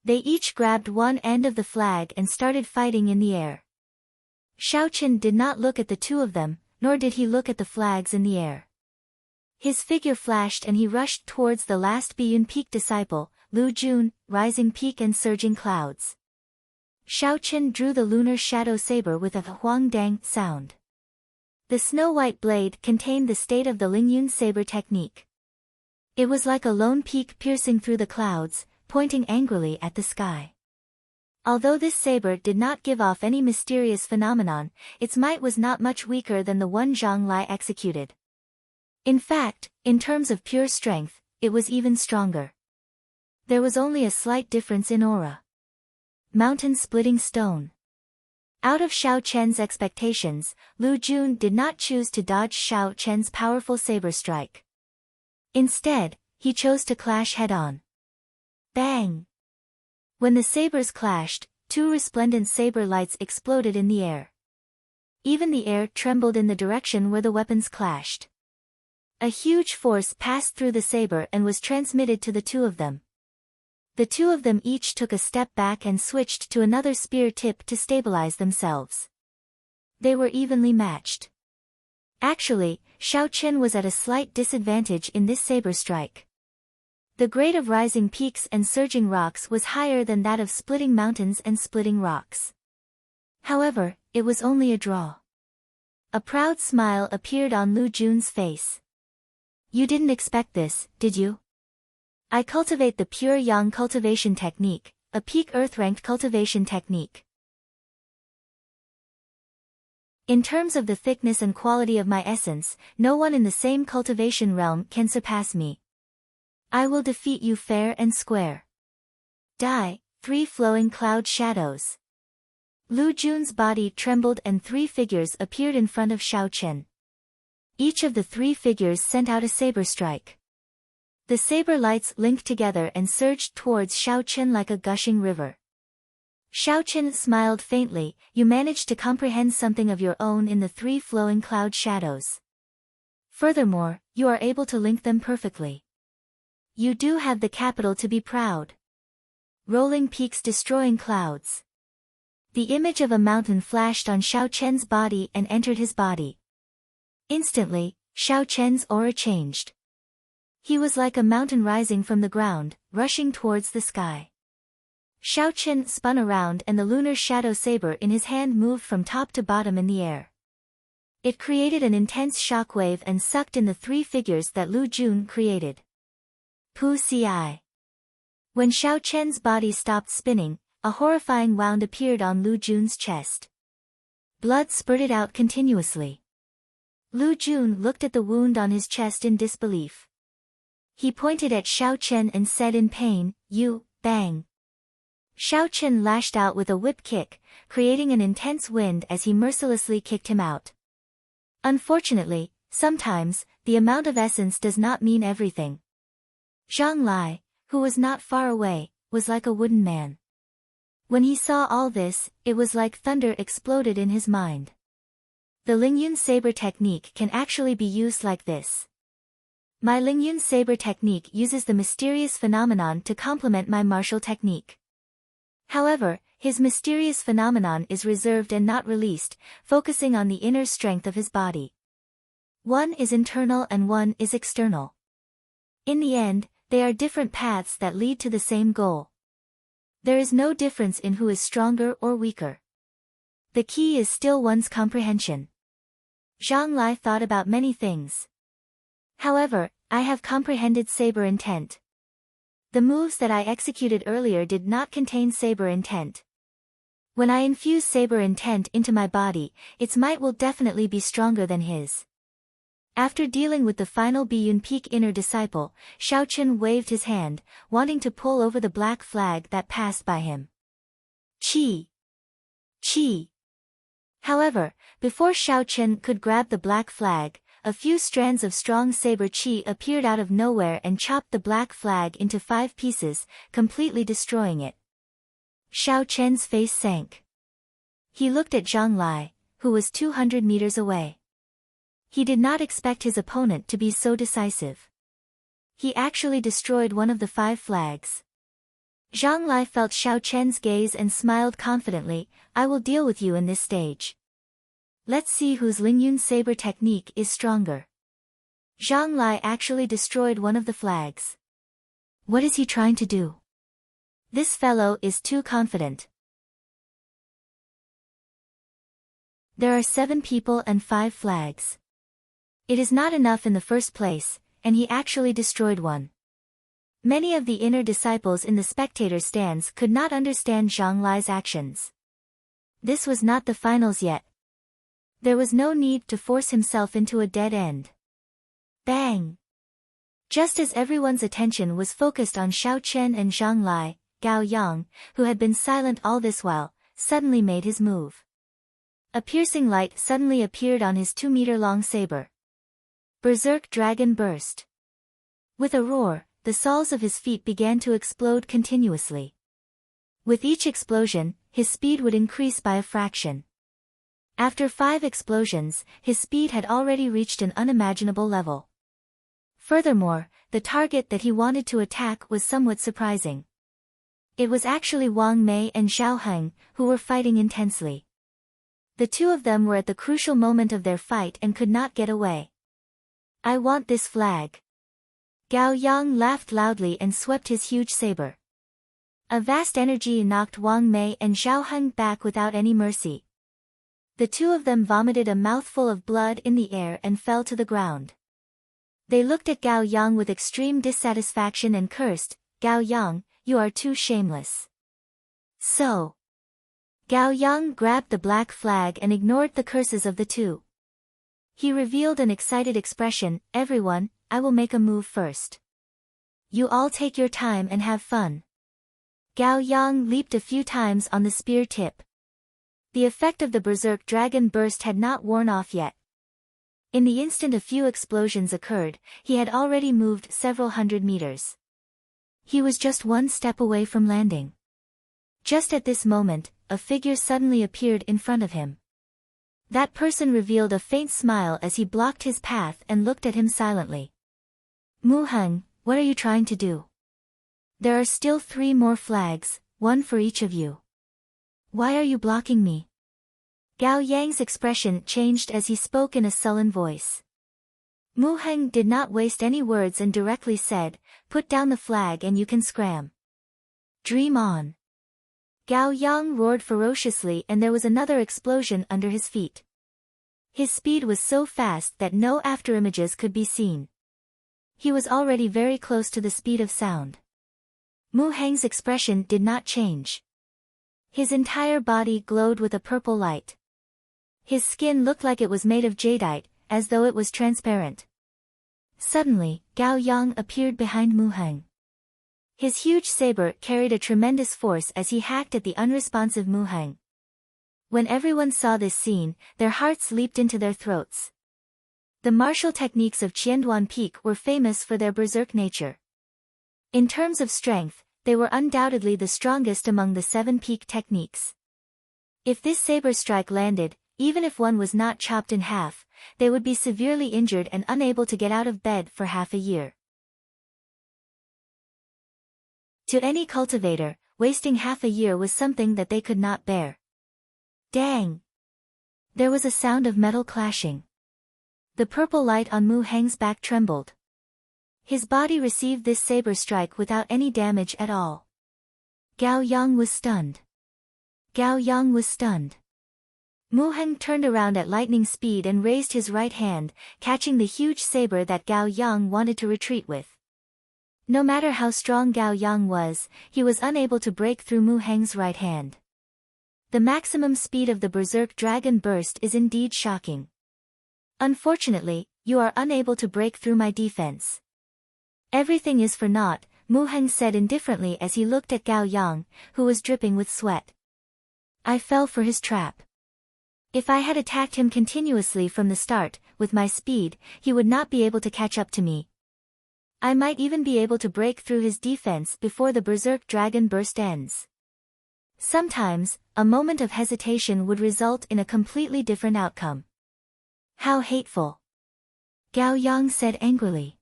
They each grabbed one end of the flag and started fighting in the air. Xiaoqin did not look at the 2 of them, nor did he look at the flags in the air. His figure flashed and he rushed towards the last Biyun Peak disciple, Lu Jun, Rising Peak and Surging Clouds. Xiaoqin drew the lunar shadow saber with a huangdang sound. The snow-white blade contained the state of the Lingyun saber technique. It was like a lone peak piercing through the clouds, pointing angrily at the sky. Although this saber did not give off any mysterious phenomenon, its might was not much weaker than the one Zhang Lai executed. In fact, in terms of pure strength, it was even stronger. There was only a slight difference in aura. Mountain-splitting stone. Out of Xiao Chen's expectations, Lu Jun did not choose to dodge Xiao Chen's powerful saber strike. Instead, he chose to clash head-on. Bang! When the sabers clashed, 2 resplendent saber lights exploded in the air. Even the air trembled in the direction where the weapons clashed. A huge force passed through the saber and was transmitted to the 2 of them. The 2 of them each took a step back and switched to another spear tip to stabilize themselves. They were evenly matched. Actually, Xiao Chen was at a slight disadvantage in this saber strike. The grade of rising peaks and surging rocks was higher than that of splitting mountains and splitting rocks. However, it was only a draw. A proud smile appeared on Lu Jun's face. You didn't expect this, did you? I cultivate the pure yang cultivation technique, a peak earth-ranked cultivation technique. In terms of the thickness and quality of my essence, no one in the same cultivation realm can surpass me. I will defeat you fair and square. Die, 3 flowing cloud shadows. Lu Jun's body trembled and 3 figures appeared in front of Xiao Chen. Each of the 3 figures sent out a saber strike. The saber lights linked together and surged towards Xiao Chen like a gushing river. Xiao Chen smiled faintly. You managed to comprehend something of your own in the 3 flowing cloud shadows. Furthermore, you are able to link them perfectly. You do have the capital to be proud. Rolling peaks destroying clouds. The image of a mountain flashed on Xiao Chen's body and entered his body. Instantly, Xiao Chen's aura changed. He was like a mountain rising from the ground, rushing towards the sky. Xiao Chen spun around and the lunar shadow saber in his hand moved from top to bottom in the air. It created an intense shockwave and sucked in the three figures that Lu Jun created. Pu Ci. When Xiao Chen's body stopped spinning, a horrifying wound appeared on Lu Jun's chest. Blood spurted out continuously. Lu Jun looked at the wound on his chest in disbelief. He pointed at Xiao Chen and said in pain, "You, bang." Xiao Chen lashed out with a whip kick, creating an intense wind as he mercilessly kicked him out. Unfortunately, sometimes, the amount of essence does not mean everything. Zhang Lai, who was not far away, was like a wooden man. When he saw all this, it was like thunder exploded in his mind. The Lingyun saber technique can actually be used like this. My Lingyun saber technique uses the mysterious phenomenon to complement my martial technique. However, his mysterious phenomenon is reserved and not released, focusing on the inner strength of his body. One is internal and one is external. In the end, they are different paths that lead to the same goal. There is no difference in who is stronger or weaker. The key is still one's comprehension. Zhang Lai thought about many things. However, I have comprehended saber intent. The moves that I executed earlier did not contain saber intent. When I infuse saber intent into my body, its might will definitely be stronger than his. After dealing with the final Biyun Peak inner disciple, Xiao Chen waved his hand, wanting to pull over the black flag that passed by him. Qi! Qi! However, before Xiao Chen could grab the black flag, a few strands of strong saber qi appeared out of nowhere and chopped the black flag into 5 pieces, completely destroying it. Xiao Chen's face sank. He looked at Zhang Lai, who was 200 meters away. He did not expect his opponent to be so decisive. He actually destroyed one of the 5 flags. Zhang Lai felt Xiao Chen's gaze and smiled confidently, "I will deal with you in this stage. Let's see whose Lingyun saber technique is stronger." Zhang Lai actually destroyed one of the flags. What is he trying to do? This fellow is too confident. There are 7 people and 5 flags. It is not enough in the first place, and he actually destroyed one. Many of the inner disciples in the spectator stands could not understand Zhang Lai's actions. This was not the finals yet. There was no need to force himself into a dead end. Bang! Just as everyone's attention was focused on Xiao Chen and Zhang Lai, Gao Yang, who had been silent all this while, suddenly made his move. A piercing light suddenly appeared on his 2-meter-long saber. Berserk Dragon burst. With a roar, the soles of his feet began to explode continuously. With each explosion, his speed would increase by a fraction. After 5 explosions, his speed had already reached an unimaginable level. Furthermore, the target that he wanted to attack was somewhat surprising. It was actually Wang Mei and Zhao Heng, who were fighting intensely. The two of them were at the crucial moment of their fight and could not get away. "I want this flag." Gao Yang laughed loudly and swept his huge saber. A vast energy knocked Wang Mei and Zhao Heng back without any mercy. The two of them vomited a mouthful of blood in the air and fell to the ground. They looked at Gao Yang with extreme dissatisfaction and cursed, "Gao Yang, you are too shameless." So, Gao Yang grabbed the black flag and ignored the curses of the two. He revealed an excited expression, "Everyone, I will make a move first. You all take your time and have fun." Gao Yang leaped a few times on the spear tip. The effect of the Berserk Dragon burst had not worn off yet. In the instant a few explosions occurred, he had already moved several hundred meters. He was just 1 step away from landing. Just at this moment, a figure suddenly appeared in front of him. That person revealed a faint smile as he blocked his path and looked at him silently. "Mu Heng, what are you trying to do? There are still 3 more flags, 1 for each of you. Why are you blocking me?" Gao Yang's expression changed as he spoke in a sullen voice. Mu Heng did not waste any words and directly said, "Put down the flag and you can scram. Dream on." Gao Yang roared ferociously and there was another explosion under his feet. His speed was so fast that no afterimages could be seen. He was already very close to the speed of sound. Mu Heng's expression did not change. His entire body glowed with a purple light. His skin looked like it was made of jadeite, as though it was transparent. Suddenly, Gao Yang appeared behind Mu Heng. His huge saber carried a tremendous force as he hacked at the unresponsive Mu Heng. When everyone saw this scene, their hearts leaped into their throats. The martial techniques of Qianduan Peak were famous for their berserk nature. In terms of strength, they were undoubtedly the strongest among the 7 peak techniques. If this saber strike landed, even if one was not chopped in half, they would be severely injured and unable to get out of bed for half a year. To any cultivator, wasting half a year was something that they could not bear. Dang! There was a sound of metal clashing. The purple light on Mu Heng's back trembled. His body received this saber strike without any damage at all. Gao Yang was stunned. Gao Yang was stunned. Mu Heng turned around at lightning speed and raised his right hand, catching the huge saber that Gao Yang wanted to retreat with. No matter how strong Gao Yang was, he was unable to break through Mu Heng's right hand. The maximum speed of the Berserk Dragon Burst is indeed shocking. Unfortunately, you are unable to break through my defense. Everything is for naught, Mu Heng said indifferently as he looked at Gao Yang, who was dripping with sweat. I fell for his trap. If I had attacked him continuously from the start, with my speed, he would not be able to catch up to me. I might even be able to break through his defense before the Berserk Dragon Burst ends. Sometimes, a moment of hesitation would result in a completely different outcome. How hateful! Gao Yang said angrily.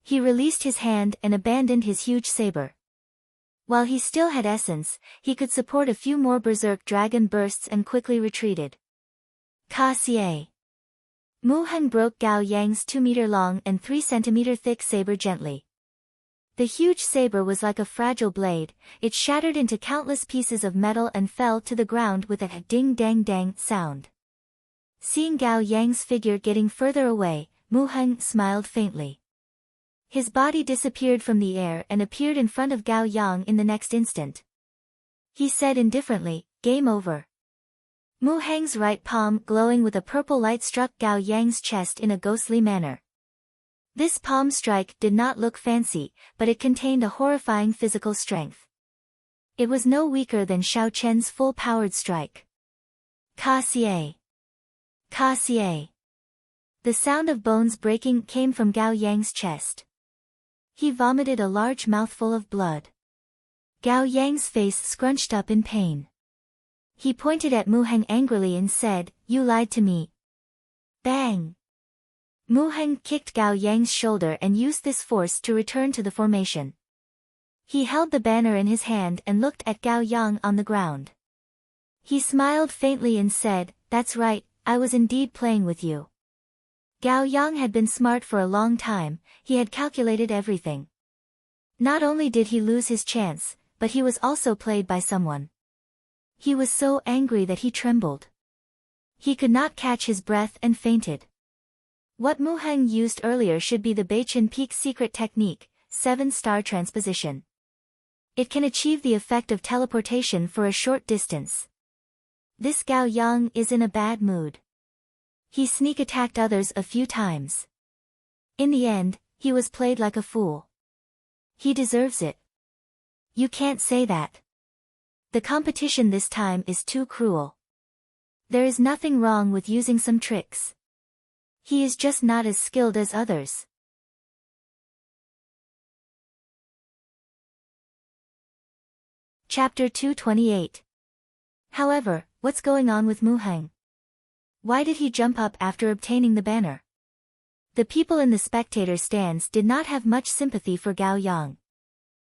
He released his hand and abandoned his huge saber. While he still had essence, he could support a few more Berserk Dragon Bursts and quickly retreated. Ka Xie. Mu Heng broke Gao Yang's 2-meter-long and 3-centimeter-thick saber gently. The huge saber was like a fragile blade, it shattered into countless pieces of metal and fell to the ground with a ding-dang-dang sound. Seeing Gao Yang's figure getting further away, Mu Heng smiled faintly. His body disappeared from the air and appeared in front of Gao Yang in the next instant. He said indifferently, "Game over." Mu Heng's right palm glowing with a purple light struck Gao Yang's chest in a ghostly manner. This palm strike did not look fancy, but it contained a horrifying physical strength. It was no weaker than Xiao Chen's full-powered strike. Ka Xie. Ka Xie. The sound of bones breaking came from Gao Yang's chest. He vomited a large mouthful of blood. Gao Yang's face scrunched up in pain. He pointed at Mu Heng angrily and said, "You lied to me." Bang! Mu Heng kicked Gao Yang's shoulder and used this force to return to the formation. He held the banner in his hand and looked at Gao Yang on the ground. He smiled faintly and said, "That's right, I was indeed playing with you." Gao Yang had been smart for a long time, he had calculated everything. Not only did he lose his chance, but he was also played by someone. He was so angry that he trembled. He could not catch his breath and fainted. What Mu Heng used earlier should be the Beichen Peak secret technique, 7-star transposition. It can achieve the effect of teleportation for a short distance. This Gao Yang is in a bad mood. He sneak attacked others a few times. In the end, he was played like a fool. He deserves it. You can't say that. The competition this time is too cruel. There is nothing wrong with using some tricks. He is just not as skilled as others. Chapter 228. However, what's going on with Mu Heng? Why did he jump up after obtaining the banner? The people in the spectator stands did not have much sympathy for Gao Yang.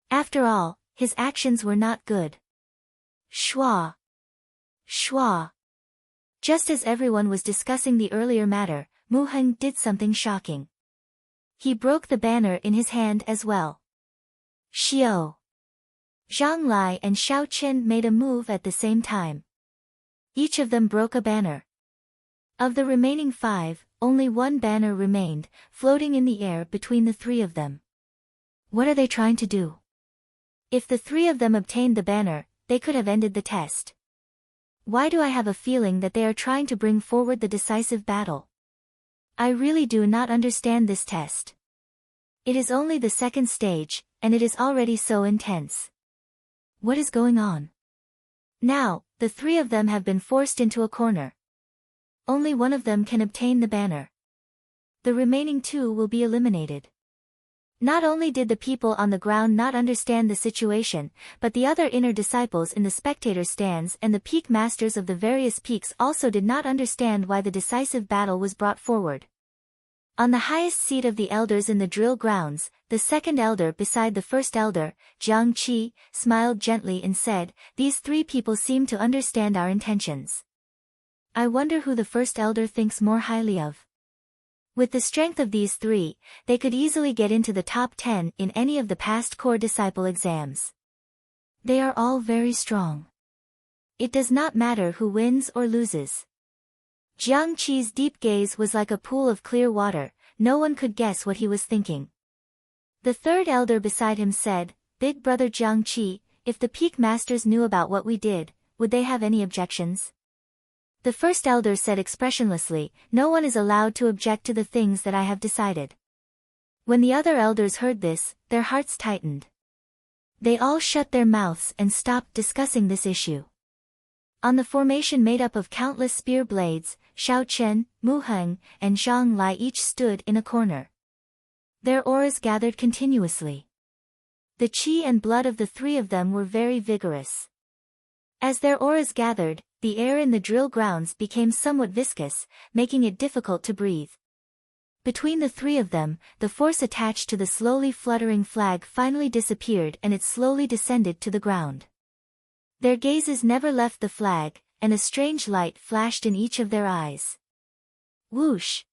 After all, his actions were not good. Schwa. Schwa. Just as everyone was discussing the earlier matter, Mu Heng did something shocking. He broke the banner in his hand as well. Xiao. Zhang Lai and Xiao Qian made a move at the same time. Each of them broke a banner. Of the remaining 5, only one banner remained, floating in the air between the 3 of them. What are they trying to do? If the 3 of them obtained the banner, they could have ended the test. Why do I have a feeling that they are trying to bring forward the decisive battle? I really do not understand this test. It is only the second stage, and it is already so intense. What is going on? Now, the 3 of them have been forced into a corner. Only one of them can obtain the banner. The remaining 2 will be eliminated. Not only did the people on the ground not understand the situation, but the other inner disciples in the spectator stands and the peak masters of the various peaks also did not understand why the decisive battle was brought forward. On the highest seat of the elders in the drill grounds, the second elder beside the first elder, Jiang Qi, smiled gently and said, "These 3 people seem to understand our intentions. I wonder who the first elder thinks more highly of." With the strength of these 3, they could easily get into the top 10 in any of the past core disciple exams. They are all very strong. It does not matter who wins or loses. Jiang Qi's deep gaze was like a pool of clear water, no one could guess what he was thinking. The third elder beside him said, "Big brother Jiang Qi, if the peak masters knew about what we did, would they have any objections?" The first elder said expressionlessly, "No one is allowed to object to the things that I have decided." When the other elders heard this, their hearts tightened. They all shut their mouths and stopped discussing this issue. On the formation made up of countless spear blades, Xiao Qian, Mu Heng, and Zhang Lai each stood in a corner. Their auras gathered continuously. The qi and blood of the 3 of them were very vigorous. As their auras gathered, the air in the drill grounds became somewhat viscous, making it difficult to breathe. Between the 3 of them, the force attached to the slowly fluttering flag finally disappeared and it slowly descended to the ground. Their gazes never left the flag, and a strange light flashed in each of their eyes. Whoosh!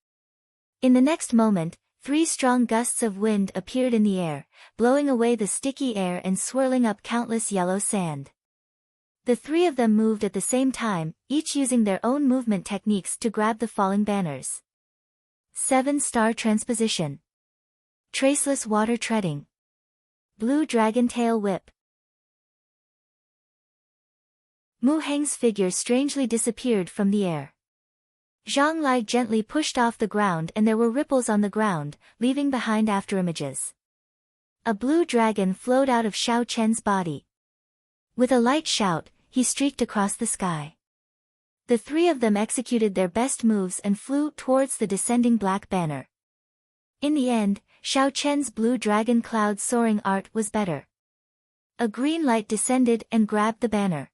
In the next moment, 3 strong gusts of wind appeared in the air, blowing away the sticky air and swirling up countless yellow sand. The 3 of them moved at the same time, each using their own movement techniques to grab the falling banners. 7-star transposition. Traceless water treading. Blue dragon tail whip. Mu Heng's figure strangely disappeared from the air. Zhang Lai gently pushed off the ground and there were ripples on the ground, leaving behind afterimages. A blue dragon flowed out of Xiao Qian's body. With a light shout, he streaked across the sky. The 3 of them executed their best moves and flew towards the descending black banner. In the end, Xiao Qian's blue dragon cloud soaring art was better. A green light descended and grabbed the banner.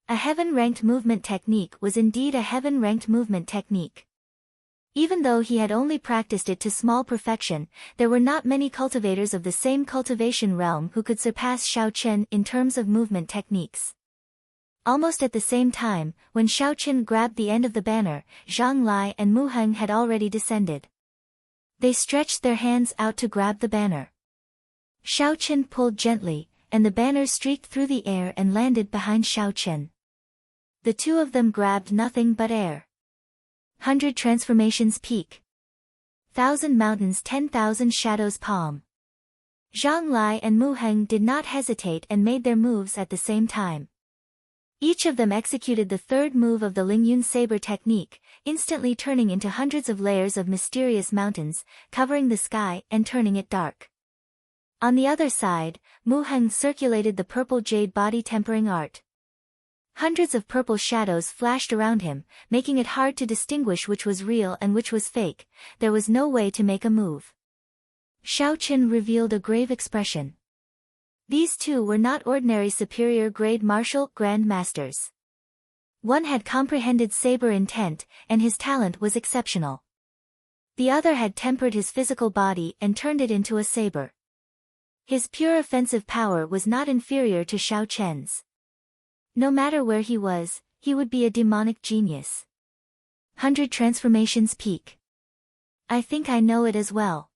A heaven-ranked movement technique was indeed a heaven-ranked movement technique. Even though he had only practiced it to small perfection, there were not many cultivators of the same cultivation realm who could surpass Xiao Qian in terms of movement techniques. Almost at the same time, when Xiao Qian grabbed the end of the banner, Zhang Lai and Mu Heng had already descended. They stretched their hands out to grab the banner. Xiao Qian pulled gently, and the banner streaked through the air and landed behind Xiao Qian. The 2 of them grabbed nothing but air. 100 transformations peak. 1,000 mountains 10,000 shadows palm. Zhang Lai and Mu Heng did not hesitate and made their moves at the same time. Each of them executed the 3rd move of the Lingyun saber technique, instantly turning into hundreds of layers of mysterious mountains, covering the sky and turning it dark. On the other side, Mu Heng circulated the purple jade body tempering art. Hundreds of purple shadows flashed around him, making it hard to distinguish which was real and which was fake. There was no way to make a move. Xiao Qian revealed a grave expression. These 2 were not ordinary superior grade martial grand masters. One had comprehended saber intent, and his talent was exceptional. The other had tempered his physical body and turned it into a saber. His pure offensive power was not inferior to Xiao Qian's. No matter where he was, he would be a demonic genius. 100 transformations peak. I think I know it as well.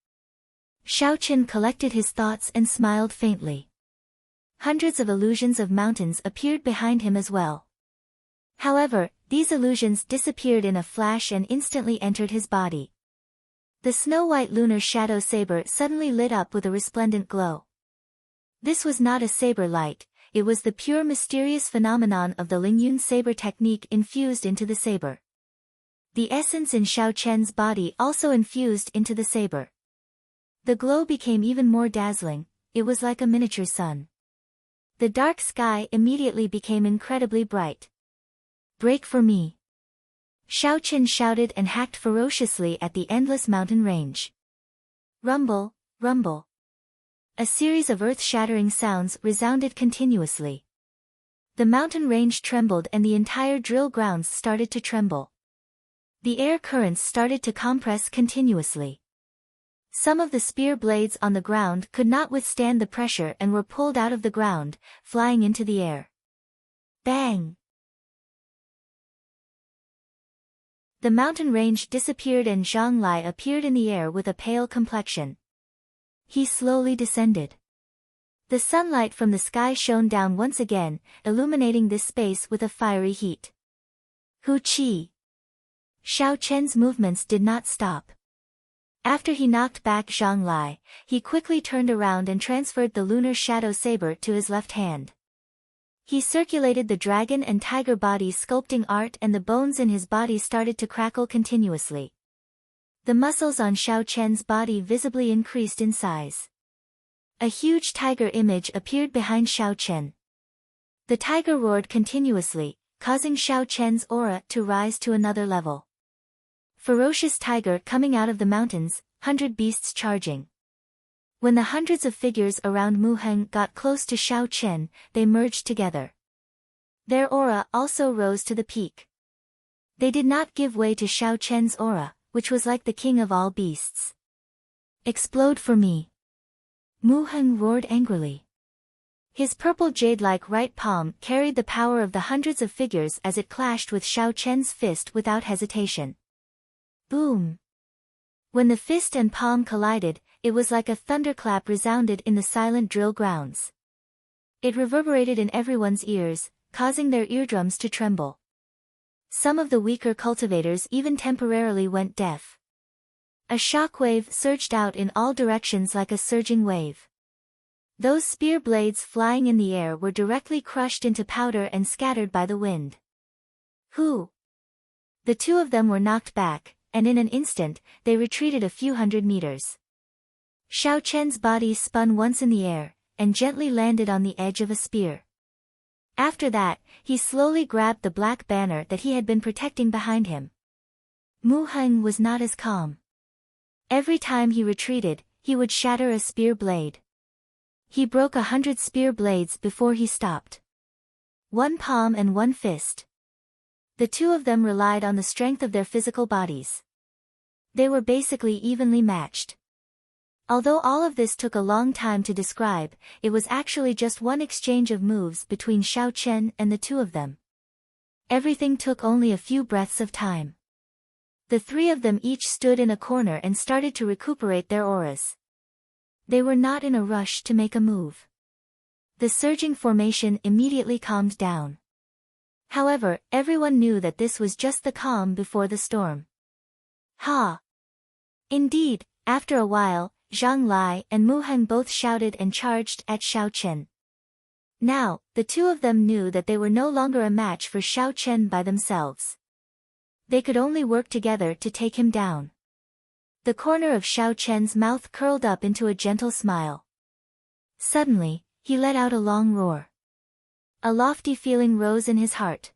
Xiao Qian collected his thoughts and smiled faintly. hundreds of illusions of mountains appeared behind him as well. However, these illusions disappeared in a flash and instantly entered his body. The snow-white lunar shadow saber suddenly lit up with a resplendent glow. This was not a saber light, it was the pure mysterious phenomenon of the Lingyun saber technique infused into the saber. The essence in Xiao Chen's body also infused into the saber. The glow became even more dazzling, it was like a miniature sun. The dark sky immediately became incredibly bright. "Break for me!" Xiao Chen shouted and hacked ferociously at the endless mountain range. Rumble, rumble. A series of earth-shattering sounds resounded continuously. The mountain range trembled and the entire drill grounds started to tremble. The air currents started to compress continuously. Some of the spear blades on the ground could not withstand the pressure and were pulled out of the ground, flying into the air. Bang! The mountain range disappeared and Zhang Lai appeared in the air with a pale complexion. He slowly descended. The sunlight from the sky shone down once again, illuminating this space with a fiery heat. Hu Qi! Xiao Chen's movements did not stop. After he knocked back Zhang Lai, he quickly turned around and transferred the lunar shadow saber to his left hand. He circulated the dragon and tiger body sculpting art and the bones in his body started to crackle continuously. The muscles on Xiao Chen's body visibly increased in size. A huge tiger image appeared behind Xiao Chen. The tiger roared continuously, causing Xiao Chen's aura to rise to another level. Ferocious tiger coming out of the mountains, 100 beasts charging. When the hundreds of figures around Mu Heng got close to Xiao Chen, they merged together. Their aura also rose to the peak. They did not give way to Xiao Chen's aura, which was like the king of all beasts. Explode for me! Mu Heng roared angrily. His purple jade-like right palm carried the power of the hundreds of figures as it clashed with Xiao Chen's fist without hesitation. Boom! When the fist and palm collided, it was like a thunderclap resounded in the silent drill grounds. It reverberated in everyone's ears, causing their eardrums to tremble. Some of the weaker cultivators even temporarily went deaf. A shockwave surged out in all directions like a surging wave. Those spear blades flying in the air were directly crushed into powder and scattered by the wind. Who? The two of them were knocked back, and in an instant, they retreated a few hundred meters. Xiao Chen's body spun once in the air, and gently landed on the edge of a spear. After that, he slowly grabbed the black banner that he had been protecting behind him. Mu Heng was not as calm. Every time he retreated, he would shatter a spear blade. He broke 100 spear blades before he stopped. One palm and one fist. The two of them relied on the strength of their physical bodies. They were basically evenly matched. Although all of this took a long time to describe, it was actually just one exchange of moves between Xiao Chen and the two of them. Everything took only a few breaths of time. The three of them each stood in a corner and started to recuperate their auras. They were not in a rush to make a move. The surging formation immediately calmed down. However, everyone knew that this was just the calm before the storm. Ha! Indeed, after a while, Zhang Lai and Mu Heng both shouted and charged at Xiao Chen. Now, the two of them knew that they were no longer a match for Xiao Chen by themselves. They could only work together to take him down. The corner of Xiao Chen's mouth curled up into a gentle smile. Suddenly, he let out a long roar. A lofty feeling rose in his heart.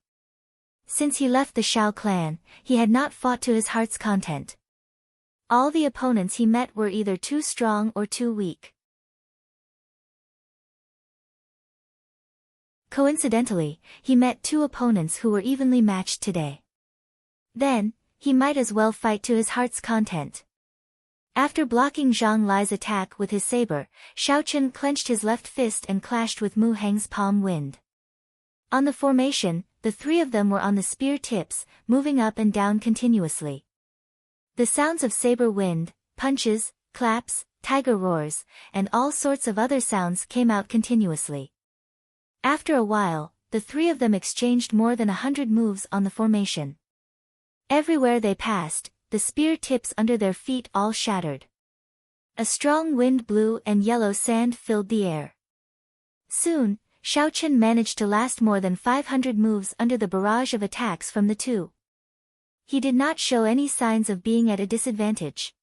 Since he left the Xiao clan, he had not fought to his heart's content. All the opponents he met were either too strong or too weak. Coincidentally, he met two opponents who were evenly matched today. Then, he might as well fight to his heart's content. After blocking Zhang Lai's attack with his saber, Xiao Chen clenched his left fist and clashed with Mu Heng's palm wind. On the formation, the three of them were on the spear tips, moving up and down continuously. The sounds of saber wind, punches, claps, tiger roars, and all sorts of other sounds came out continuously. After a while, the three of them exchanged more than 100 moves on the formation. Everywhere they passed, the spear tips under their feet all shattered. A strong wind blew and yellow sand filled the air. Soon, Xiaochen managed to last more than 500 moves under the barrage of attacks from the two. He did not show any signs of being at a disadvantage.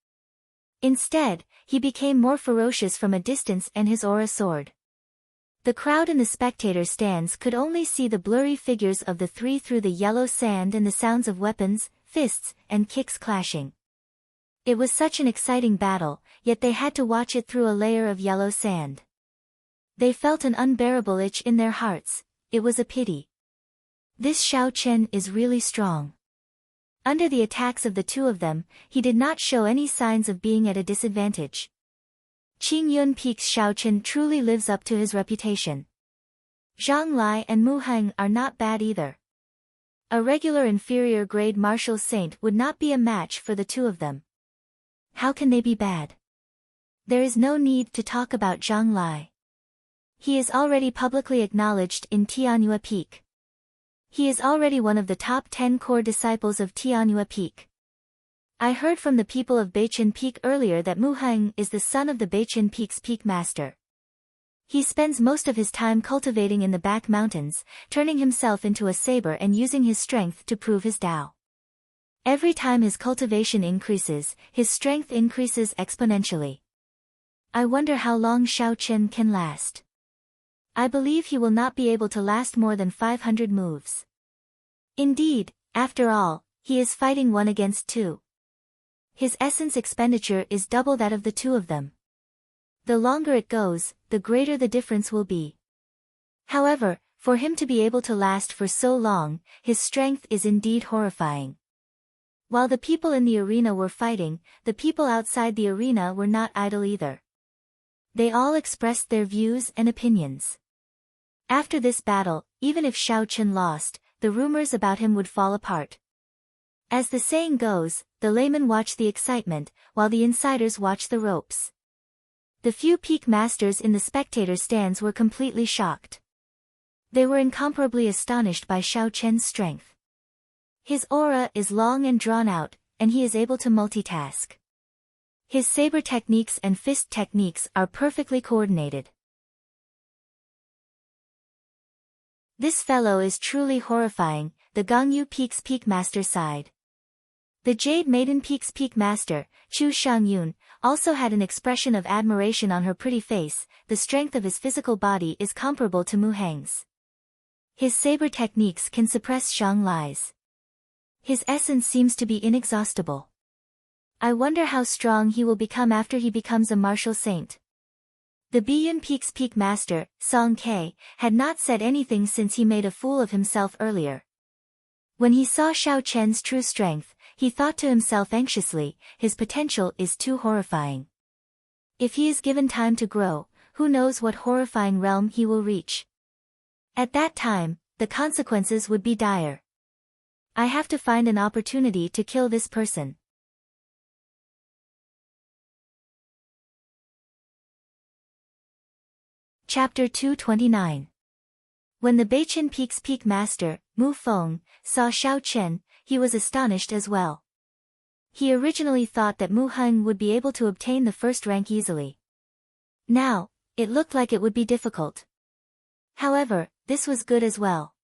Instead, he became more ferocious from a distance and his aura soared. The crowd in the spectator stands could only see the blurry figures of the three through the yellow sand and the sounds of weapons, fists, and kicks clashing. It was such an exciting battle, yet they had to watch it through a layer of yellow sand. They felt an unbearable itch in their hearts. It was a pity. This Xiaochen is really strong. Under the attacks of the two of them, he did not show any signs of being at a disadvantage. Qingyun Peak's Xiaochen truly lives up to his reputation. Zhang Lai and Mu Heng are not bad either. A regular inferior grade martial saint would not be a match for the two of them. How can they be bad? There is no need to talk about Zhang Lai. He is already publicly acknowledged in Tianyue Peak. He is already one of the top 10 core disciples of Tianyue Peak. I heard from the people of Beichen Peak earlier that Mu Heng is the son of the Beichen Peak's Peak Master. He spends most of his time cultivating in the back mountains, turning himself into a saber and using his strength to prove his Tao. Every time his cultivation increases, his strength increases exponentially. I wonder how long Xiaochen can last. I believe he will not be able to last more than 500 moves. Indeed, after all, he is fighting 1 against 2. His essence expenditure is double that of the two of them. The longer it goes, the greater the difference will be. However, for him to be able to last for so long, his strength is indeed horrifying. While the people in the arena were fighting, the people outside the arena were not idle either. They all expressed their views and opinions. After this battle, even if Xiaochen lost, the rumors about him would fall apart. As the saying goes, the laymen watch the excitement, while the insiders watch the ropes. The few peak masters in the spectator stands were completely shocked. They were incomparably astonished by Xiaochen's strength. His aura is long and drawn out, and he is able to multitask. His saber techniques and fist techniques are perfectly coordinated. This fellow is truly horrifying, the Gongyu Peak's Peak Master sighed. The Jade Maiden Peak's Peak Master, Chu Xiangyun, also had an expression of admiration on her pretty face. The strength of his physical body is comparable to Mu Heng's. His saber techniques can suppress Zhang Lai's. His essence seems to be inexhaustible. I wonder how strong he will become after he becomes a martial saint. The Biyun Peak's Peak Master, Song Ke, had not said anything since he made a fool of himself earlier. When he saw Xiaochen's true strength, he thought to himself anxiously, his potential is too horrifying. If he is given time to grow, who knows what horrifying realm he will reach. At that time, the consequences would be dire. I have to find an opportunity to kill this person. Chapter 229. When the Beichen Peak's Peak Master, Mu Feng, saw Xiaochen, he was astonished as well. He originally thought that Mu Heng would be able to obtain the first rank easily. Now, it looked like it would be difficult. However, this was good as well.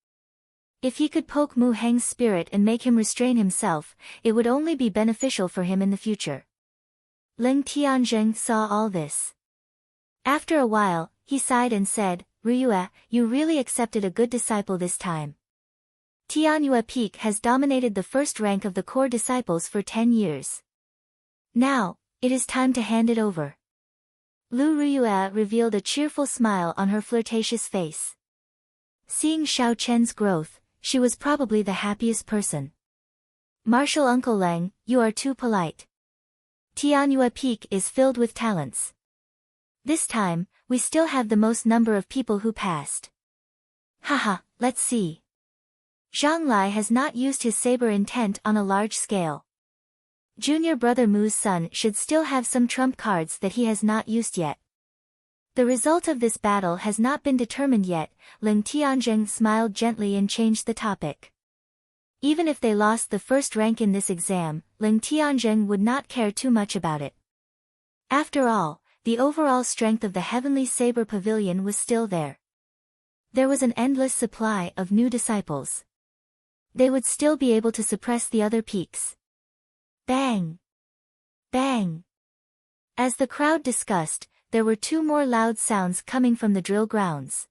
If he could poke Mu Heng's spirit and make him restrain himself, it would only be beneficial for him in the future. Ling Tianzheng saw all this. After a while, he sighed and said, Ryue, you really accepted a good disciple this time. Tianyue Peak has dominated the first rank of the core disciples for 10 years. Now, it is time to hand it over. Lu Ryue revealed a cheerful smile on her flirtatious face. Seeing Xiaochen's growth, she was probably the happiest person. Martial Uncle Leng, you are too polite. Tianyue Peak is filled with talents. This time, we still have the most number of people who passed. Haha, let's see. Zhang Lai has not used his saber intent on a large scale. Junior brother Mu's son should still have some trump cards that he has not used yet. The result of this battle has not been determined yet. Ling Tianzheng smiled gently and changed the topic. Even if they lost the first rank in this exam, Ling Tianzheng would not care too much about it. After all, the overall strength of the Heavenly Saber Pavilion was still there. There was an endless supply of new disciples. They would still be able to suppress the other peaks. Bang! Bang! As the crowd discussed, there were two more loud sounds coming from the drill grounds.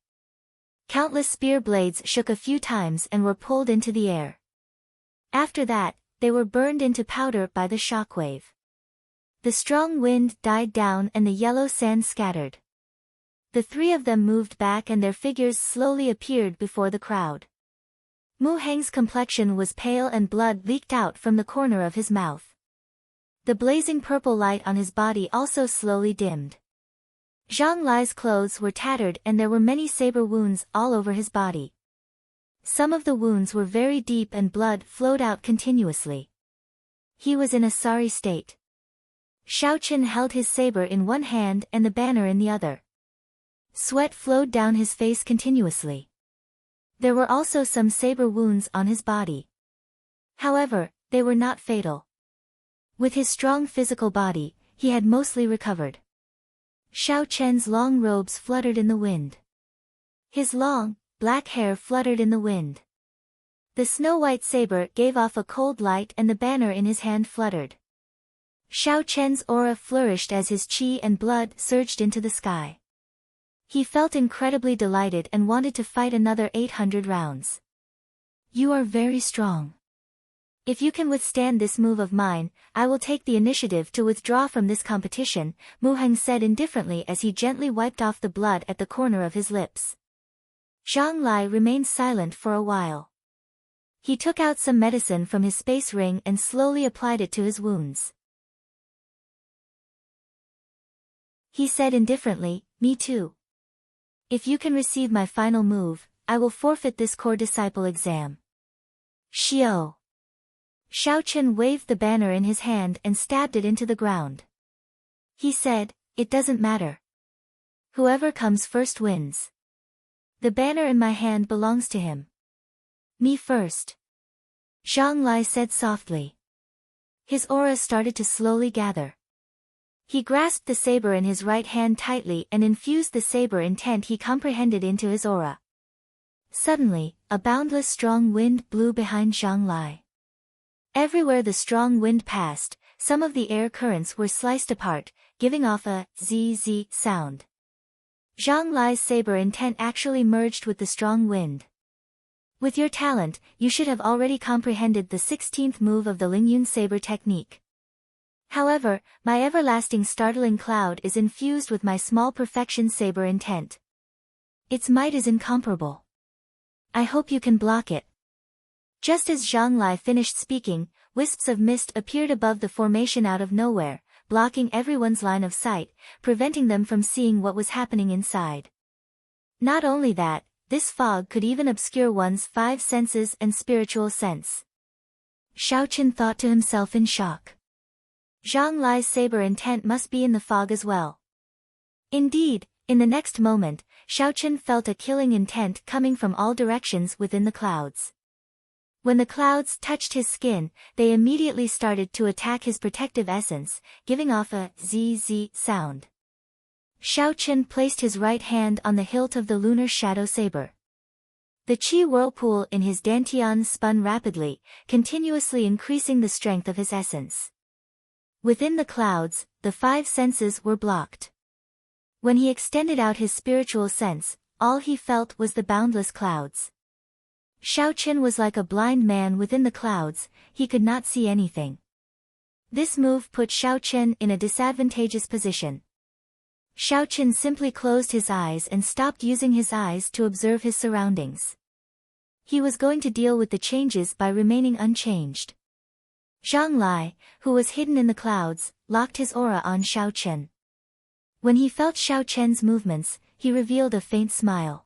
Countless spear blades shook a few times and were pulled into the air. After that, they were burned into powder by the shockwave. The strong wind died down and the yellow sand scattered. The three of them moved back and their figures slowly appeared before the crowd. Mu Heng's complexion was pale and blood leaked out from the corner of his mouth. The blazing purple light on his body also slowly dimmed. Zhang Lai's clothes were tattered and there were many saber wounds all over his body. Some of the wounds were very deep and blood flowed out continuously. He was in a sorry state. Xiaoqin held his saber in one hand and the banner in the other. Sweat flowed down his face continuously. There were also some saber wounds on his body. However, they were not fatal. With his strong physical body, he had mostly recovered. Xiaoqian's long robes fluttered in the wind. His long, black hair fluttered in the wind. The snow-white saber gave off a cold light and the banner in his hand fluttered. Xiaoqian's aura flourished as his qi and blood surged into the sky. He felt incredibly delighted and wanted to fight another 800 rounds. You are very strong. If you can withstand this move of mine, I will take the initiative to withdraw from this competition, Mu Heng said indifferently as he gently wiped off the blood at the corner of his lips. Zhang Lai remained silent for a while. He took out some medicine from his space ring and slowly applied it to his wounds. He said indifferently, me too. If you can receive my final move, I will forfeit this core disciple exam. Xiao. Xiaoqin waved the banner in his hand and stabbed it into the ground. He said, it doesn't matter. Whoever comes first wins. The banner in my hand belongs to him. Me first. Zhang Lai said softly. His aura started to slowly gather. He grasped the saber in his right hand tightly and infused the saber intent he comprehended into his aura. Suddenly, a boundless strong wind blew behind Zhang Lai. Everywhere the strong wind passed, some of the air currents were sliced apart, giving off a zzz sound. Zhang Lai's saber intent actually merged with the strong wind. With your talent, you should have already comprehended the 16th move of the Lingyun saber technique. However, my everlasting startling cloud is infused with my small perfection saber intent. Its might is incomparable. I hope you can block it. Just as Zhang Lai finished speaking, wisps of mist appeared above the formation out of nowhere, blocking everyone's line of sight, preventing them from seeing what was happening inside. Not only that, this fog could even obscure one's 5 senses and spiritual sense. Xiaoqin thought to himself in shock. Zhang Lai's saber intent must be in the fog as well. Indeed, in the next moment, Xiaoqin felt a killing intent coming from all directions within the clouds. When the clouds touched his skin, they immediately started to attack his protective essence, giving off a zzz sound. Xiaoqin placed his right hand on the hilt of the lunar shadow saber. The qi whirlpool in his dantian spun rapidly, continuously increasing the strength of his essence. Within the clouds, the 5 senses were blocked. When he extended out his spiritual sense, all he felt was the boundless clouds. Xiaoqin was like a blind man within the clouds, he could not see anything. This move put Xiaoqin in a disadvantageous position. Xiaoqin simply closed his eyes and stopped using his eyes to observe his surroundings. He was going to deal with the changes by remaining unchanged. Zhang Lai, who was hidden in the clouds, locked his aura on Xiaoqin. When he felt Xiaoqin's movements, he revealed a faint smile.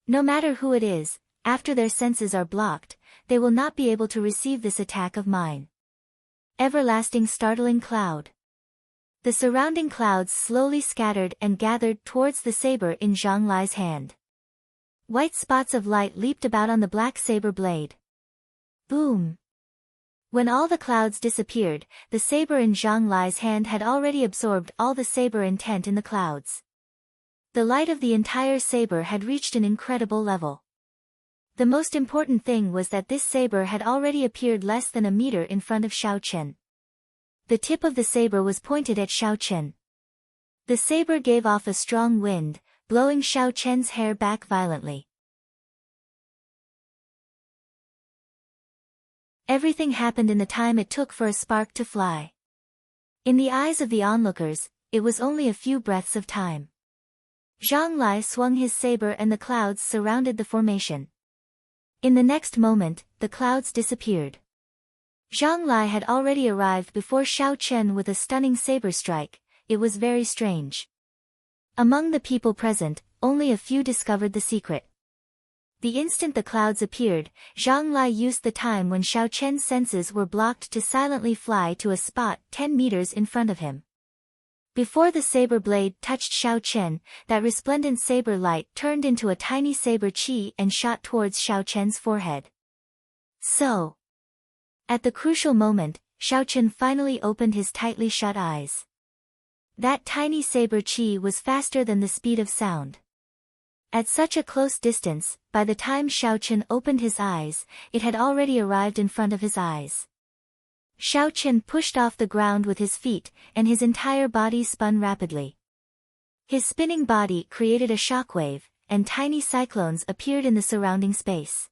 No matter who it is, after their senses are blocked, they will not be able to receive this attack of mine. Everlasting startling cloud. The surrounding clouds slowly scattered and gathered towards the saber in Zhang Lai's hand. White spots of light leaped about on the black saber blade. Boom! When all the clouds disappeared, the saber in Zhang Lai's hand had already absorbed all the saber intent in the clouds. The light of the entire saber had reached an incredible level. The most important thing was that this saber had already appeared less than a meter in front of Xiao Chen. The tip of the saber was pointed at Xiao Chen. The saber gave off a strong wind, blowing Xiao Chen's hair back violently. Everything happened in the time it took for a spark to fly. In the eyes of the onlookers, it was only a few breaths of time. Zhang Lai swung his saber and the clouds surrounded the formation. In the next moment, the clouds disappeared. Zhang Lai had already arrived before Xiao Chen with a stunning saber strike. It was very strange. Among the people present, only a few discovered the secret. The instant the clouds appeared, Zhang Lai used the time when Xiao Chen's senses were blocked to silently fly to a spot 10 meters in front of him. Before the saber blade touched Xiao Chen, that resplendent saber light turned into a tiny saber chi and shot towards Xiao Chen's forehead. So, at the crucial moment, Xiao Chen finally opened his tightly shut eyes. That tiny saber chi was faster than the speed of sound. At such a close distance, by the time Xiao Chen opened his eyes, it had already arrived in front of his eyes. Xiao Chen pushed off the ground with his feet, and his entire body spun rapidly. His spinning body created a shockwave, and tiny cyclones appeared in the surrounding space.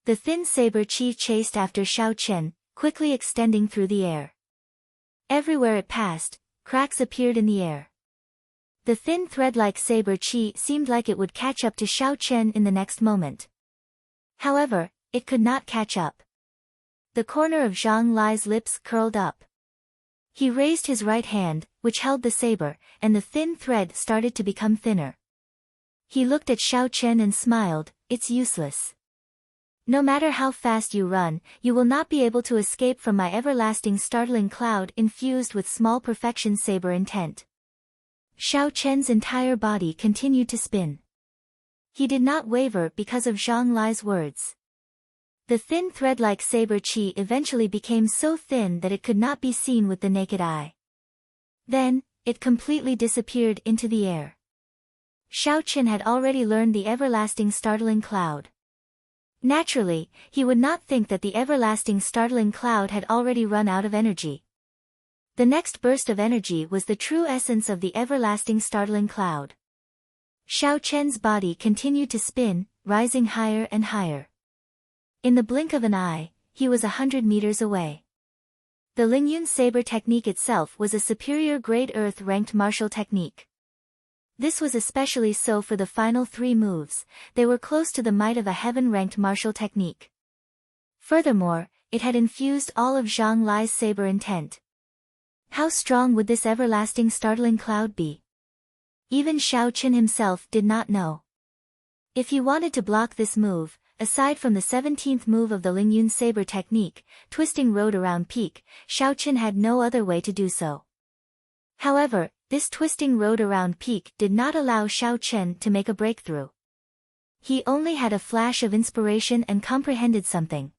The thin saber chi chased after Xiao Chen, quickly extending through the air. Everywhere it passed, cracks appeared in the air. The thin thread-like saber chi seemed like it would catch up to Xiao Chen in the next moment. However, it could not catch up. The corner of Zhang Lai's lips curled up. He raised his right hand, which held the saber, and the thin thread started to become thinner. He looked at Xiao Chen and smiled. It's useless. No matter how fast you run, you will not be able to escape from my everlasting startling cloud infused with small perfection saber intent. Xiao Chen's entire body continued to spin. He did not waver because of Zhang Lai's words. The thin thread-like saber chi eventually became so thin that it could not be seen with the naked eye. Then, it completely disappeared into the air. Xiao Chen had already learned the everlasting startling cloud. Naturally, he would not think that the everlasting startling cloud had already run out of energy. The next burst of energy was the true essence of the everlasting startling cloud. Xiao Chen's body continued to spin, rising higher and higher. In the blink of an eye, he was 100 meters away. The Lingyun saber technique itself was a superior grade Earth-ranked martial technique. This was especially so for the final 3 moves. They were close to the might of a heaven-ranked martial technique. Furthermore, it had infused all of Zhang Lai's saber intent. How strong would this everlasting startling cloud be? Even Xiao Chen himself did not know. If he wanted to block this move, aside from the 17th move of the Lingyun saber technique, twisting road around peak, Xiao Chen had no other way to do so. However, this twisting road around peak did not allow Xiao Chen to make a breakthrough. He only had a flash of inspiration and comprehended something.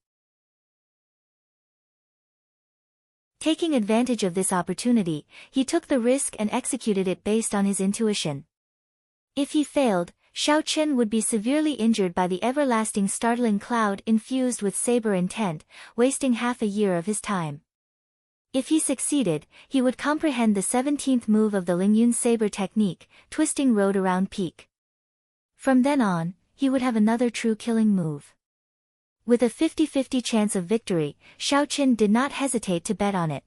Taking advantage of this opportunity, he took the risk and executed it based on his intuition. If he failed, Xiao Chen would be severely injured by the everlasting startling cloud infused with saber intent, wasting half a year of his time. If he succeeded, he would comprehend the 17th move of the Lingyun saber technique, twisting road around peak. From then on, he would have another true killing move. With a 50-50 chance of victory, Xiao Chen did not hesitate to bet on it.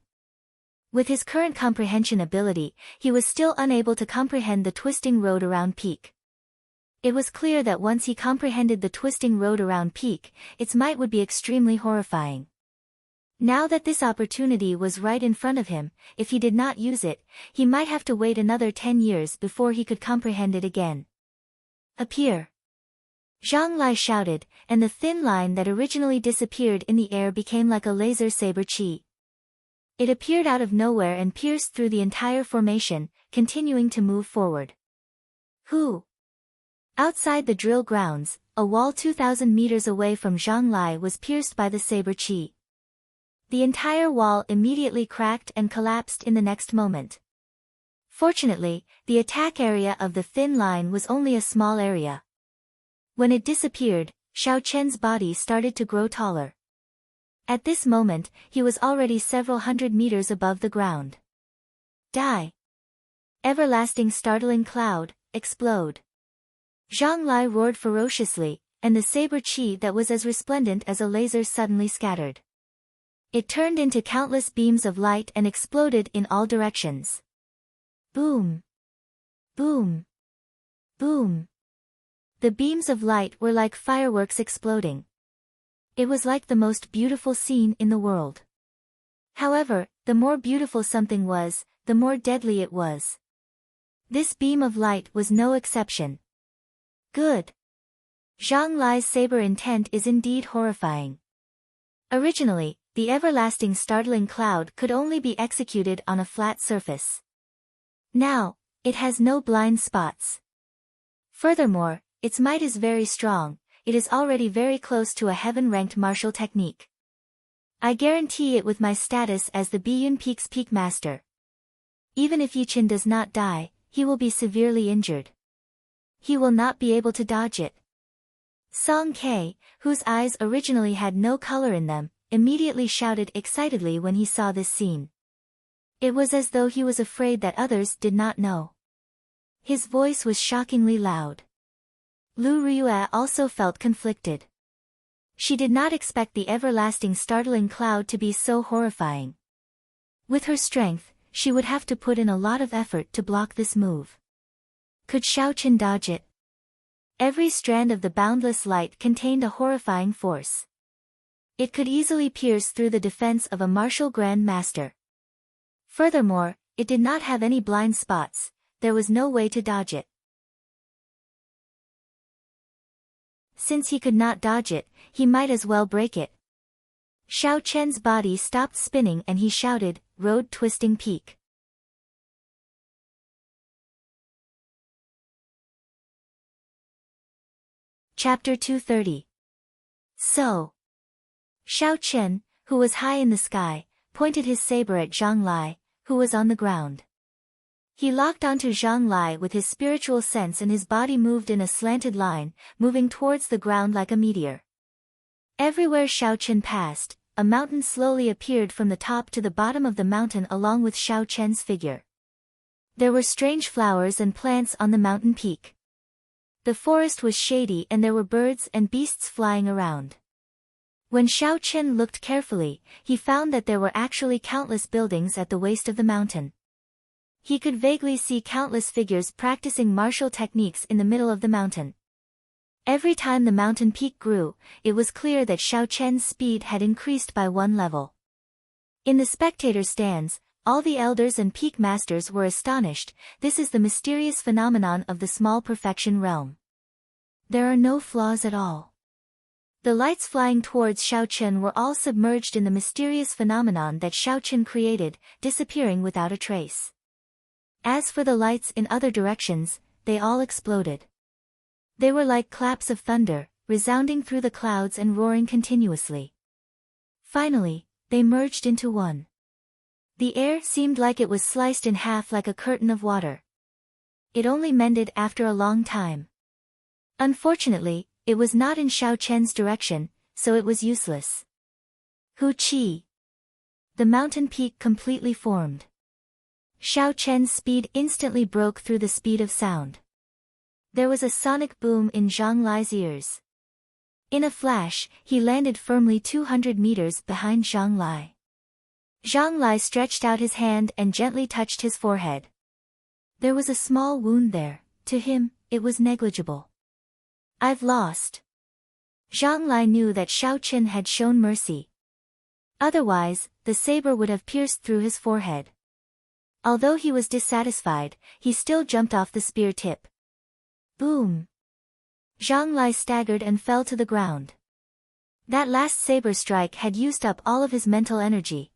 With his current comprehension ability, he was still unable to comprehend the twisting road around peak. It was clear that once he comprehended the twisting road around peak, its might would be extremely horrifying. Now that this opportunity was right in front of him, if he did not use it, he might have to wait another 10 years before he could comprehend it again. Appear! Zhang Lai shouted, and the thin line that originally disappeared in the air became like a laser saber chi. It appeared out of nowhere and pierced through the entire formation, continuing to move forward. Who? Outside the drill grounds, a wall 2,000 meters away from Zhang Lai was pierced by the saber chi. The entire wall immediately cracked and collapsed in the next moment. Fortunately, the attack area of the thin line was only a small area. When it disappeared, Xiao Chen's body started to grow taller. At this moment, he was already several hundred meters above the ground. Die! Everlasting startling cloud, explode! Zhang Lai roared ferociously, and the saber chi that was as resplendent as a laser suddenly scattered. It turned into countless beams of light and exploded in all directions. Boom! Boom! Boom! The beams of light were like fireworks exploding. It was like the most beautiful scene in the world. However, the more beautiful something was, the more deadly it was. This beam of light was no exception. Good. Zhang Lai's saber intent is indeed horrifying. Originally, the everlasting startling cloud could only be executed on a flat surface. Now, it has no blind spots. Furthermore, its might is very strong, it is already very close to a heaven-ranked martial technique. I guarantee it with my status as the Biyun Peak's Peak Master. Even if Yichen does not die, he will be severely injured. He will not be able to dodge it. Song Ke, whose eyes originally had no color in them, immediately shouted excitedly when he saw this scene. It was as though he was afraid that others did not know. His voice was shockingly loud. Lu Riyue also felt conflicted. She did not expect the everlasting startling cloud to be so horrifying. With her strength, she would have to put in a lot of effort to block this move. Could Xiaoqin dodge it? Every strand of the boundless light contained a horrifying force. It could easily pierce through the defense of a martial grand master. Furthermore, it did not have any blind spots, there was no way to dodge it. Since he could not dodge it, he might as well break it. Xiao Chen's body stopped spinning and he shouted, "Road twisting peak." Chapter 230. So. Xiao Chen, who was high in the sky, pointed his saber at Zhang Lai, who was on the ground. He locked onto Zhang Lai with his spiritual sense and his body moved in a slanted line, moving towards the ground like a meteor. Everywhere Xiao Chen passed, a mountain slowly appeared from the top to the bottom of the mountain along with Xiao Chen's figure. There were strange flowers and plants on the mountain peak. The forest was shady and there were birds and beasts flying around. When Xiao Chen looked carefully, he found that there were actually countless buildings at the waist of the mountain. He could vaguely see countless figures practicing martial techniques in the middle of the mountain. Every time the mountain peak grew, it was clear that Xiao Chen's speed had increased by one level. In the spectator stands, all the elders and peak masters were astonished. This is the mysterious phenomenon of the small perfection realm. There are no flaws at all. The lights flying towards Xiao Chen were all submerged in the mysterious phenomenon that Xiao Chen created, disappearing without a trace. As for the lights in other directions, they all exploded. They were like claps of thunder, resounding through the clouds and roaring continuously. Finally, they merged into one. The air seemed like it was sliced in half like a curtain of water. It only mended after a long time. Unfortunately, it was not in Xiao Chen's direction, so it was useless. Hu Qi. The mountain peak completely formed. Xiao Chen's speed instantly broke through the speed of sound. There was a sonic boom in Zhang Lai's ears. In a flash, he landed firmly 200 meters behind Zhang Lai. Zhang Lai stretched out his hand and gently touched his forehead. There was a small wound there. To him, it was negligible. I've lost. Zhang Lai knew that Xiao Chen had shown mercy. Otherwise, the saber would have pierced through his forehead. Although he was dissatisfied, he still jumped off the spear tip. Boom! Zhang Lai staggered and fell to the ground. That last saber strike had used up all of his mental energy.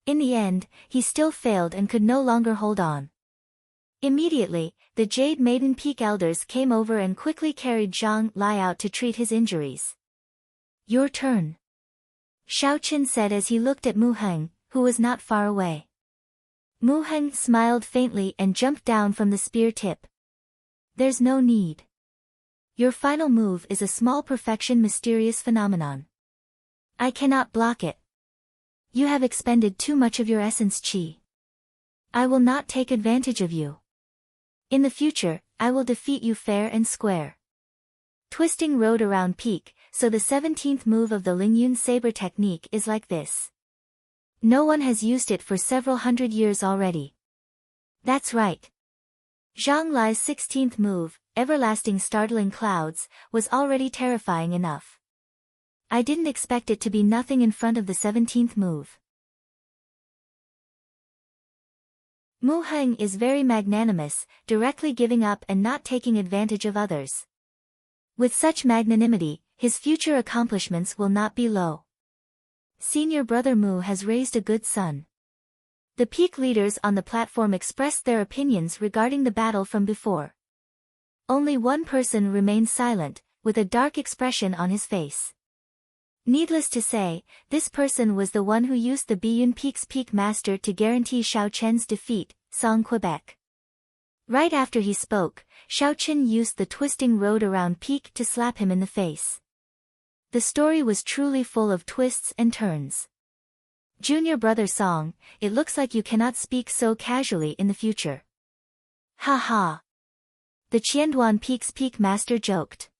In the end, he still failed and could no longer hold on. Immediately, the Jade Maiden Peak elders came over and quickly carried Zhang Lai out to treat his injuries. Your turn, Xiao Qin said as he looked at Mu Heng, who was not far away. Mu Heng smiled faintly and jumped down from the spear tip. There's no need. Your final move is a small perfection mysterious phenomenon. I cannot block it. You have expended too much of your essence qi. I will not take advantage of you. In the future, I will defeat you fair and square. Twisting road around peak, so the 17th move of the Lingyun saber technique is like this. No one has used it for several hundred years already. That's right. Zhang Lai's 16th move, Everlasting Startling Clouds, was already terrifying enough. I didn't expect it to be nothing in front of the 17th move. Mu Heng is very magnanimous, directly giving up and not taking advantage of others. With such magnanimity, his future accomplishments will not be low. Senior brother Mu has raised a good son. The peak leaders on the platform expressed their opinions regarding the battle from before. Only one person remained silent, with a dark expression on his face. Needless to say, this person was the one who used the Biyun Peak's Peak Master to guarantee Xiao Chen's defeat, Song Quebec. Right after he spoke, Xiao Chen used the twisting road around Peak to slap him in the face. The story was truly full of twists and turns. Junior brother Song, it looks like you cannot speak so casually in the future. Ha ha. The Qianduan Peak's Peak Master joked.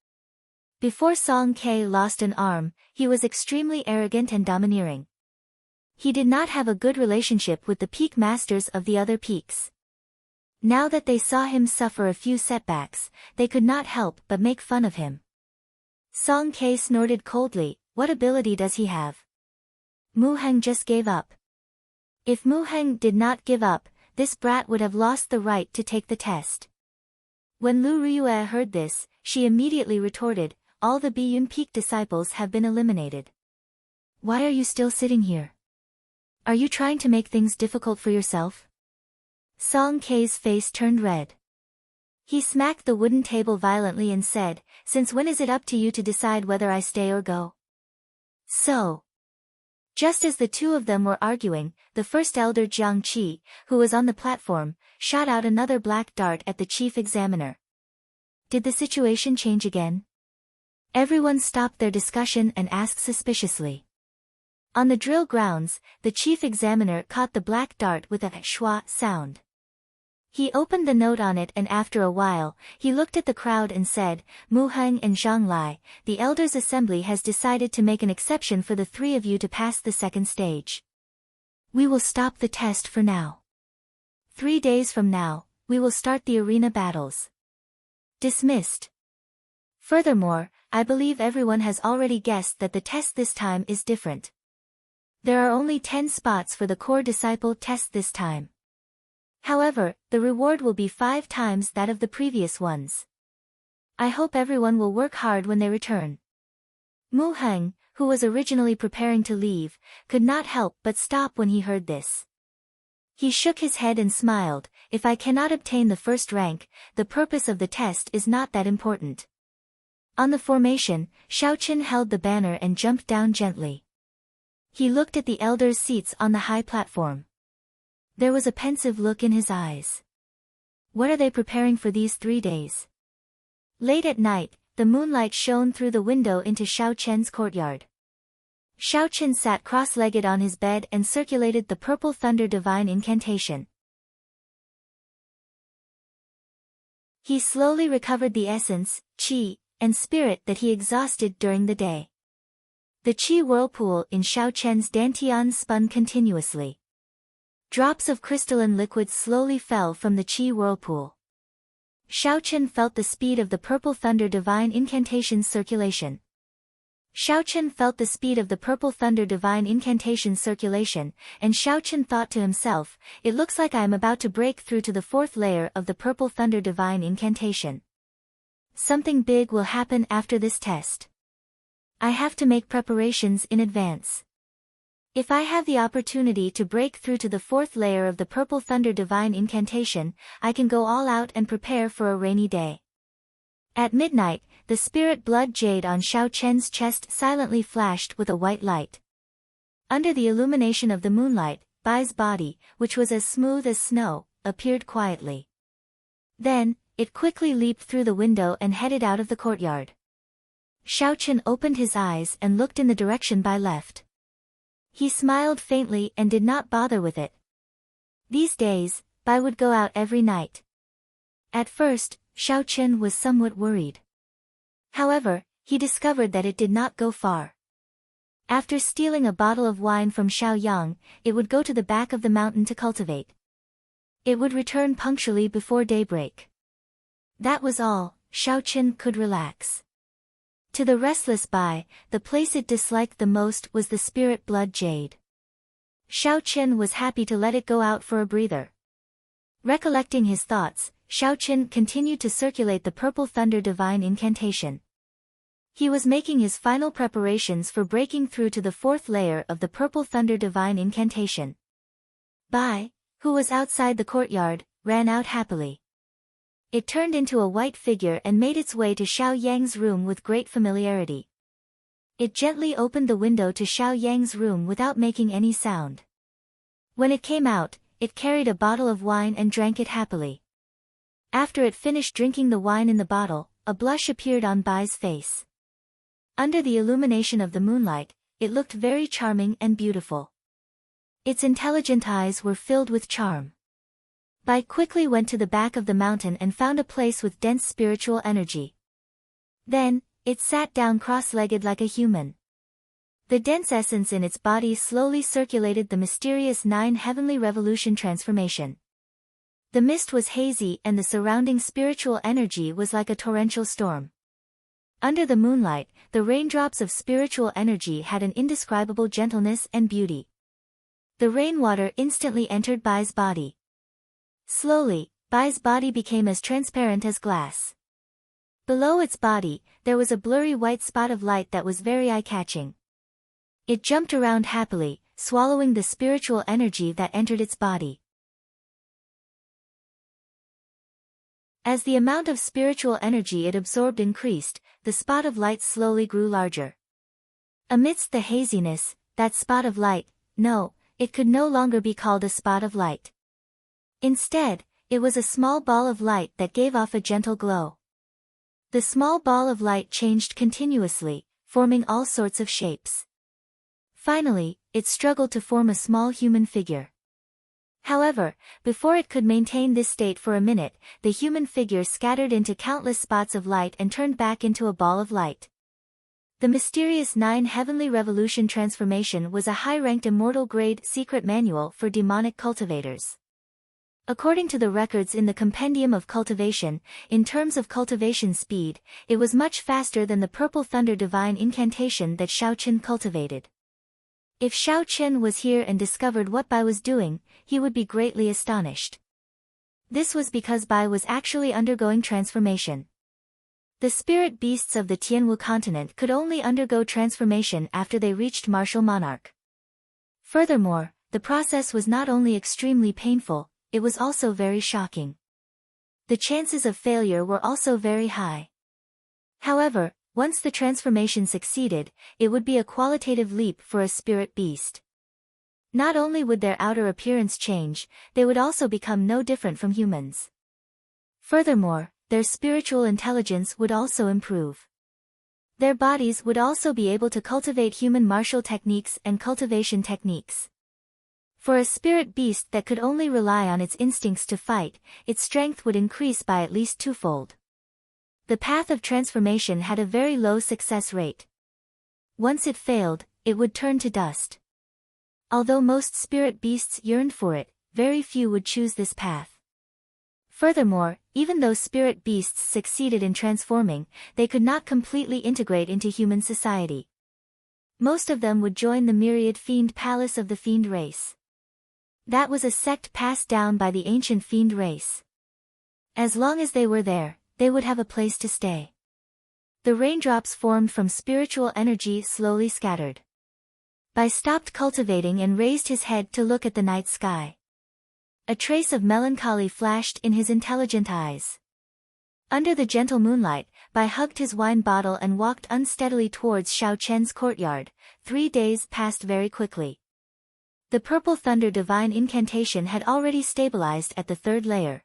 Before Song Ke lost an arm, he was extremely arrogant and domineering. He did not have a good relationship with the peak masters of the other peaks. Now that they saw him suffer a few setbacks, they could not help but make fun of him. Song Ke snorted coldly, what ability does he have? Mu Heng just gave up. If Mu Heng did not give up, this brat would have lost the right to take the test. When Lu Riyue heard this, she immediately retorted, all the Biyun Peak disciples have been eliminated. Why are you still sitting here? Are you trying to make things difficult for yourself? Song Ke's face turned red. He smacked the wooden table violently and said, since when is it up to you to decide whether I stay or go? So. Just as the two of them were arguing, the first elder Jiang Qi, who was on the platform, shot out another black dart at the chief examiner. Did the situation change again? Everyone stopped their discussion and asked suspiciously. On the drill grounds, the chief examiner caught the black dart with a schwa sound. He opened the note on it and after a while, he looked at the crowd and said, Mu Heng and Zhang Lai, the elders' assembly has decided to make an exception for the three of you to pass the second stage. We will stop the test for now. 3 days from now, we will start the arena battles. Dismissed. Furthermore, I believe everyone has already guessed that the test this time is different. There are only 10 spots for the core disciple test this time. However, the reward will be 5 times that of the previous ones. I hope everyone will work hard when they return. Mu Heng, who was originally preparing to leave, could not help but stop when he heard this. He shook his head and smiled, if I cannot obtain the first rank, the purpose of the test is not that important. On the formation, Xiao Qin held the banner and jumped down gently. He looked at the elders' seats on the high platform. There was a pensive look in his eyes. What are they preparing for these 3 days? Late at night, the moonlight shone through the window into Xiao Chen's courtyard. Xiao Chen sat cross-legged on his bed and circulated the Purple Thunder Divine Incantation. He slowly recovered the essence, qi, and spirit that he exhausted during the day. The qi whirlpool in Xiao Chen's dantian spun continuously. Drops of crystalline liquid slowly fell from the qi whirlpool. Xiao Chen felt the speed of the Purple Thunder Divine Incantation's circulation. Xiao Chen felt the speed of the Purple Thunder Divine Incantation's circulation, and Xiao Chen thought to himself, it looks like I am about to break through to the 4th layer of the Purple Thunder Divine Incantation. Something big will happen after this test. I have to make preparations in advance. If I have the opportunity to break through to the fourth layer of the Purple Thunder Divine Incantation, I can go all out and prepare for a rainy day. At midnight, the spirit blood jade on Xiao Chen's chest silently flashed with a white light. Under the illumination of the moonlight, Bai's body, which was as smooth as snow, appeared quietly. Then, it quickly leaped through the window and headed out of the courtyard. Xiao Chen opened his eyes and looked in the direction Bai left. He smiled faintly and did not bother with it. These days, Bai would go out every night. At first, Xiao Chen was somewhat worried. However, he discovered that it did not go far. After stealing a bottle of wine from Xiao Yang, it would go to the back of the mountain to cultivate. It would return punctually before daybreak. That was all. Xiao Chen could relax. To the restless Bai, the place it disliked the most was the spirit blood jade. Xiao Chen was happy to let it go out for a breather. Recollecting his thoughts, Xiao Chen continued to circulate the Purple Thunder Divine Incantation. He was making his final preparations for breaking through to the fourth layer of the Purple Thunder Divine Incantation. Bai, who was outside the courtyard, ran out happily. It turned into a white figure and made its way to Xiao Yang's room with great familiarity. It gently opened the window to Xiao Yang's room without making any sound. When it came out, it carried a bottle of wine and drank it happily. After it finished drinking the wine in the bottle, a blush appeared on Bai's face. Under the illumination of the moonlight, it looked very charming and beautiful. Its intelligent eyes were filled with charm. Bai quickly went to the back of the mountain and found a place with dense spiritual energy. Then, it sat down cross-legged like a human. The dense essence in its body slowly circulated the mysterious 9 heavenly revolution transformation. The mist was hazy and the surrounding spiritual energy was like a torrential storm. Under the moonlight, the raindrops of spiritual energy had an indescribable gentleness and beauty. The rainwater instantly entered Bai's body. Slowly, Bai's body became as transparent as glass. Below its body, there was a blurry white spot of light that was very eye-catching. It jumped around happily, swallowing the spiritual energy that entered its body. As the amount of spiritual energy it absorbed increased, the spot of light slowly grew larger. Amidst the haziness, that spot of light, it could no longer be called a spot of light. Instead, it was a small ball of light that gave off a gentle glow. The small ball of light changed continuously, forming all sorts of shapes. Finally, it struggled to form a small human figure. However, before it could maintain this state for a minute, the human figure scattered into countless spots of light and turned back into a ball of light. The mysterious 9 heavenly revolution transformation was a high-ranked immortal-grade secret manual for demonic cultivators. According to the records in the Compendium of Cultivation, in terms of cultivation speed, it was much faster than the Purple Thunder Divine Incantation that Xiao Chen cultivated. If Xiao Chen was here and discovered what Bai was doing, he would be greatly astonished. This was because Bai was actually undergoing transformation. The spirit beasts of the Tianwu continent could only undergo transformation after they reached martial monarch. Furthermore, the process was not only extremely painful, it was also very shocking. The chances of failure were also very high. However, once the transformation succeeded, it would be a qualitative leap for a spirit beast. Not only would their outer appearance change, they would also become no different from humans. Furthermore, their spiritual intelligence would also improve. Their bodies would also be able to cultivate human martial techniques and cultivation techniques. For a spirit beast that could only rely on its instincts to fight, its strength would increase by at least twofold. The path of transformation had a very low success rate. Once it failed, it would turn to dust. Although most spirit beasts yearned for it, very few would choose this path. Furthermore, even though spirit beasts succeeded in transforming, they could not completely integrate into human society. Most of them would join the myriad fiend palace of the fiend race. That was a sect passed down by the ancient fiend race. As long as they were there, they would have a place to stay. The raindrops formed from spiritual energy slowly scattered. Bai stopped cultivating and raised his head to look at the night sky. A trace of melancholy flashed in his intelligent eyes. Under the gentle moonlight, Bai hugged his wine bottle and walked unsteadily towards Xiao Chen's courtyard. 3 days passed very quickly. The purple thunder divine incantation had already stabilized at the 3rd layer.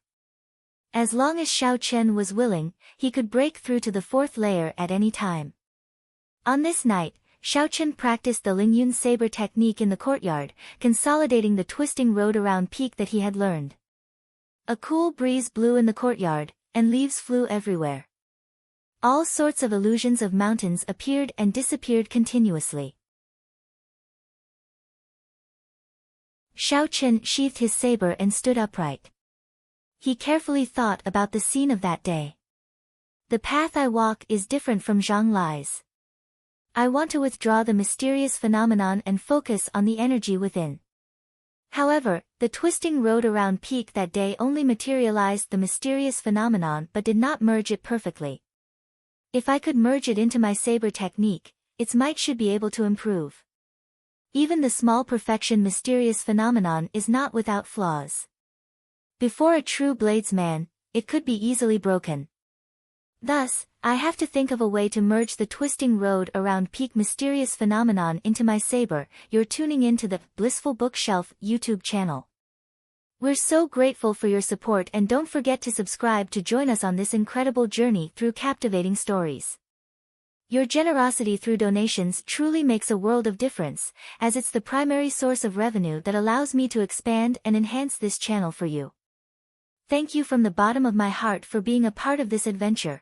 As long as Xiao Chen was willing, he could break through to the 4th layer at any time. On this night, Xiao Chen practiced the Lingyun saber technique in the courtyard, consolidating the twisting road around peak that he had learned. A cool breeze blew in the courtyard, and leaves flew everywhere. All sorts of illusions of mountains appeared and disappeared continuously. Xiao Chen sheathed his saber and stood upright. He carefully thought about the scene of that day. The path I walk is different from Zhang Lai's. I want to withdraw the mysterious phenomenon and focus on the energy within. However, the twisting road around peak that day only materialized the mysterious phenomenon but did not merge it perfectly. If I could merge it into my saber technique, its might should be able to improve. Even the small perfection mysterious phenomenon is not without flaws. Before a true bladesman, it could be easily broken. Thus, I have to think of a way to merge the twisting road around peak mysterious phenomenon into my saber. You're tuning in to the Blissful Bookshelf YouTube channel. We're so grateful for your support, and don't forget to subscribe to join us on this incredible journey through captivating stories. Your generosity through donations truly makes a world of difference, as it's the primary source of revenue that allows me to expand and enhance this channel for you. Thank you from the bottom of my heart for being a part of this adventure.